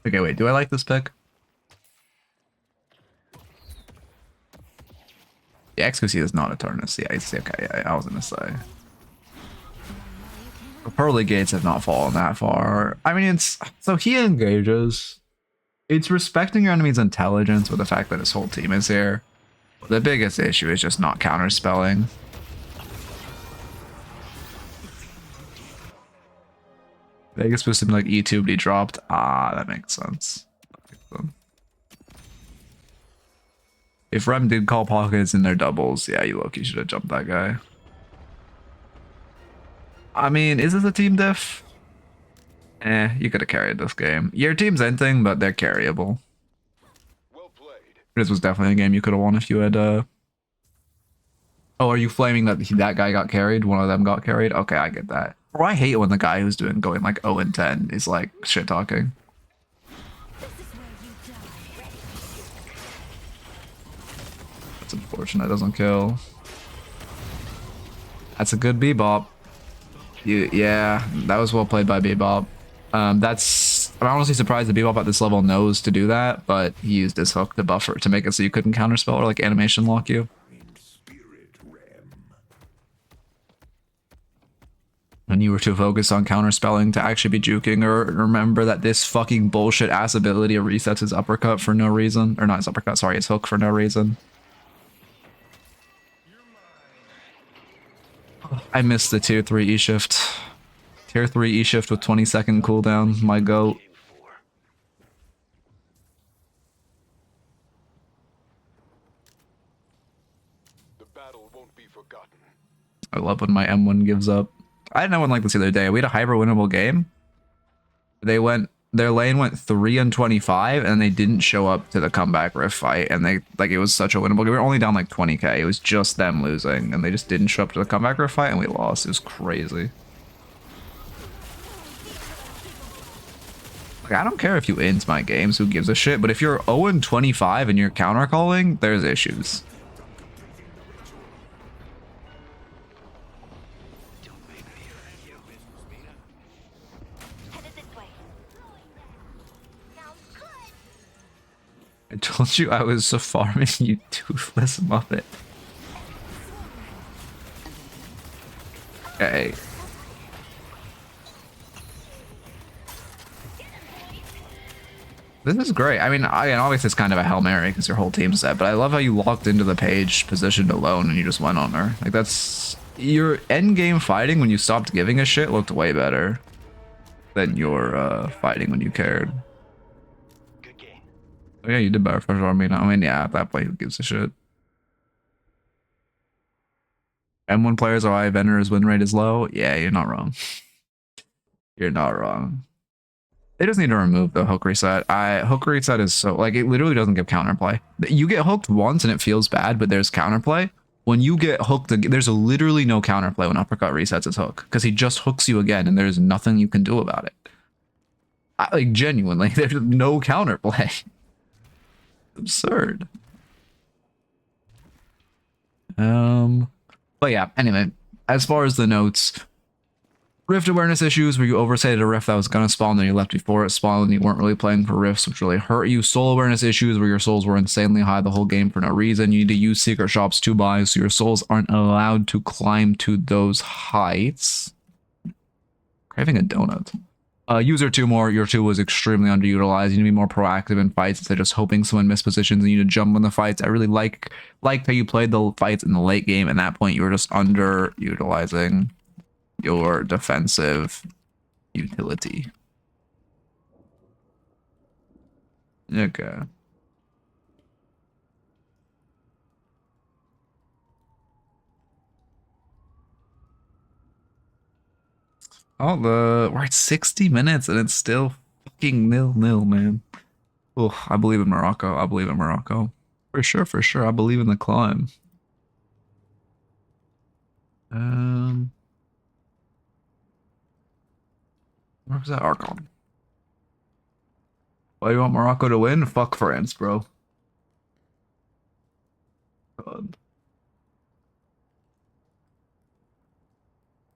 Okay, wait, do I like this pick? The XQC is not Eternus. Yeah, it's okay. Yeah, I was gonna say. The Pearly Gates have not fallen that far. I mean, so he engages. It's respecting your enemy's intelligence with the fact that his whole team is here. The biggest issue is just not counterspelling. Vegas supposed to be like E2, but he dropped. Ah, that makes sense. If Rem did call pockets in their doubles, yeah, you look, you should have jumped that guy. I mean, is this a team diff? You could have carried this game. Your team's ending, but they're carryable. Well played. This was definitely a game you could have won if you had, Oh, are you flaming that that guy got carried? One of them got carried? Okay, I get that. Or I hate it when the guy who's going like 0 and 10 is like shit talking. That's unfortunate. It doesn't kill. That's a good Bebop. Yeah, that was well played by Bebop. I'm honestly surprised the Bebop at this level knows to do that, but he used his hook to buffer to make it so you couldn't counterspell or like animation lock you. And you were too focused on counterspelling to actually be juking or remember that this fucking bullshit ass ability resets his uppercut for no reason. Or not his uppercut, sorry, his hook for no reason. I missed the tier 3 E-shift. Tier 3 E-shift with 20-second cooldown, my goat. The battle won't be forgotten. I love when my M1 gives up. I had no one like this the other day. We had a hyper winnable game. Their lane went 3 and 25, and they didn't show up to the comeback rift fight. And it was such a winnable game. We were only down like 20k. It was just them losing, and they just didn't show up to the comeback rift fight, and we lost. It was crazy. Like, I don't care if you int my games. Who gives a shit? But if you're 0 and 25 and you're counter calling, there's issues. I told you I was farming, you toothless muppet. Okay. This is great. I mean, obviously it's kind of a Hail Mary because your whole team's set, but I love how you locked into the page positioned alone and you just went on her. Like, that's your end game fighting when you stopped giving a shit looked way better than your fighting when you cared. Good game. Oh yeah, you did better for Archon Mina. I mean, yeah, at that point, who gives a shit? M1 players are high, vendors win rate is low. Yeah, you're not wrong. You're not wrong. They just need to remove the hook reset. Hook reset is so like it literally doesn't give counterplay. You get hooked once and it feels bad, but there's counterplay. When you get hooked, there's literally no counterplay when uppercut resets his hook because he just hooks you again and there's nothing you can do about it. Like genuinely, there's no counterplay. Absurd. But yeah, anyway, as far as the notes, Rift awareness issues where you overstated a rift that was gonna spawn, then you left before it spawned and you weren't really playing for rifts, which really hurt you. Soul awareness issues where your souls were insanely high the whole game for no reason. You need to use secret shops to buy, so your souls aren't allowed to climb to those heights. Craving a donut. User 2 more. Your 2 was extremely underutilized. You need to be more proactive in fights instead of just hoping someone mispositions and you need to jump in the fights. I really liked how you played the fights in the late game. At that point, you were just underutilizing your defensive utility. Okay. Oh, we're at 60 minutes and it's still fucking 0-0, man. Oh, I believe in Morocco. I believe in Morocco. For sure, for sure. I believe in the climb. Where was that Archon? Why do you want Morocco to win? Fuck France, bro. God.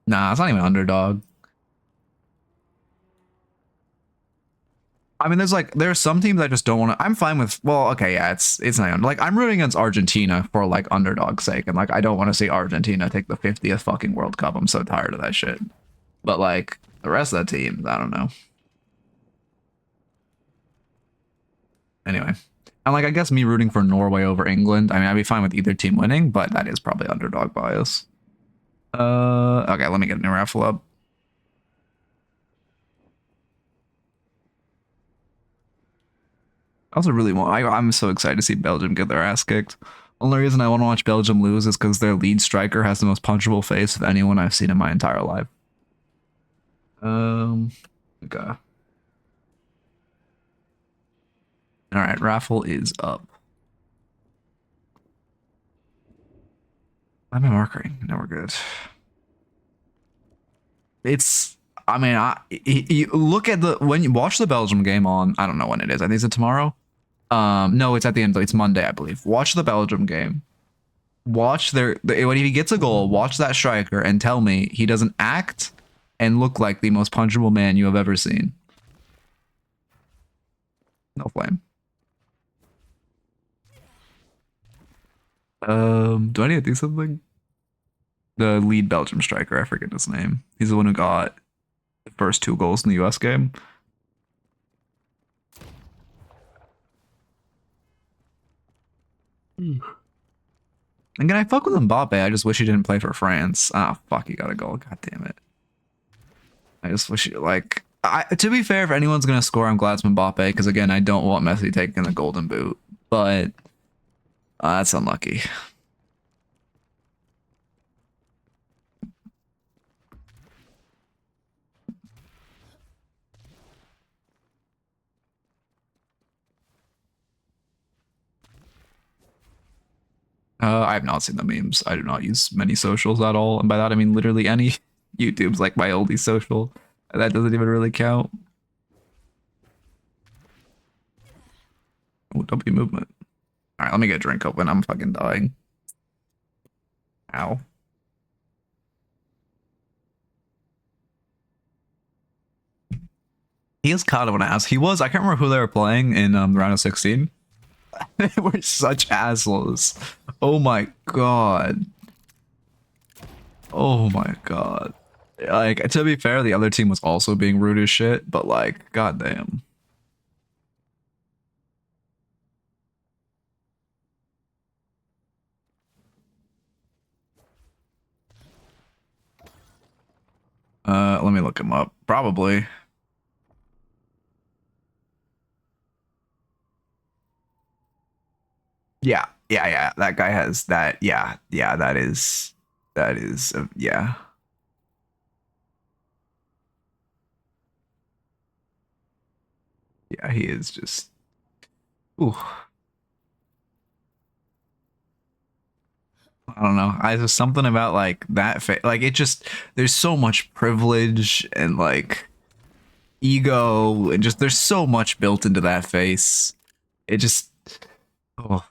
Nah, it's not even underdog. I mean, there's some teams I just don't want to. I'm fine with. Well, okay, yeah, it's not like I'm rooting against Argentina for like underdog's sake, and like I don't want to see Argentina take the 50th fucking World Cup. I'm so tired of that shit. But like the rest of the teams, I don't know. Anyway, and like I guess me rooting for Norway over England. I mean, I'd be fine with either team winning, but that is probably underdog bias. Okay, let me get a new raffle up. I also really want. I'm so excited to see Belgium get their ass kicked. Only reason I want to watch Belgium lose is because their lead striker has the most punchable face of anyone I've seen in my entire life. Okay. All right, raffle is up. Why am I marking? No, we're good. It's. I mean, you look at when you watch the Belgium game on. I don't know when it is. I think it's tomorrow. No, it's at the end. It's Monday, I believe. Watch the Belgium game. Watch when he gets a goal. Watch that striker and tell me he doesn't act and look like the most punchable man you have ever seen. No flame. Do I need to do something? The lead Belgium striker, I forget his name. He's the one who got the first 2 goals in the US game. And can I fuck with Mbappe? I just wish he didn't play for France. Ah, fuck, he got a goal. God damn it. I just wish he, like, to be fair, if anyone's going to score, I'm glad it's Mbappe, because again, I don't want Messi taking the golden boot, but that's unlucky. I have not seen the memes. I do not use many socials at all. And by that, I mean literally any. YouTube's like my only social. That doesn't even really count. Oh, W movement. All right, let me get a drink open. I'm fucking dying. Ow. He is kind of an ass. He was. I can't remember who they were playing in the round of 16. They were such assholes. Oh my god. Oh my god. Like, to be fair, the other team was also being rude as shit, but like, goddamn. look him up. Probably. Yeah, yeah. That guy has that. Yeah, that is yeah. Yeah, he is just. Ooh. I don't know. I there's something about like that like it just there's so much privilege and like ego and just there's so much built into that face. It just oh.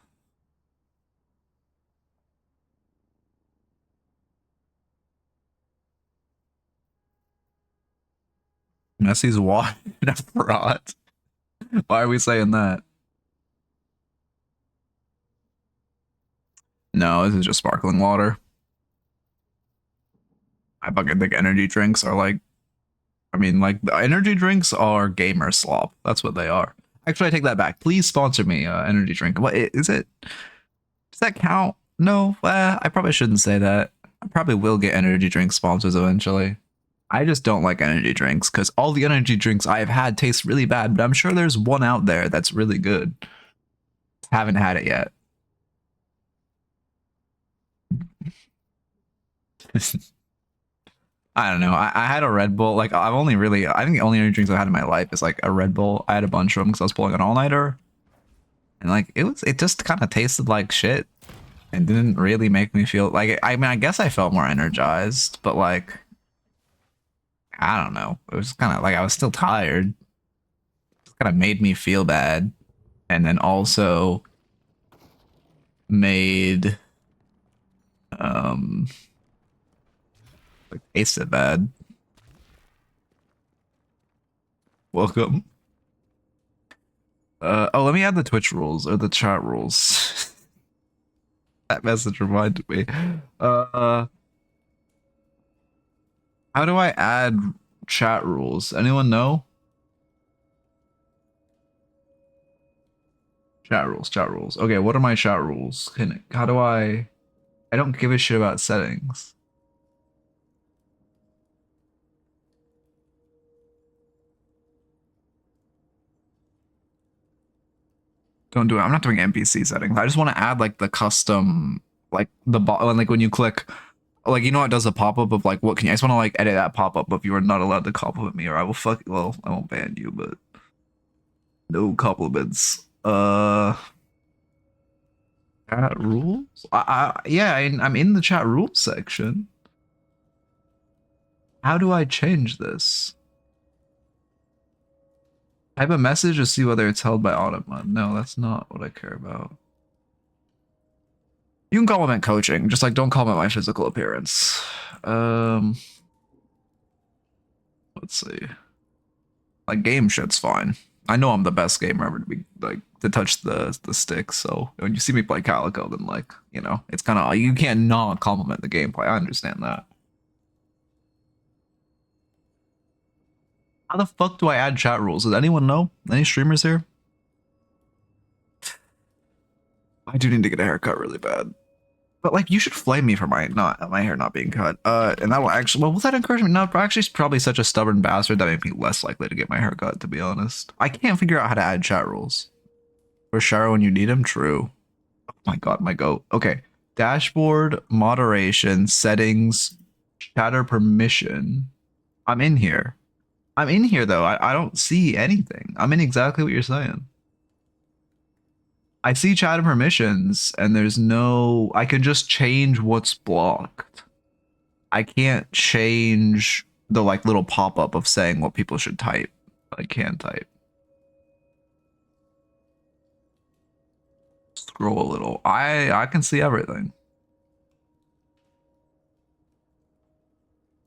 Messi's water in a fraud. Why are we saying that? No, this is just sparkling water. I fucking think energy drinks are like, I mean, like the energy drinks are gamer slop. That's what they are. Actually, I take that back. Please sponsor me, energy drink. What is it? Does that count? No, I probably shouldn't say that. I probably will get energy drink sponsors eventually. I just don't like energy drinks because all the energy drinks I have had taste really bad, but I'm sure there's one out there that's really good. Haven't had it yet. I don't know. I had a Red Bull. Like I've only really, I think the only energy drinks I've had in my life is like a Red Bull. I had a bunch of them because I was pulling an all-nighter, and like it just kind of tasted like shit. It didn't really make me feel like. I mean, I guess I felt more energized, but like, I don't know. It was kind of like I was still tired. It kind of made me feel bad, and then also made like tasted bad. Welcome. Oh, let me add the Twitch rules or the chat rules. That message reminded me. How do I add chat rules? Anyone know? Chat rules, chat rules. Okay, what are my chat rules? How do I don't give a shit about settings. Don't do it. I'm not doing NPC settings. I just want to add like the custom, like the like when you click, like you know it does a pop up of like what can you? I just want to like edit that pop up of you are not allowed to compliment me or I will fuck. Well, I won't ban you, but no compliments. Chat rules. Yeah, I'm in the chat rules section. How do I change this? Type a message to see whether it's held by Automod. No, that's not what I care about. You can compliment coaching, just like don't compliment my physical appearance. Let's see. Like game shit's fine. I know I'm the best gamer ever to be like to touch the stick. So when you see me play Calico, then like you know it's kind of you can't not compliment the gameplay. I understand that. How the fuck do I add chat rules? Does anyone know? Any streamers here? I do need to get a haircut really bad. But like you should flame me for my hair not being cut. And that will actually will that encourage me? No, actually it's probably such a stubborn bastard that made me less likely to get my hair cut, to be honest. I can't figure out how to add chat rules. For Sharo when you need him, true. Oh my god, my goat. Okay. Dashboard, moderation, settings, chatter permission. I'm in here. I'm in here though. I don't see anything. I'm in exactly what you're saying. I see chat permissions and there's no, I can just change what's blocked. I can't change the like little pop-up of saying what people should type. I can type. Scroll a little. I can see everything.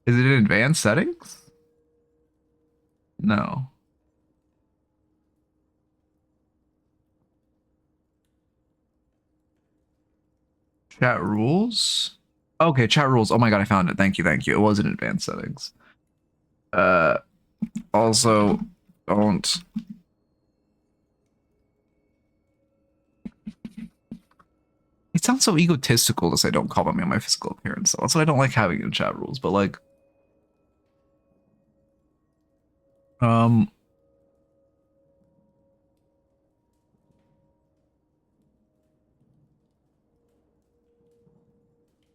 Is it in advanced settings? No. Chat rules? Okay, chat rules. Oh my god, I found it. Thank you, thank you. It was in advanced settings. Also, don't. It sounds so egotistical to say don't comment me on my physical appearance. So that's what I don't like having in chat rules, but like Um.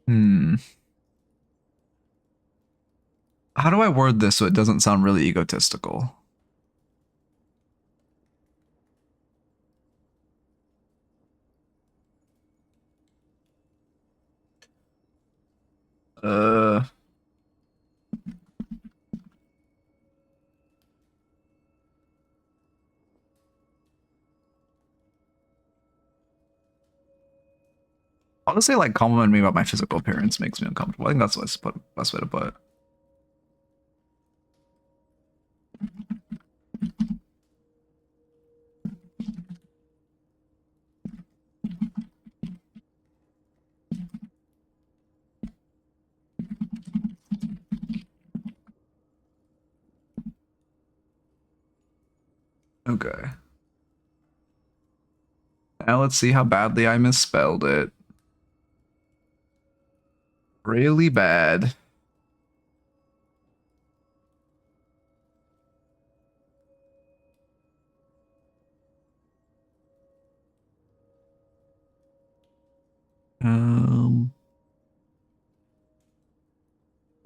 Hmm. How do I word this so it doesn't sound really egotistical? Uh. Honestly, like complimenting me about my physical appearance makes me uncomfortable. I think that's the best way to put it. Okay. Now let's see how badly I misspelled it. Really bad. Um.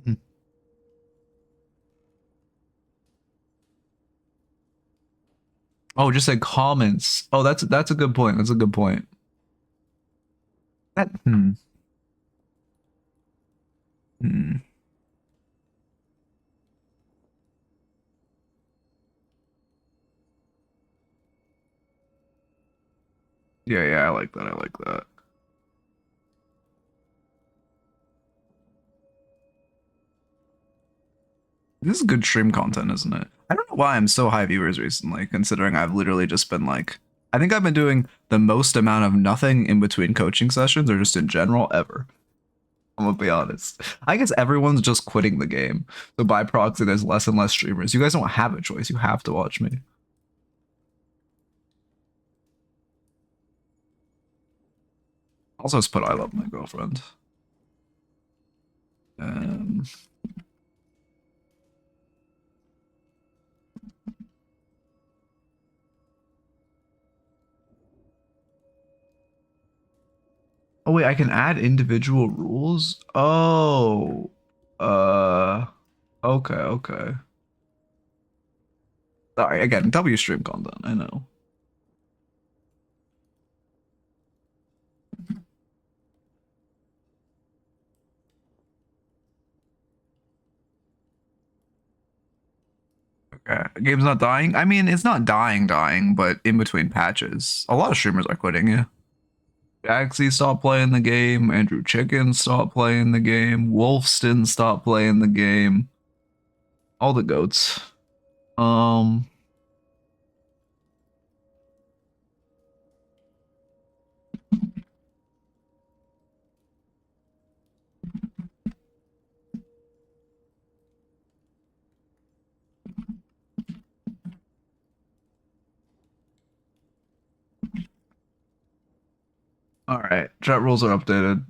hmm. Oh, just said comments. Oh, that's a good point. That's a good point. That hmm. Yeah, yeah, I like that. I like that. This is good stream content, isn't it? I don't know why I'm so high viewers recently, considering I've literally just been like, I think I've been doing the most amount of nothing in between coaching sessions or just in general ever. I'm gonna be honest. I guess everyone's just quitting the game. So by proxy, there's less and less streamers. You guys don't have a choice. You have to watch me. Also, just put I love my girlfriend. Um, oh wait, I can add individual rules? Oh. Okay, okay. Sorry, again, W stream content, I know. Okay. Game's not dying. I mean, it's not dying, but in between patches. A lot of streamers are quitting, yeah. Jaxie stopped playing the game. Andrew Chicken stopped playing the game. Wolfston stopped playing the game. All the goats. Um. All right. Chat rules are updated.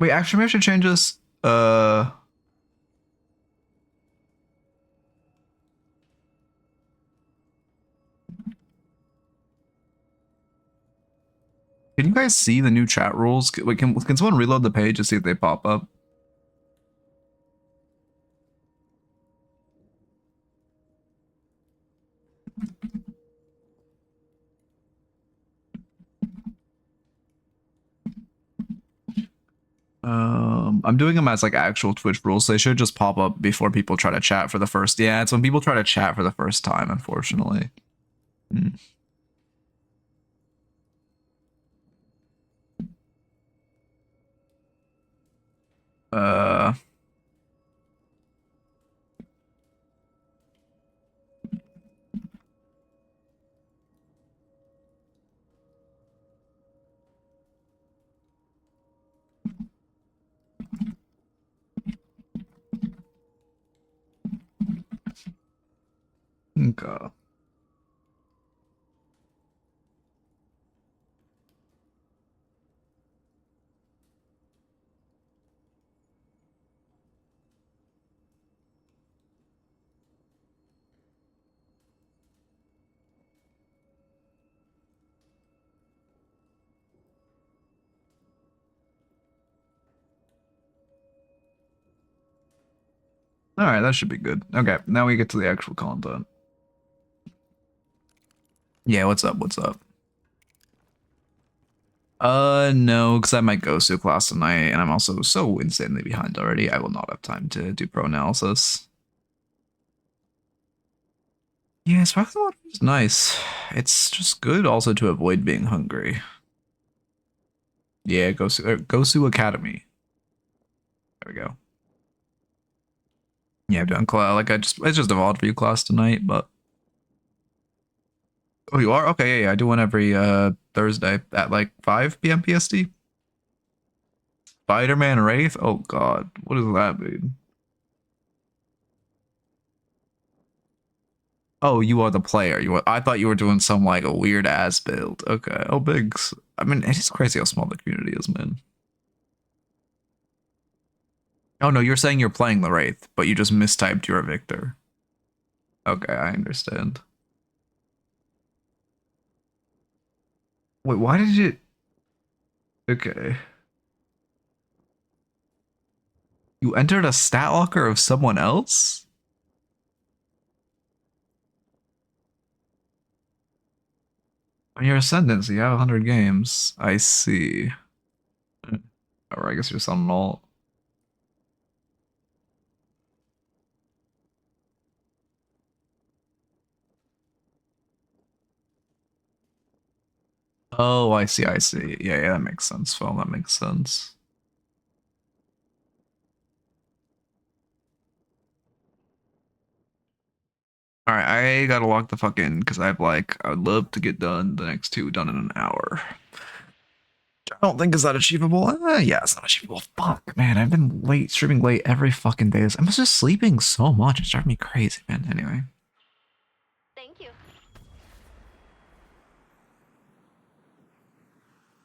Wait, actually, maybe I should change this. Can you guys see the new chat rules? Wait, can someone reload the page to see if they pop up? I'm doing them as like actual Twitch rules. So they should just pop up before people try to chat for the first. Yeah, it's when people try to chat for the first time, unfortunately. Hmm. Uh, okay. Alright, that should be good. Okay, now we get to the actual content. Yeah, what's up? What's up? No, because I might go to class tonight, and I'm also so insanely behind already. I will not have time to do pro analysis. Yeah, sparkling water is nice. It's just good also to avoid being hungry. Yeah, Gosu Academy. There we go. Yeah, I've done class. Like it's just a VOD review class tonight, but oh, you are okay. Yeah, I do one every Thursday at like 5 p.m. PST. Spider-Man Wraith. Oh God, what does that mean? Oh, you are the player. I thought you were doing some like a weird ass build. Okay. Oh, Biggs. I mean, it is crazy how small the community is, man. Oh no, you're saying you're playing the Wraith, but you just mistyped you're a Victor. Okay, I understand. Wait, why did you? Okay. You entered a stat locker of someone else? On your Ascendant, so you have 100 games. I see. Or I guess you're some alt. Oh, I see, I see. Yeah, that makes sense, Phil. That makes sense. Alright, I gotta log the fuck in because I would love to get done the next two done in an hour. I don't think is that achievable. Yeah, it's not achievable. Fuck, man, I've been streaming late every fucking day. I'm just sleeping so much. It's driving me crazy, man. Anyway. Thank you.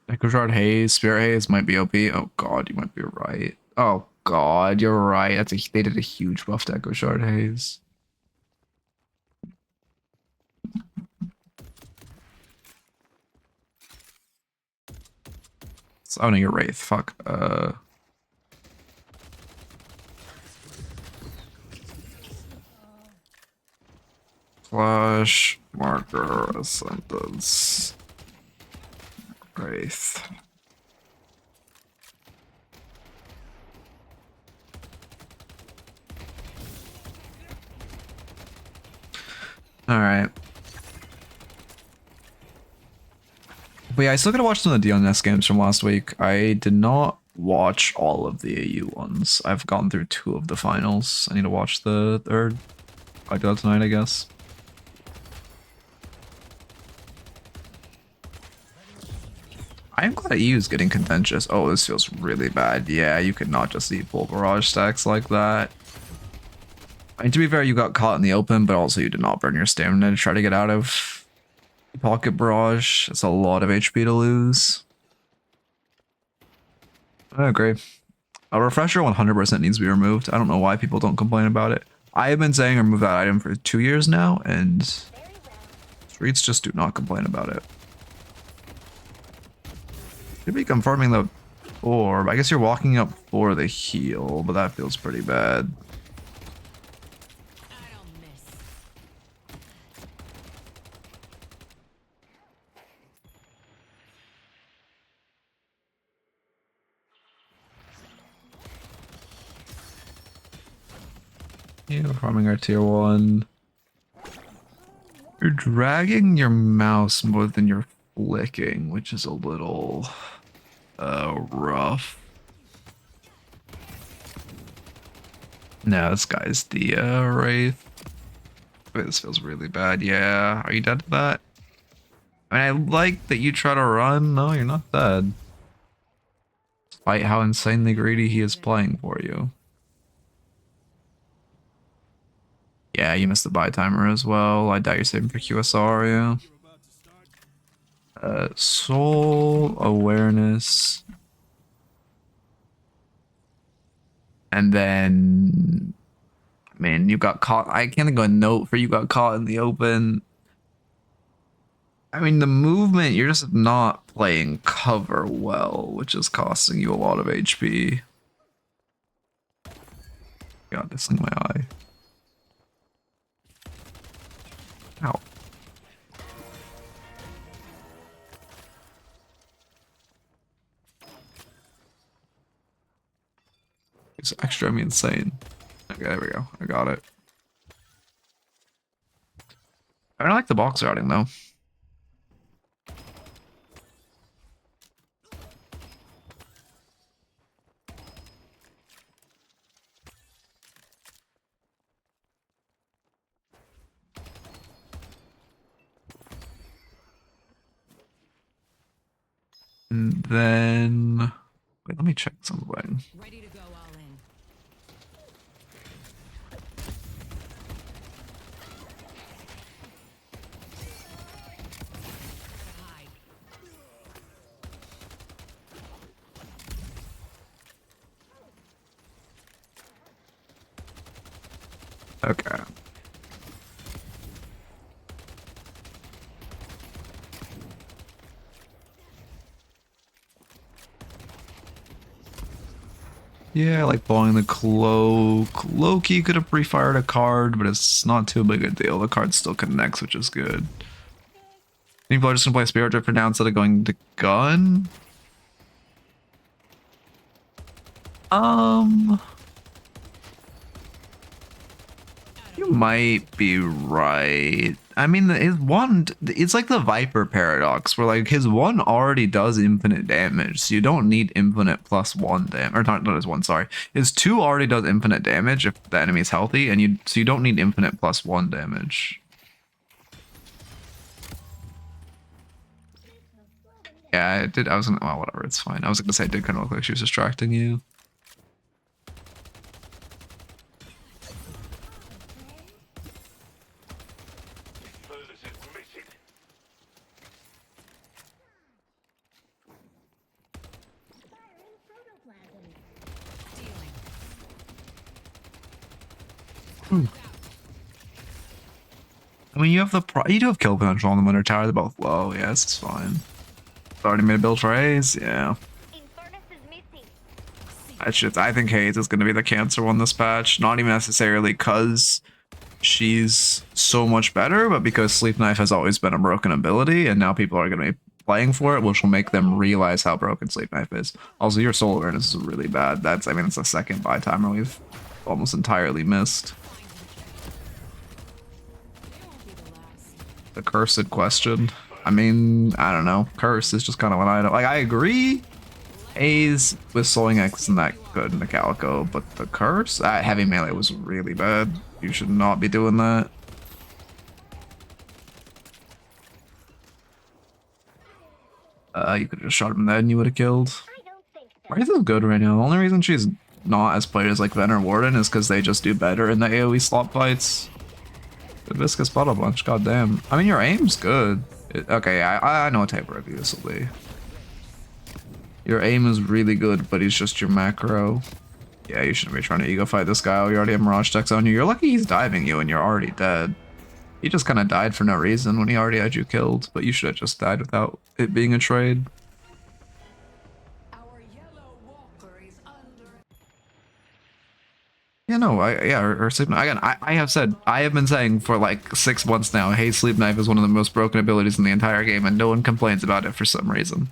Echo Shard Haze, Spirit Haze might be OP. Oh God, you might be right. Oh God, you're right. They did a huge buff to Echo Shard Haze. It's owning your Wraith. Fuck. Flash marker Ascendance Wraith. All right. But yeah, I still gotta watch some of the DNS games from last week. I did not watch all of the AU ones. I've gone through 2 of the finals. I need to watch the 3rd. I do that tonight, I guess. I'm glad EU is getting contentious. Oh, this feels really bad. Yeah, you could not just eat full barrage stacks like that. I mean, to be fair, you got caught in the open, but also you did not burn your stamina to try to get out of pocket barrage. It's a lot of HP to lose. I agree. A refresher 100% needs to be removed. I don't know why people don't complain about it. I have been saying remove that item for 2 years now, and streets just do not complain about it. Should be confirming the orb. I guess you're walking up for the heal, but that feels pretty bad. Yeah, farming our tier 1. You're dragging your mouse more than you're flicking, which is a little rough. No, this guy's the Wraith. Wait, this feels really bad. Yeah, are you dead to that? I mean, I like that you try to run. No, you're not dead. Despite how insanely greedy he is playing for you. Yeah, you missed the buy timer as well. I doubt you're saving for QSR, yeah. Soul awareness. And then, man, you got caught. I can't think of a note for you got caught in the open. I mean, the movement, you're just not playing cover well, which is costing you a lot of HP. God, this thing in my eye. Ow. It's extra me insane. Okay, there we go. I got it. I don't like the box routing though. And then wait, let me check something. Ready to go all in. Hide. Okay. Yeah, I like blowing the cloak. Loki could have pre-fired a card, but it's not too big a deal. The card still connects, which is good. People are just gonna play Spirit Drifter now instead of going to gun. You might be right. I mean, his one, it's like the Viper paradox, where like his one already does infinite damage, so you don't need infinite +1 damage, or not his one, sorry. His two already does infinite damage if the enemy is healthy, and so you don't need infinite +1 damage. Yeah, I did. I was gonna. Well, whatever. It's fine. I was gonna say it did kind of look like she was distracting you. I mean, you have you do have kill potential on the Winter Tower. They're both low. Yeah, this is fine. Already made a build for Haze. Yeah. Infernus is missing. I think Haze is going to be the cancer one this patch. Not even necessarily because she's so much better, but because Sleep Knife has always been a broken ability, and now people are going to be playing for it, which will make them realize how broken Sleep Knife is. Also, your soul awareness is really bad. I mean, it's the second buy timer we've almost entirely missed. The cursed question. I mean, I don't know. Curse is just kind of what I don't like. I agree. A's with Soling X isn't that good in the Calico, but the curse, heavy melee was really bad. You should not be doing that. You could have just shot him in the head and you would have killed. I don't think so. Wraith is good right now. The only reason she's not as played as like Ven or Warden is because they just do better in the AoE slot fights. The Viscous Bottle Bunch, goddamn. I mean, your aim's good. Okay, I know what type of review this will be. Your aim is really good, but he's just your macro. Yeah, you shouldn't be trying to ego fight this guy. You already have Mirage Decks on you. You're lucky he's diving you and you're already dead. He just kind of died for no reason when he already had you killed, but you should have just died without it being a trade. Our yellow walker is under. Yeah, no, her Sleep Knife. Again, I have been saying for like 6 months now, hey, Sleep Knife is one of the most broken abilities in the entire game, and no one complains about it for some reason.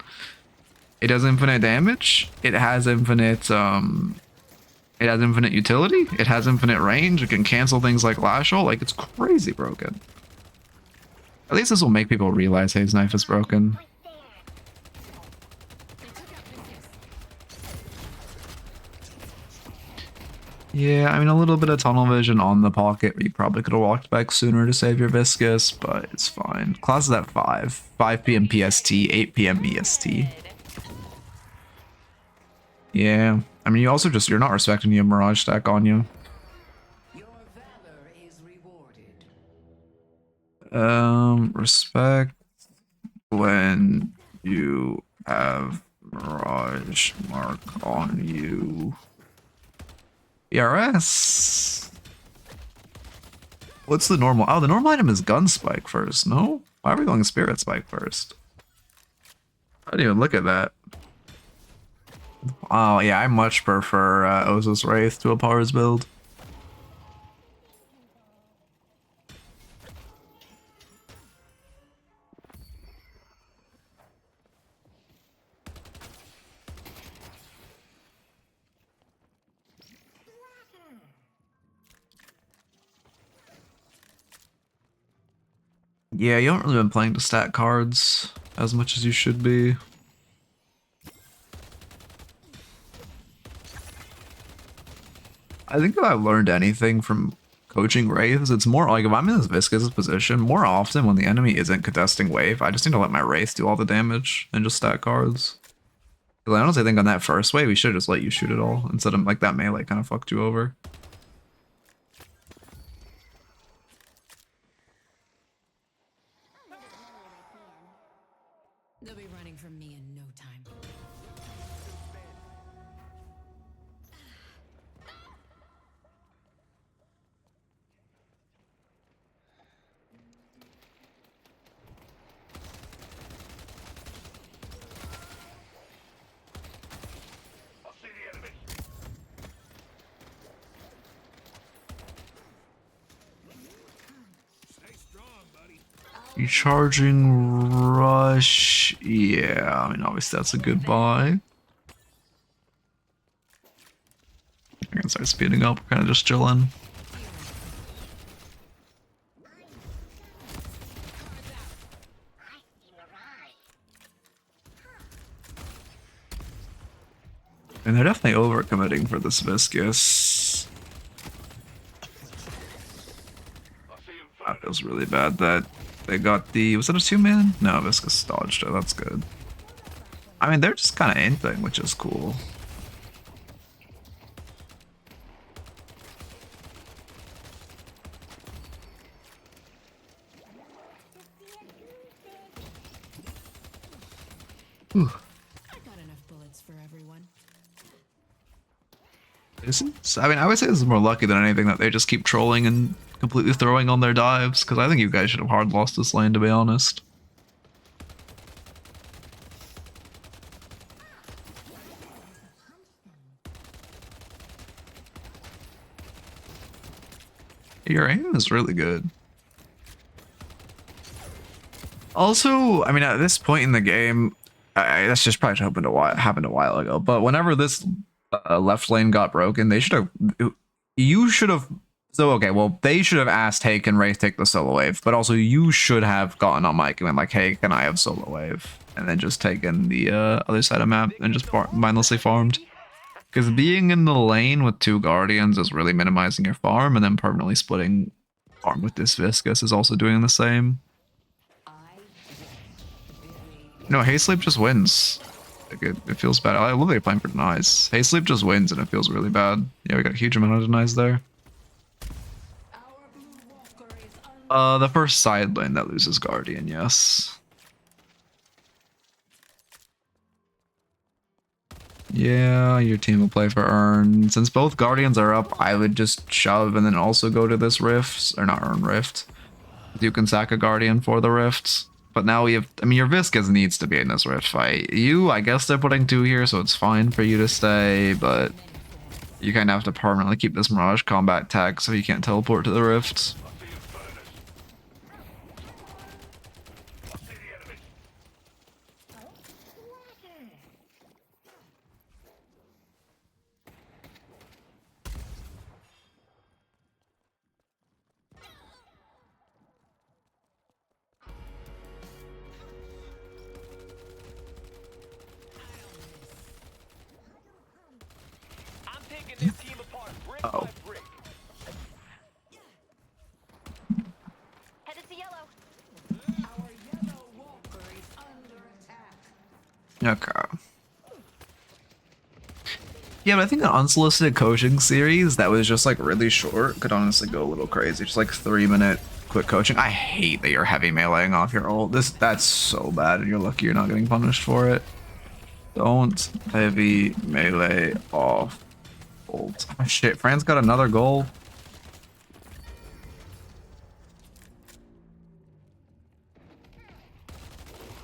It does infinite damage. It has infinite utility. It has infinite range. It can cancel things like Lashel. Like, it's crazy broken. At least this will make people realize Haze Knife is broken. Yeah, I mean, a little bit of tunnel vision on the pocket, but you probably could have walked back sooner to save your Viscous, but it's fine. Class is at 5 p.m. PST, 8 p.m. EST. Yeah, I mean, you're not respecting your Mirage stack on you. Your valor is rewarded. Respect when you have Mirage mark on you. ERS. What's the normal? Oh, the normal item is Gun Spike first. No? Why are we going Spirit Spike first? I didn't even look at that. Oh, yeah, I much prefer Ozus Wraith to a Pars build. Yeah, you haven't really been playing to stat cards as much as you should be. I think if I've learned anything from coaching Wraiths, it's more like if I'm in this viscous position, more often when the enemy isn't contesting wave, I just need to let my Wraith do all the damage and just stat cards. Because I honestly think on that first wave, we should just let you shoot it all instead of like that melee kind of fucked you over. They'll be running from me in no time. I'll see the enemy. You charging rush? Yeah, I mean obviously that's a good buy. I can start speeding up, we're kind of just chilling. And they're definitely overcommitting for this viscous. I'll see him That first. feels really bad that they got the, was that a 2-man? No, viscous dodged it, that's good. I mean, they're just kind of inting, which is cool. Whew. I got enough bullets for everyone. I mean, I would say this is more lucky than anything that they just keep trolling and completely throwing on their dives, because I think you guys should have hard lost this lane, to be honest. Your aim is really good. Also, I mean, at this point in the game, that's just probably happened a while ago. But whenever this left lane got broken, they should have. You should have. So okay, well, they should have asked, "Hey, can Wraith take the solo wave?" But also, you should have gotten on mic and been like, "Hey, can I have solo wave?" And then just taken the other side of map and just mindlessly farmed. Because being in the lane with 2 guardians is really minimizing your farm, and then permanently splitting farm with this viscous is also doing the same. No, Haste Sleep just wins. Like it feels bad. I love that you're playing for denies. Haste Sleep just wins and it feels really bad. Yeah, we got a huge amount of denies there. The first side lane that loses Guardian, yes. Yeah, your team will play for Earn. Since both Guardians are up, I would just shove and then also go to this Rift. Or not Earn, Rift. You can sack a Guardian for the Rift. But now we have, I mean, your Viscous needs to be in this Rift fight. You, I guess they're putting 2 here, so it's fine for you to stay, but you kind of have to permanently keep this Mirage combat tag so you can't teleport to the Rift. I'm taking this team apart brick by brick. Headed to yellow. Okay. Yeah, but I think an unsolicited coaching series that was just like really short could honestly go a little crazy. Just like 3-minute quick coaching. I hate that you're heavy meleeing off your ult. That's so bad, and you're lucky you're not getting punished for it. Don't heavy melee off ult. Oh, shit, France got another goal.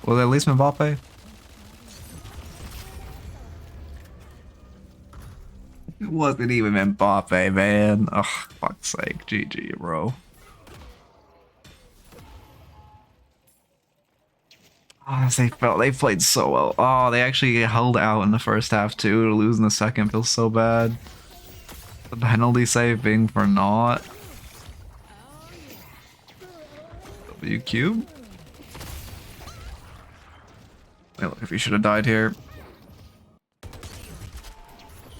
Was it at least Mbappe? It wasn't even Mbappe, man. Ugh, fuck's sake. GG, bro. Oh, they played so well. Oh, they actually held out in the first half too. To lose in the second feels so bad. The penalty save being for naught. Will you cube? Hey, look, if you should have died here.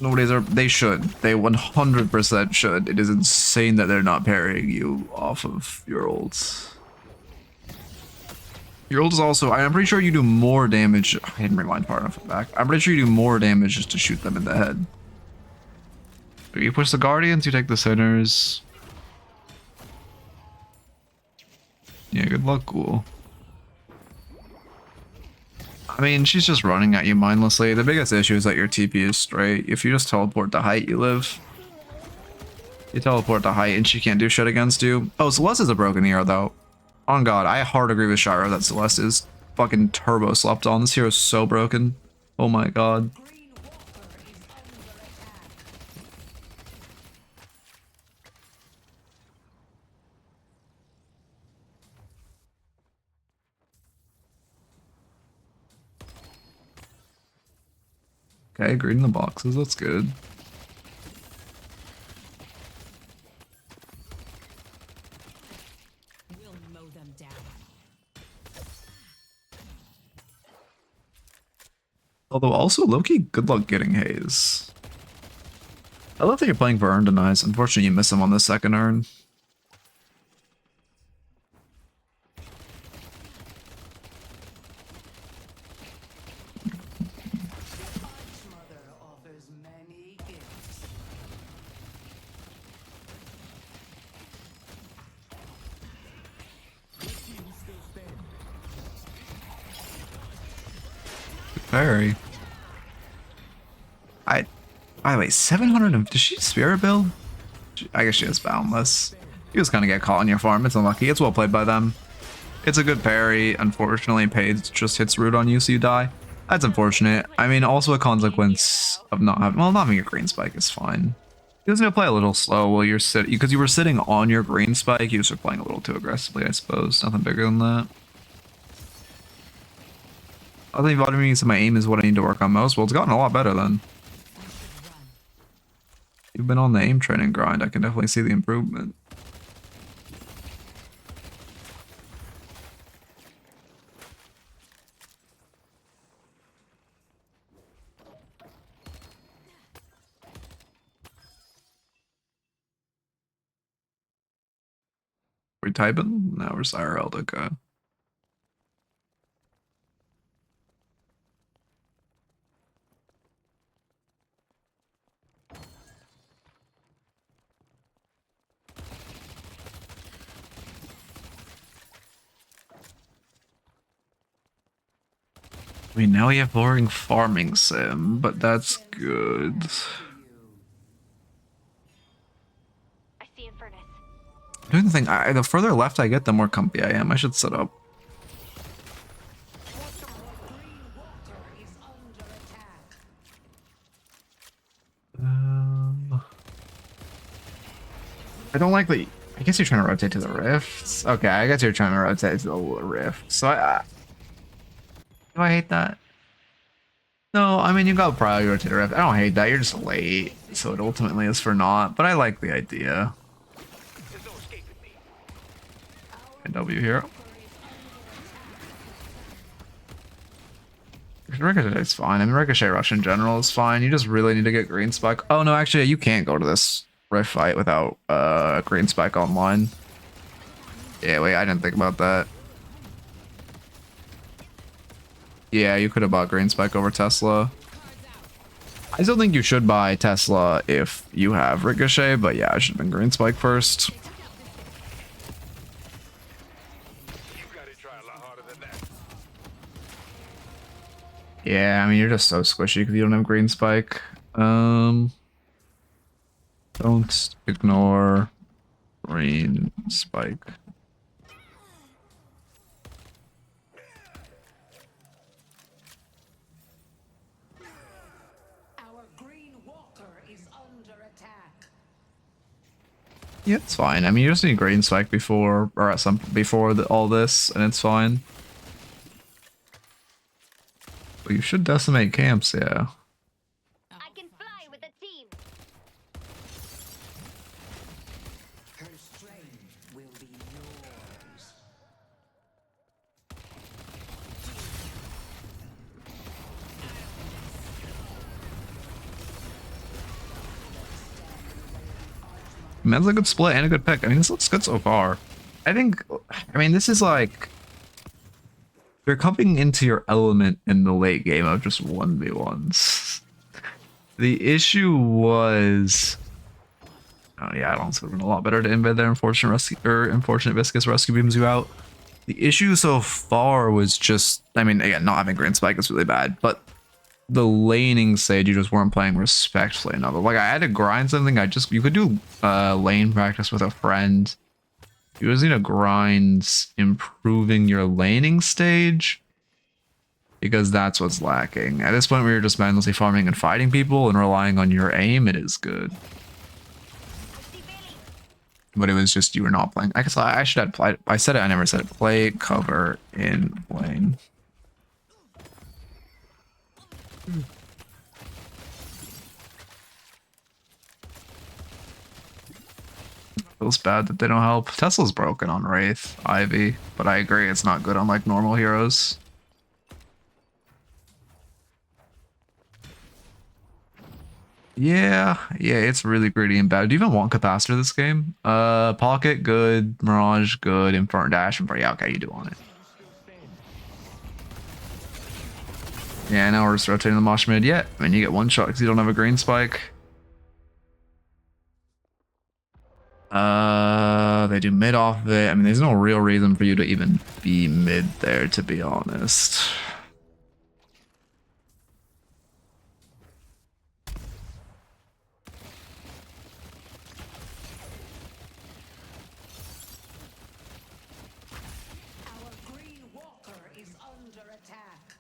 Nobody's are. They should. They 100% should. It is insane that they're not parrying you off of your ults. Your ult is also. I'm pretty sure you do more damage. I didn't rewind far enough back. I'm pretty sure you do more damage just to shoot them in the head. You push the guardians. You take the sinners. Yeah, good luck, cool. I mean, she's just running at you mindlessly. The biggest issue is that your TP is straight. If you just teleport to height, you live. You teleport to height and she can't do shit against you. Oh, Celeste is a broken hero, though. On God, I hard agree with Shiro that Celeste is fucking turbo slept on. This hero is so broken. Oh my God. Okay, green in the boxes, that's good. We'll mow them down. Although also, low-key, good luck getting Haze. I love that you're playing for Urn Denies. Unfortunately, you miss him on the second Urn. Very. By the way, 700 and does she spirit build? I guess she has boundless. You just kind of get caught on your farm. It's unlucky. It's well played by them. It's a good parry. Unfortunately, Paige just hits root on you, so you die. That's unfortunate. I mean, also a consequence of not having, well, not having a green spike is fine. You just need to play a little slow while you're sitting, because you were sitting on your green spike. You just were playing a little too aggressively, I suppose. Nothing bigger than that. I think Vladimir said my aim is what I need to work on most. Well, it's gotten a lot better then. You've been on the aim training grind. I can definitely see the improvement. We typing? No, we're IRL, okay. I mean, now we have boring farming sim, but that's good. I see Infernus. Doing the thing, the further left I get, the more comfy I am. I should set up. I don't like the. I guess you're trying to rotate to the rifts. Okay, I guess you're trying to rotate to the rift. So do I hate that? No, I mean you got probably rotate to rift. I don't hate that. You're just late, so it ultimately is for naught. But I like the idea. There's no escaping me. W here. Ricochet is fine. I mean, Ricochet rush in general is fine. You just really need to get green spike. Oh no, actually, you can't go to this rift fight without green spike online. Yeah, wait, I didn't think about that. Yeah, you could have bought green spike over Tesla. I still think you should buy Tesla if you have Ricochet, but yeah, I should have been green spike first. You gotta try a lot harder than that. Yeah, I mean, you're just so squishy because you don't have green spike. Don't ignore green spike. Our green walker is under attack. Yeah, it's fine. I mean, you just need green spike before, or at some before all this, and it's fine. But you should decimate camps, yeah. I can fly with a team. Her strength will be yours. I mean, that's a good split and a good pick. I mean, this looks good so far. I think, I mean, this is like, you're coming into your element in the late game of just 1v1s. The issue was, oh yeah, I don't have been a lot better to embed their unfortunate rescue or unfortunate viscous rescue beams you out. The issue so far was just, I mean, again, not having green spike is really bad, but the laning stage, you just weren't playing respectfully enough. Like, I had to grind something. You could do lane practice with a friend. You just need to grind improving your laning stage, because that's what's lacking. At this point, where you're just mindlessly farming and fighting people and relying on your aim, it is good. But it was just, you were not playing. I guess I should have played. I said it, I never said it. Play cover in lane. Feels bad that they don't help. Tesla's broken on Wraith, Ivy, but I agree it's not good on like normal heroes. Yeah, it's really greedy and bad. Do you even want Capacitor this game? Pocket, good. Mirage, good. Inferno Dash, yeah, okay, you do want it. Yeah, now we're just rotating the mosh mid. Yeah, I mean, you get one shot because you don't have a green spike. They do mid off of it. I mean, there's no real reason for you to even be mid there, to be honest. Our Green Walker is under attack.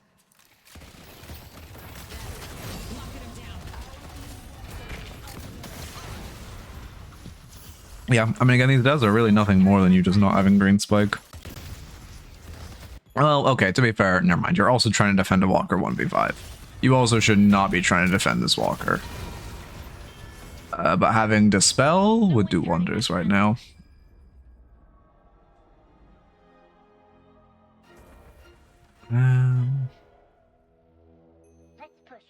Locking him down. Yeah, I mean, again, these devs are really nothing more than you just not having green spike. Well, okay, to be fair, never mind. You're also trying to defend a walker 1v5. You also should not be trying to defend this walker. But having Dispel would do wonders right now.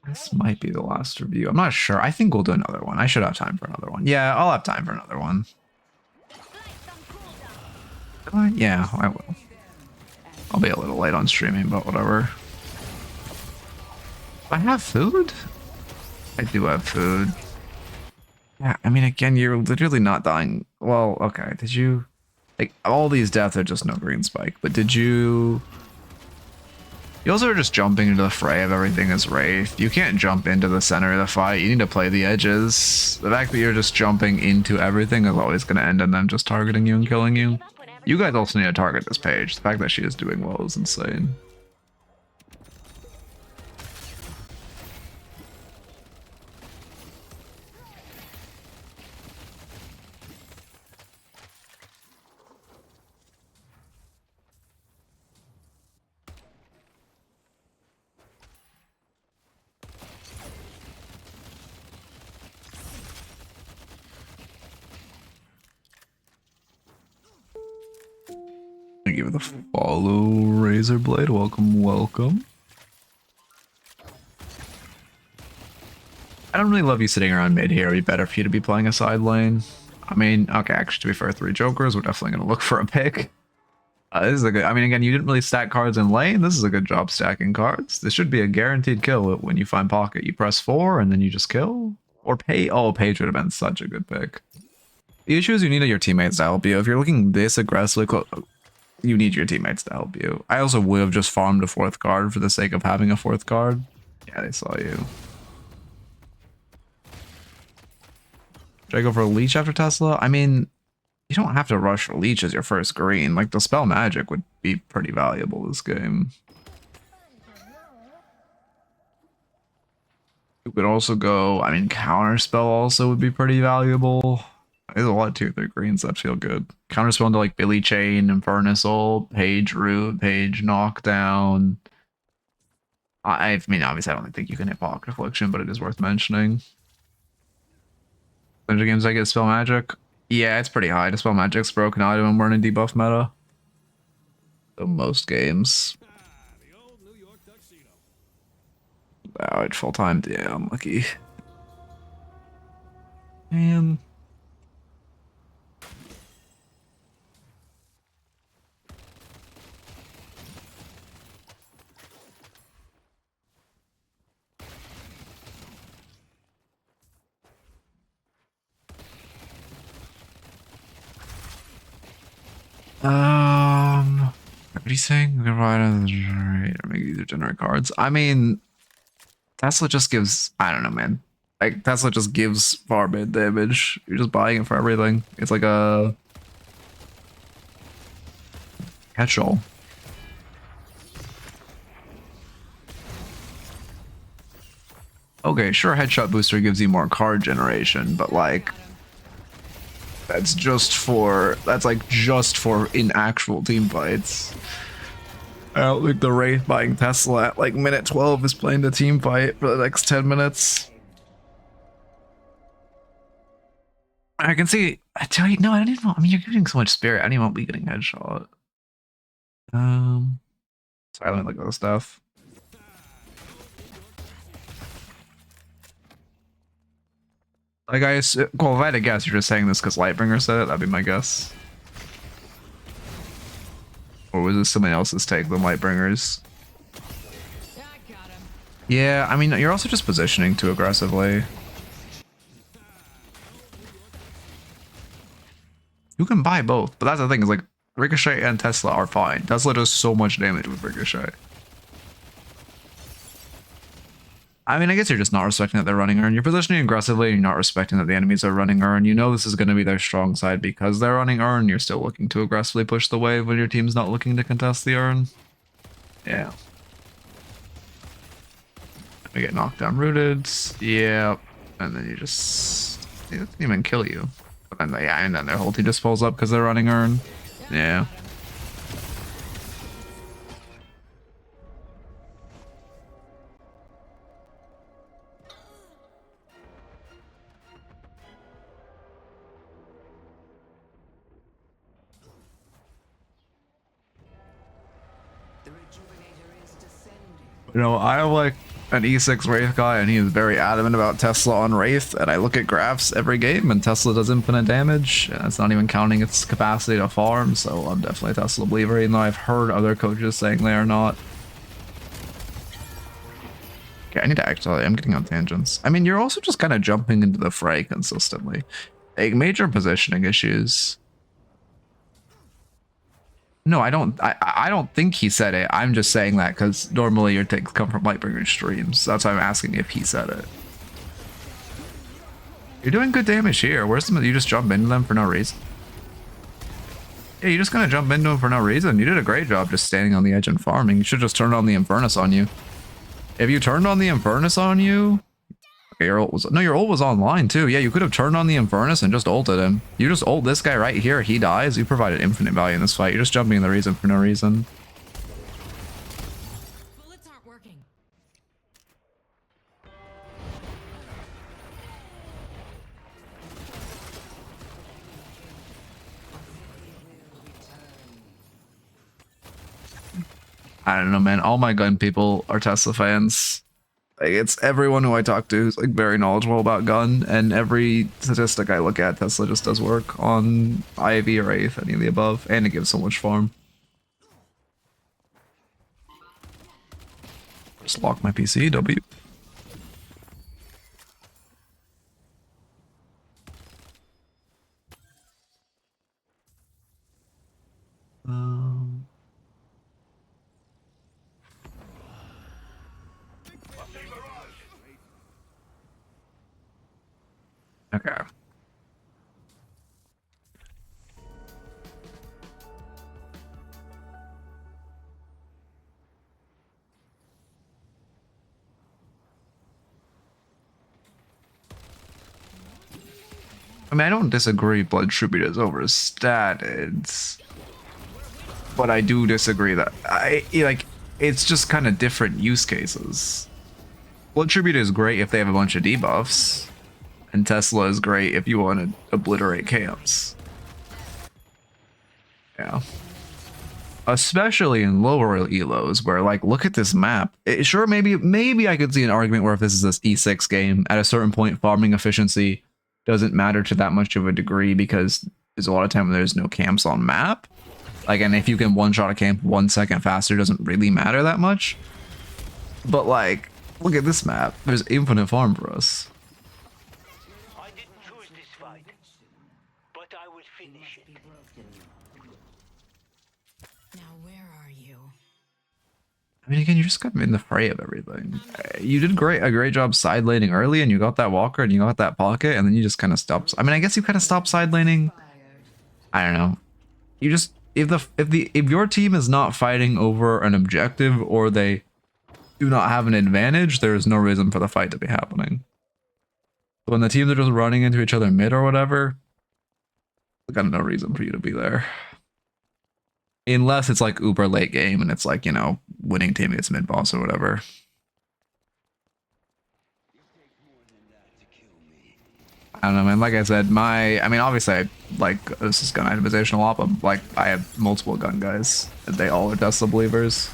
This might be the last review. I'm not sure. I think we'll do another one. I should have time for another one. Yeah, I'll have time for another one. Yeah, I will. I'll be a little late on streaming, but whatever. I have food? I do have food. Yeah, I mean, again, you're literally not dying. Well, okay, did you... Like, all these deaths are just no green spike, but did you... You also are just jumping into the fray of everything as Wraith. You can't jump into the center of the fight. You need to play the edges. The fact that you're just jumping into everything is always going to end in them just targeting you and killing you. You guys also need to target this page. The fact that she is doing well is insane. Thank you for the follow, Razorblade. Welcome, welcome. I don't really love you sitting around mid here. It'd be better for you to be playing a side lane. I mean, okay, actually, to be fair, 3 Jokers. We're definitely going to look for a pick. This is a good... I mean, again, you didn't really stack cards in lane. This is a good job stacking cards. This should be a guaranteed kill when you find pocket. You press 4 and then you just kill. Or pay... Oh, Page would have been such a good pick. The issue is you need your teammates to help you. If you're looking this aggressively close... You need your teammates to help you. I also would have just farmed a 4th card for the sake of having a 4th card. Yeah, they saw you. Should I go for a leech after Tesla? I mean, you don't have to rush for leech as your first green. Like, the spell magic would be pretty valuable this game. You could also go, I mean, counter spell also would be pretty valuable. There's a lot of 2-3 greens that feel good. Counterspell into like Billy Chain, Infernus Ult, Page Root, Page Knockdown. I mean, obviously I don't think you can hit Pocket Affliction, but it is worth mentioning. Ninja games I get Spell Magic. Yeah, it's pretty high. Dispel Magic's broken item and we're in a debuff meta. So most games. Wow, it's full time. Yeah, unlucky. Man. What are you saying? We can provide a generator, make either generate cards. I mean, Tesla just gives, I don't know, man. Like, Tesla just gives far bid damage. You're just buying it for everything. It's like a catch-all. Okay, sure, headshot booster gives you more card generation, but like, that's just for, that's like just for in actual team fights. I don't think the Wraith buying Tesla at like minute 12 is playing the team fight for the next 10 minutes. I can see, I tell you, no, I don't even want, I mean, you're giving so much spirit. I don't even want weakening headshot. Silent like other stuff. Like, well, if I had to guess, you're just saying this because Lightbringer said it, that'd be my guess. Or was this somebody else's take than Lightbringer's? Yeah, I mean, you're also just positioning too aggressively. You can buy both, but that's the thing, is like, Ricochet and Tesla are fine. Tesla does so much damage with Ricochet. I mean, I guess you're just not respecting that they're running Urn. You're positioning aggressively and you're not respecting that the enemies are running Urn. You know this is going to be their strong side because they're running Urn. You're still looking to aggressively push the wave when your team's not looking to contest the Urn. Yeah. We get knocked down rooted. Yeah. And then you just... They didn't even kill you. But then, yeah, and then their whole team just pulls up because they're running Urn. Yeah. You know, I have like an E6 Wraith guy and he is very adamant about Tesla on Wraith, and I look at graphs every game and Tesla does infinite damage and it's not even counting its capacity to farm, so I'm definitely a Tesla believer, even though I've heard other coaches saying they are not. Okay, I need to actually, I'm getting on tangents. I mean, you're also just kind of jumping into the fray consistently. Like, major positioning issues. No, I don't think he said it. I'm just saying that because normally your takes come from Lightbringer streams. That's why I'm asking if he said it. You're doing good damage here. Where's the... You just jump into them for no reason. Yeah, you're just gonna jump into them for no reason. You did a great job just standing on the edge and farming. You should just turn on the Infernus on you. If you turned on the Infernus on you... Okay, your ult was... No, your ult was online too. Yeah, you could have turned on the Infernus and just ulted him. You just ult this guy right here, he dies. You provided infinite value in this fight. You're just jumping in the reason for no reason. Bullets aren't working. I don't know, man. All my gun people are Tesla fans. Like, it's everyone who I talk to who's like very knowledgeable about gun, and every statistic I look at, Tesla just does work on IV or Wraith, any of the above, and it gives so much farm. Just lock my PC, W. Okay. I mean, I don't disagree Blood Tribute is overstated, but I do disagree that it's just kind of different use cases. Blood Tribute is great if they have a bunch of debuffs, and Tesla is great if you want to obliterate camps. Yeah. Especially in lower elos, where, like, look at this map. Sure, maybe I could see an argument where if this is this E6 game, at a certain point, farming efficiency doesn't matter to that much of a degree because there's a lot of time when there's no camps on map. Like, and if you can one-shot a camp 1 second faster, it doesn't really matter that much. But, like, look at this map. There's infinite farm for us. I didn't choose this fight, but I will finish it. Now where are you? I mean, again, you're just kind of in the fray of everything. You did a great job side laning early, and you got that walker, and you got that pocket, and then you just kind of stopped. I mean, I guess you kind of stopped side laning. I don't know. You just if your team is not fighting over an objective or they do not have an advantage, there is no reason for the fight to be happening. When the teams are just running into each other mid or whatever, there's kind of no reason for you to be there. Unless it's like uber late game and it's like, you know, winning team against mid boss or whatever. I don't know, man. Like I said, I mean, obviously, this is gun itemization a lot, but like, I have multiple gun guys. They all are Tesla believers.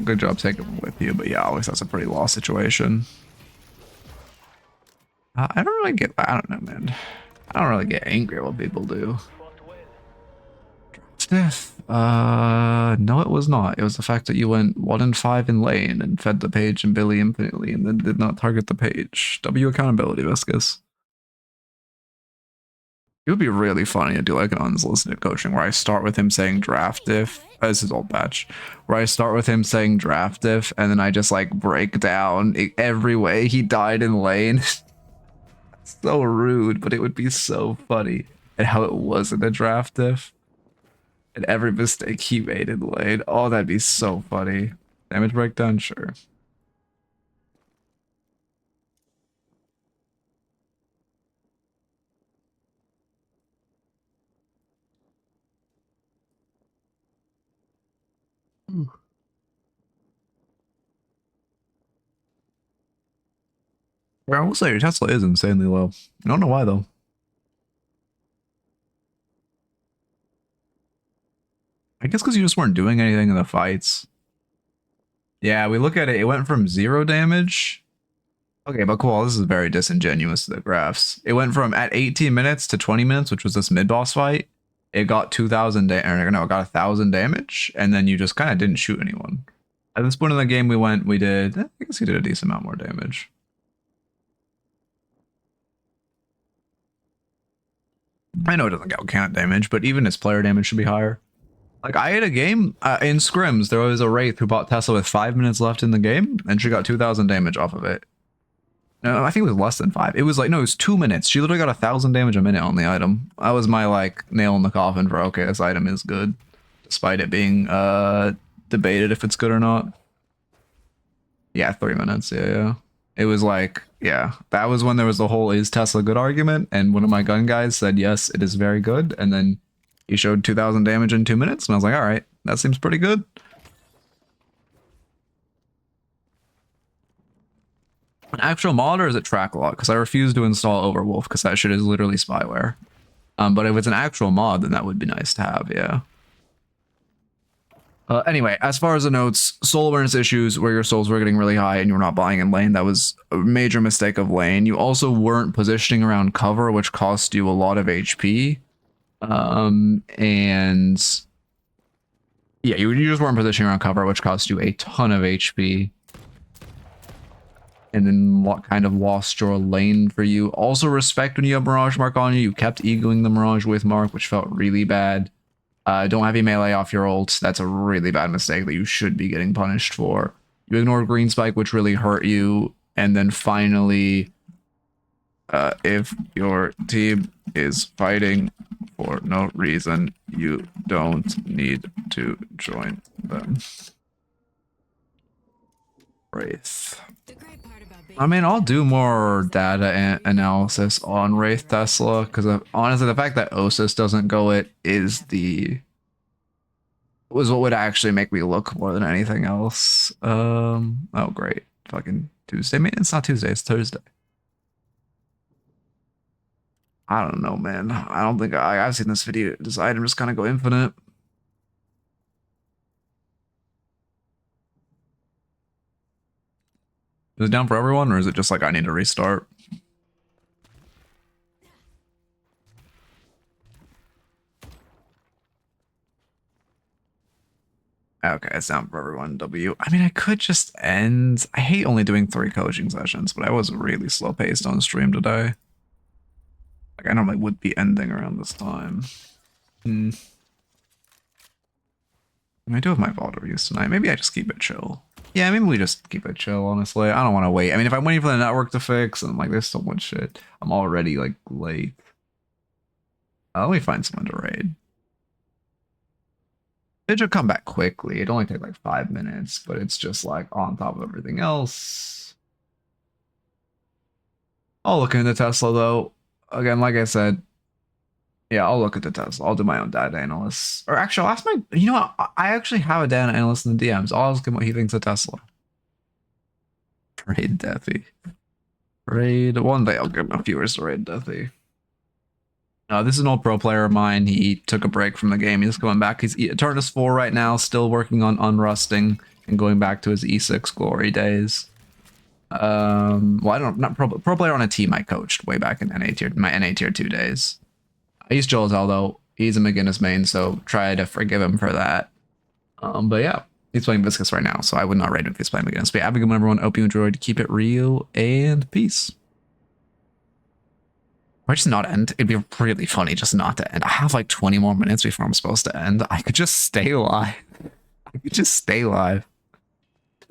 Good job taking them with you, but yeah, always that's a pretty lost situation. I don't really get. I don't know, man. I don't really get angry at what people do. Death. No, it was not. It was the fact that you went 1 and 5 in lane and fed the page and Billy infinitely and then did not target the page. W accountability, Viscous. It would be really funny to do like an unsolicited coaching where I start with him saying draft if. This is old patch. Where I start with him saying draft if and then I just like break down every way he died in lane. So rude, but it would be so funny. And how it wasn't a draft if. And every mistake he made in lane. Oh, that'd be so funny. Damage breakdown, sure. Well, I will say your Tesla is insanely low. I don't know why though. I guess because you just weren't doing anything in the fights. Yeah, we look at it. It went from 0 damage. Okay, but cool. This is very disingenuous to the graphs. It went from at 18 minutes to 20 minutes, which was this mid-boss fight. It got 2,000 no, it got 1,000 damage, and then you just kind of didn't shoot anyone. At this point in the game, we did, I guess we did a decent amount more damage. I know it doesn't count damage, but even its player damage should be higher. Like, I had a game in scrims, there was a Wraith who bought Tesla with 5 minutes left in the game, and she got 2,000 damage off of it. No, I think it was less than 5. It was like, no, it was 2 minutes. She literally got 1,000 damage a minute on the item. That was my, like, nail in the coffin for, okay, this item is good. Despite it being debated if it's good or not. Yeah, 3 minutes, yeah. It was like, yeah, that was when there was the whole is Tesla good argument, and one of my gun guys said, yes, it is very good, and then he showed 2,000 damage in 2 minutes, and I was like, all right, that seems pretty good. An actual mod or is it track log? Because I refuse to install Overwolf because that shit is literally spyware. But if it's an actual mod, then that would be nice to have, yeah. Anyway, as far as the notes, soul awareness issues where your souls were getting really high and you were not buying in lane, that was a major mistake of lane. You also weren't positioning around cover, which cost you a lot of HP. And yeah, you just weren't positioning around cover, which cost you a ton of HP. And then what kind of lost your lane for you. Also respect when you have Mirage Mark on you. You kept eagling the Mirage with Mark, which felt really bad. Don't have you melee off your ult. That's a really bad mistake that you should be getting punished for. You ignored Green Spike, which really hurt you. And then finally, if your team is fighting for no reason, you don't need to join them. Wraith. I mean, I'll do more data analysis on Wraith Tesla because honestly, the fact that Osis doesn't go it was what would actually make me look more than anything else. Oh great, fucking Tuesday. Man, it's not Tuesday, it's Thursday. I don't know, man. I don't think I've seen this video. This item just kind of go infinite. Is it down for everyone, or is it just like I need to restart? Okay, it's down for everyone. W. I mean, I could just end. I hate only doing 3 coaching sessions, but I was really slow paced on stream today. Like I normally would be ending around this time. I do have my Vod reviews tonight. Maybe I just keep it chill. Yeah, maybe we just keep it chill, honestly. I don't want to wait. I mean, if I'm waiting for the network to fix, and like, there's so much shit. I'm already, like, late. Let me find someone to raid. It should come back quickly. It only takes, like, 5 minutes, but it's just, like, on top of everything else. I'll look into Tesla, though. Again, like I said, yeah, I'll look at the Tesla. I'll do my own data analyst. Or actually, I'll ask my... You know what? I actually have a data analyst in the DMs. I'll ask him what he thinks of Tesla. Raid Deathy. Raid. One day I'll give him a few hours to raid Deathy. This is an old pro player of mine. He took a break from the game. He's going back. He's Eternus 4 right now, still working on unrusting and going back to his E6 glory days. Well, I don't... Not pro player on a team I coached way back in NA tier, my NA tier 2 days. He's Jolazal, though. He's a McGinnis main, so try to forgive him for that. But yeah, he's playing Viscous right now, so I would not raid him if he's playing McGinnis. But yeah, have a good one, everyone. Hope you enjoyed. Keep it real, and peace. Or just not end. It'd be really funny just not to end. I have like 20 more minutes before I'm supposed to end. I could just stay live. I could just stay live.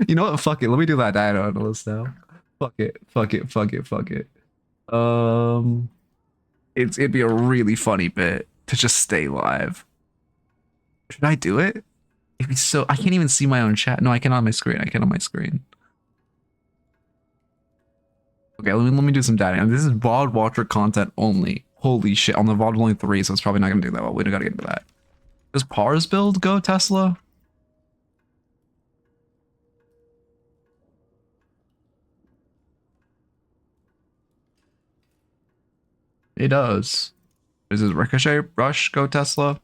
You know what? Fuck it. Let me do that data analyst now. Fuck it. Fuck it. Fuck it. Fuck it. It'd be a really funny bit to just stay live. Should I do it? It'd be so... I can't even see my own chat. No, I can on my screen. I can on my screen. Okay, let me do some data. This is VOD watcher content only. Holy shit. On the VOD only 3, so it's probably not going to do that well. We don't got to get into that. Does Pars build go Tesla? It does. Does his Ricochet Rush go Tesla?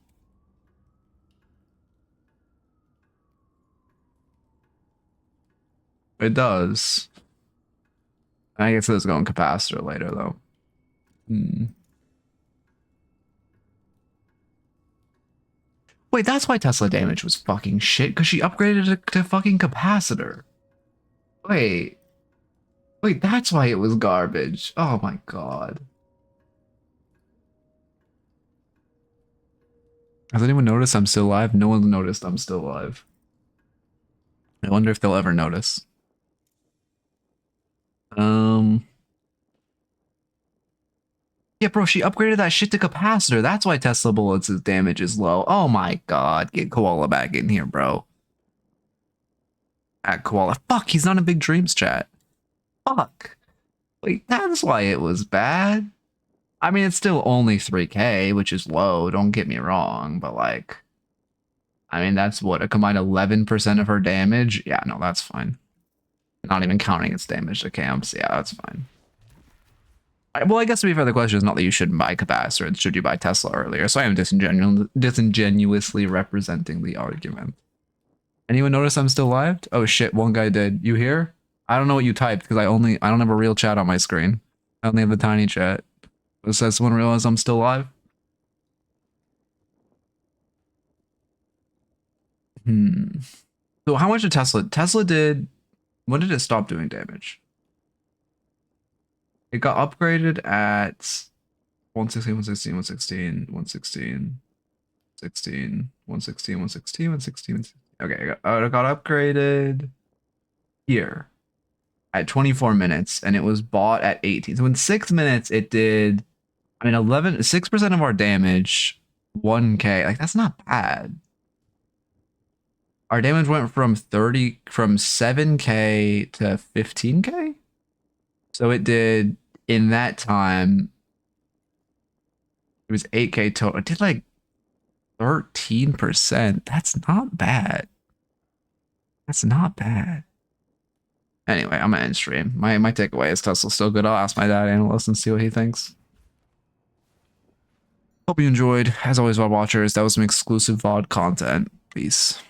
It does. I guess it's going capacitor later, though. Wait, that's why Tesla damage was fucking shit, because she upgraded it to fucking capacitor. Wait, that's why it was garbage. Oh my god. Has anyone noticed I'm still live? No one's noticed I'm still live. I wonder if they'll ever notice. Yeah, bro, she upgraded that shit to capacitor. That's why Tesla Bullets' damage is low. Oh my god. Get Koala back in here, bro. At Koala. Fuck, he's not in Big Dreams chat. Fuck. Wait, that's why it was bad. I mean, it's still only 3k, which is low, don't get me wrong, but like, I mean, that's what, a combined 11% of her damage? Yeah, no, that's fine. Not even counting its damage to camps. Yeah, that's fine. Well, I guess to be fair, the question is not that you shouldn't buy capacitor, it's should you buy Tesla earlier, so I am disingenuously representing the argument. Anyone notice I'm still live? Oh shit, one guy did. You here? I don't know what you typed, because I don't have a real chat on my screen. I only have the tiny chat. Does someone realize I'm still live? So how much did Tesla did... When did it stop doing damage? It got upgraded at 116, 116, 116, 116, 16, 116, 116, 116. Okay, it got upgraded here at 24 minutes, and it was bought at 18. So in 6 minutes, it did... I mean, 6% of our damage, 1k. Like, that's not bad. Our damage went from 7k to 15k. So it did, in that time, it was 8k total. It did like 13%. That's not bad. That's not bad. Anyway, I'm gonna end stream. My takeaway is Tesla's still good. I'll ask my data analyst and see what he thinks. Hope you enjoyed. As always, VOD watchers, that was some exclusive VOD content. Peace.